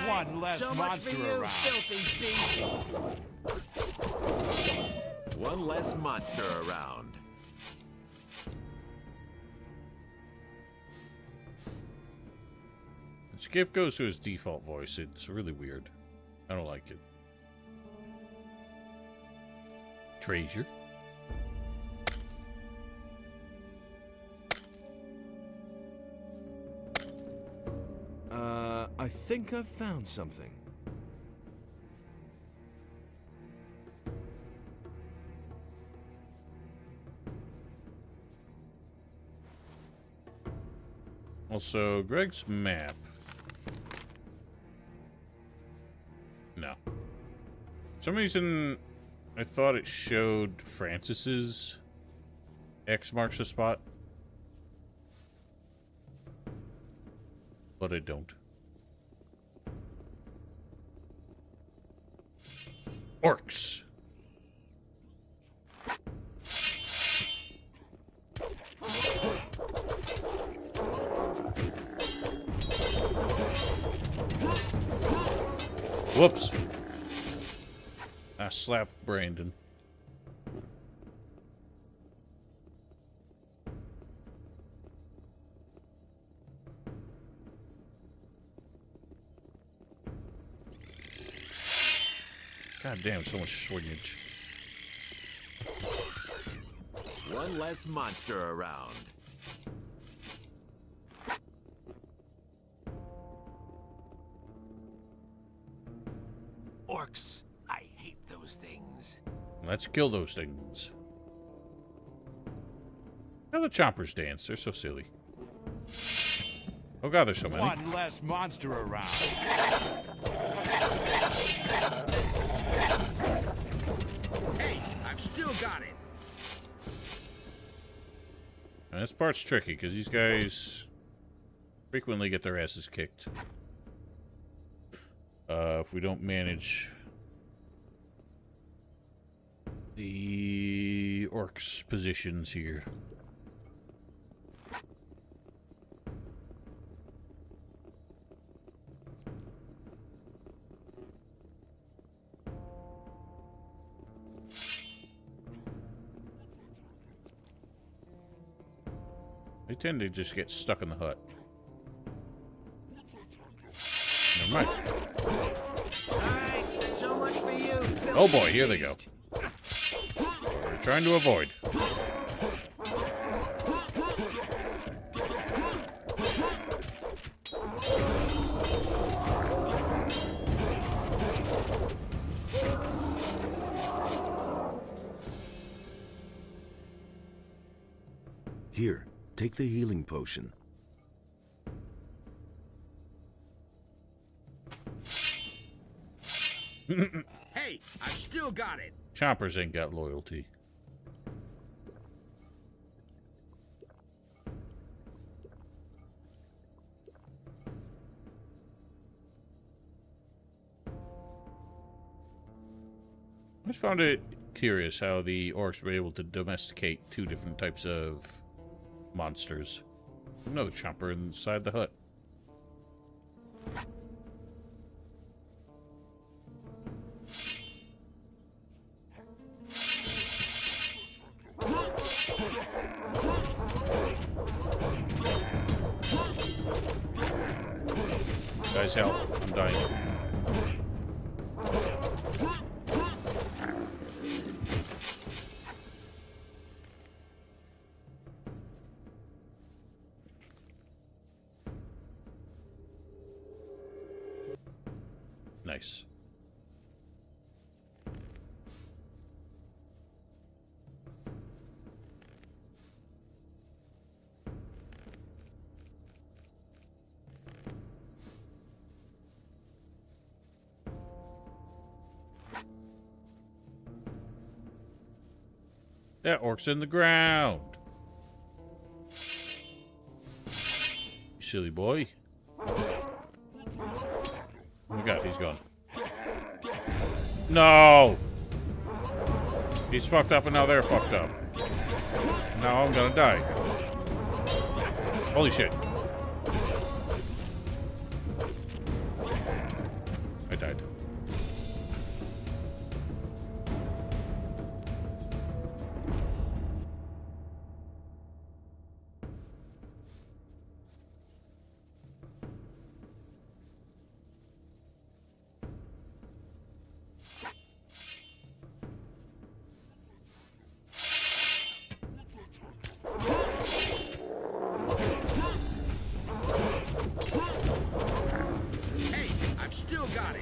One less so much for monster you, around. filthy beast. One less monster around. Skip goes to his default voice. It's really weird. I don't like it. Treasure. I think I've found something. Also, Greg's map. No. For some reason, I thought it showed Francis's X marks the spot. But I don't. Orcs. Whoops. I slapped Brandon. God damn, so much swingage. One less monster around. Orcs. I hate those things. Let's kill those things. How the choppers dance? They're so silly. Oh god, there's so many. One less monster around. Hey, I've still got it. And this part's tricky, because these guys frequently get their asses kicked. If we don't manage the orcs' positions here. They tend to just get stuck in the hut. Never mind. Alright, so much for you, Oh boy, here they go. We're trying to avoid. Here, take the healing potion. Hey, I've still got it. Choppers ain't got loyalty. I just found it curious how the orcs were able to domesticate two different types of monsters. Another chopper inside the hut. Guys, help. I'm dying. Nice. That orc's in the ground. You silly boy. Oh my god, he's gone. No! He's fucked up and now they're fucked up. Now I'm gonna die. Holy shit. I died. Hey, I've still got it.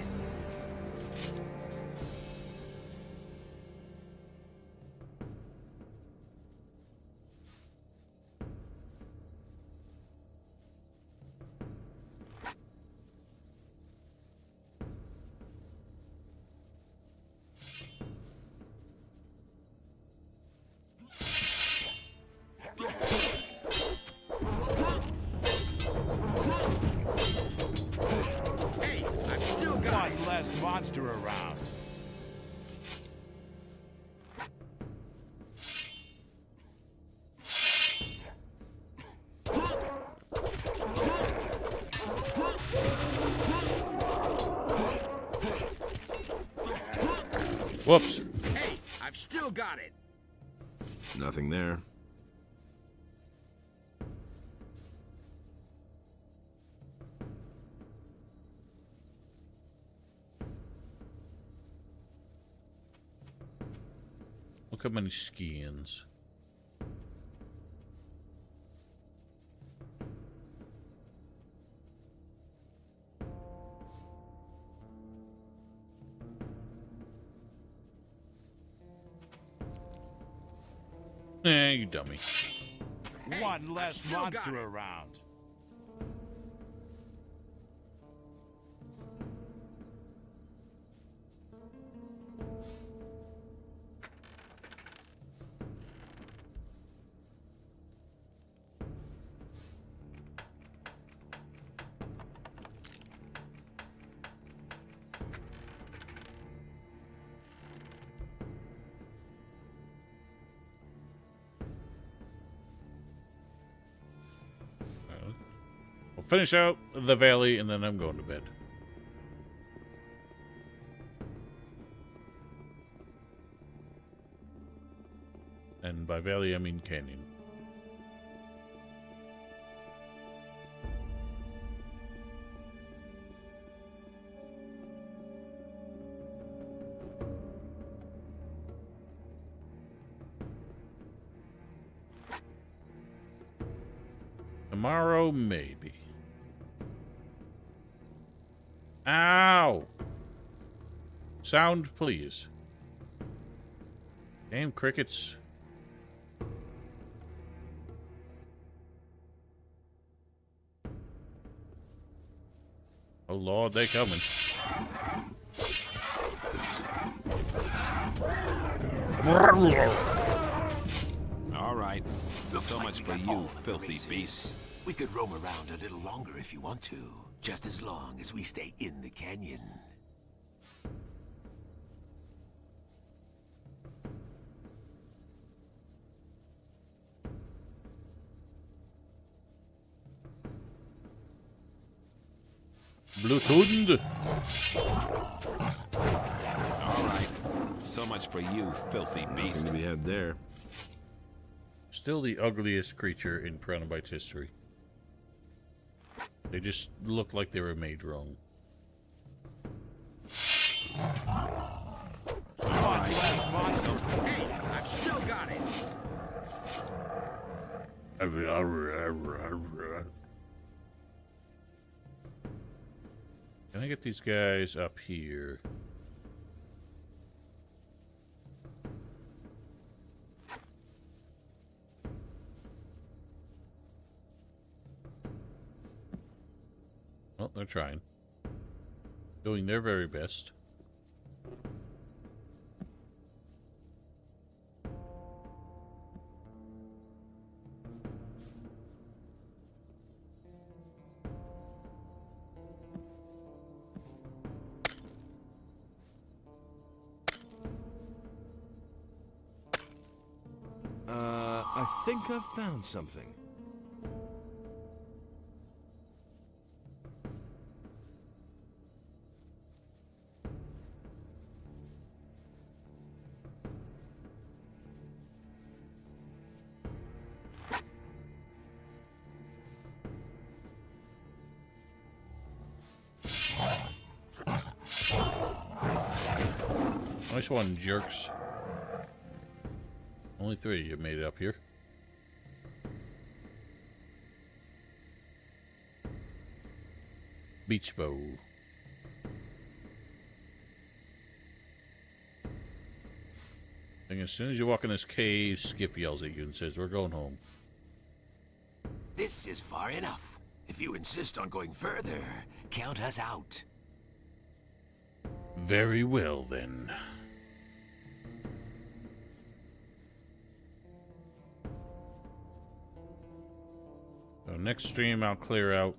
Hey, I've still got One less monster around. Whoops. Hey, I've still got it. Nothing there. Look how many skins. You dummy. One less monster around. We'll finish out the valley and then I'm going to bed. And by valley I mean canyon. Tomorrow, maybe. Ow! Sound, please. Damn crickets. Oh Lord, they coming. All right. So much for you, filthy beast. We could roam around a little longer if you want to, just as long as we stay in the canyon. Bluthund. All right. So much for you, filthy beast. Nothing to be had there. Still the ugliest creature in Piranha history. They just look like they were made wrong. One less monster. Hey, I've still got it. Can I get these guys up here? Well, they're trying. Doing their very best. I think I've found something. Nice one, jerks. Only 3 of you made it up here. Beach bow. And as soon as you walk in this cave, Skip yells at you and says, "We're going home." This is far enough. If you insist on going further, count us out. Very well, then. So next stream, I'll clear out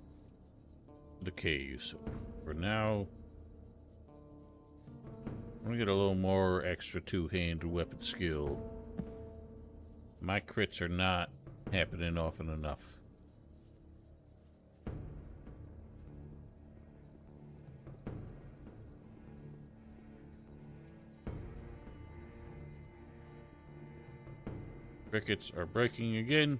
the caves. For now, I'm gonna get a little more extra two-handed weapon skill. My crits are not happening often enough. Crickets are breaking again.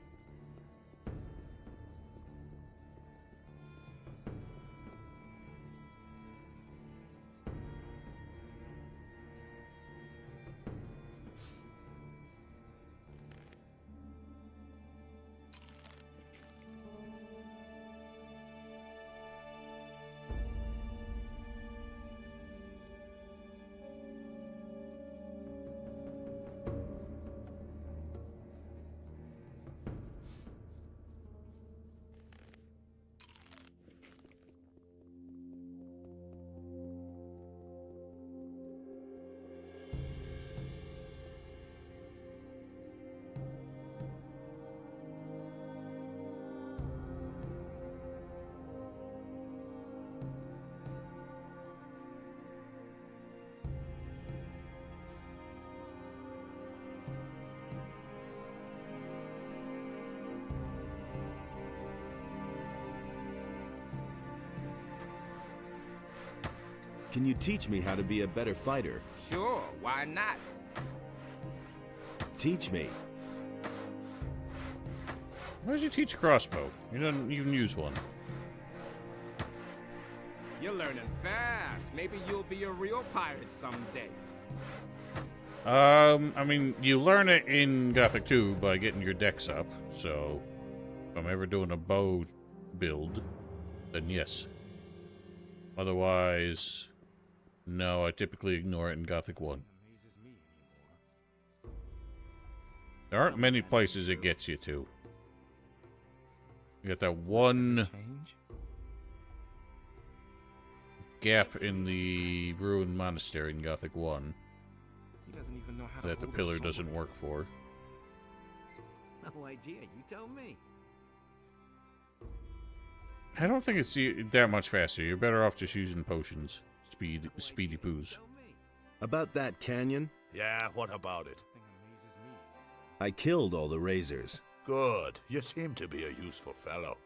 Can you teach me how to be a better fighter? Sure, why not? Teach me. Why does he teach crossbow? He doesn't even use one. You're learning fast. Maybe you'll be a real pirate someday. I mean, you learn it in Gothic 2 by getting your decks up, so if I'm ever doing a bow build, then yes. Otherwise, no, I typically ignore it in Gothic 1. There aren't many places it gets you to. You got that one gap in the ruined monastery in Gothic 1 that the pillar doesn't work for. No idea. You tell me. I don't think it's that much faster. You're better off just using potions. Speedy poos. About that canyon? Yeah, what about it? I killed all the razors. Good. You seem to be a useful fellow.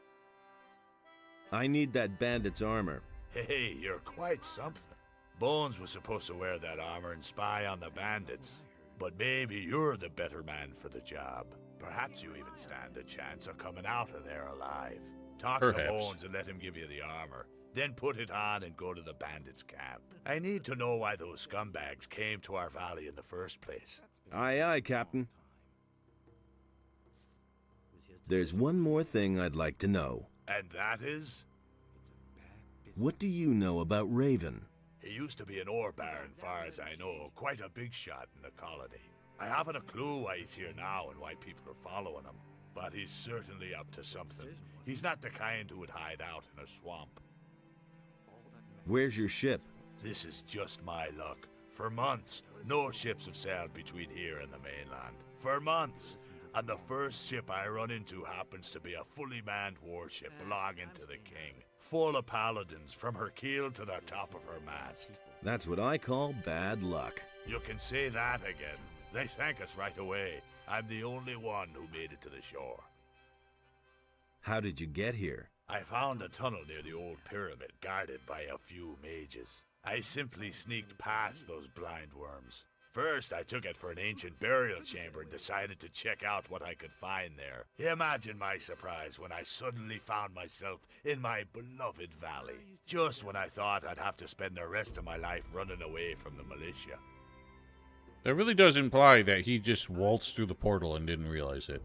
I need that bandit's armor. Hey, you're quite something. Bones was supposed to wear that armor and spy on the bandits. But maybe you're the better man for the job. Perhaps you even stand a chance of coming out of there alive. Talk to Bones and let him give you the armor. Then put it on and go to the bandits' camp. I need to know why those scumbags came to our valley in the first place. Aye, aye, Captain. There's one more thing I'd like to know. And that is? What do you know about Raven? He used to be an ore baron, far as I know. Quite a big shot in the colony. I haven't a clue why he's here now and why people are following him. But he's certainly up to something. He's not the kind who would hide out in a swamp. Where's your ship? This is just my luck. For months, no ships have sailed between here and the mainland. For months. And the first ship I run into happens to be a fully manned warship belonging to the king. Full of paladins from her keel to the top of her mast. That's what I call bad luck. You can say that again. They sank us right away. I'm the only one who made it to the shore. How did you get here? I found a tunnel near the old pyramid, guarded by a few mages. I simply sneaked past those blind worms. First, I took it for an ancient burial chamber and decided to check out what I could find there. Imagine my surprise when I suddenly found myself in my beloved valley, just when I thought I'd have to spend the rest of my life running away from the militia. That really does imply that he just waltzed through the portal and didn't realize it.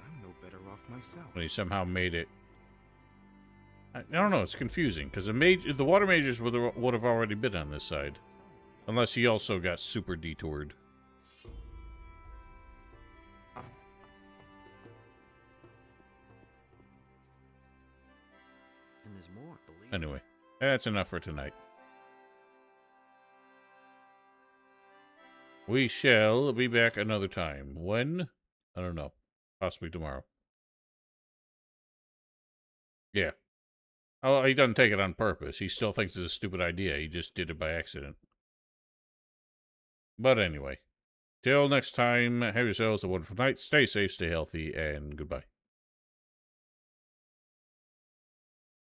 I'm no better off myself. When he somehow made it. I don't know, it's confusing, because the water mages would have already been on this side. Unless he also got super detoured. And there's more, believe me. Anyway, that's enough for tonight. We shall be back another time. When? I don't know. Possibly tomorrow. Yeah. Oh, he doesn't take it on purpose. He still thinks it's a stupid idea. He just did it by accident. But anyway, till next time, have yourselves a wonderful night. Stay safe, stay healthy, and goodbye.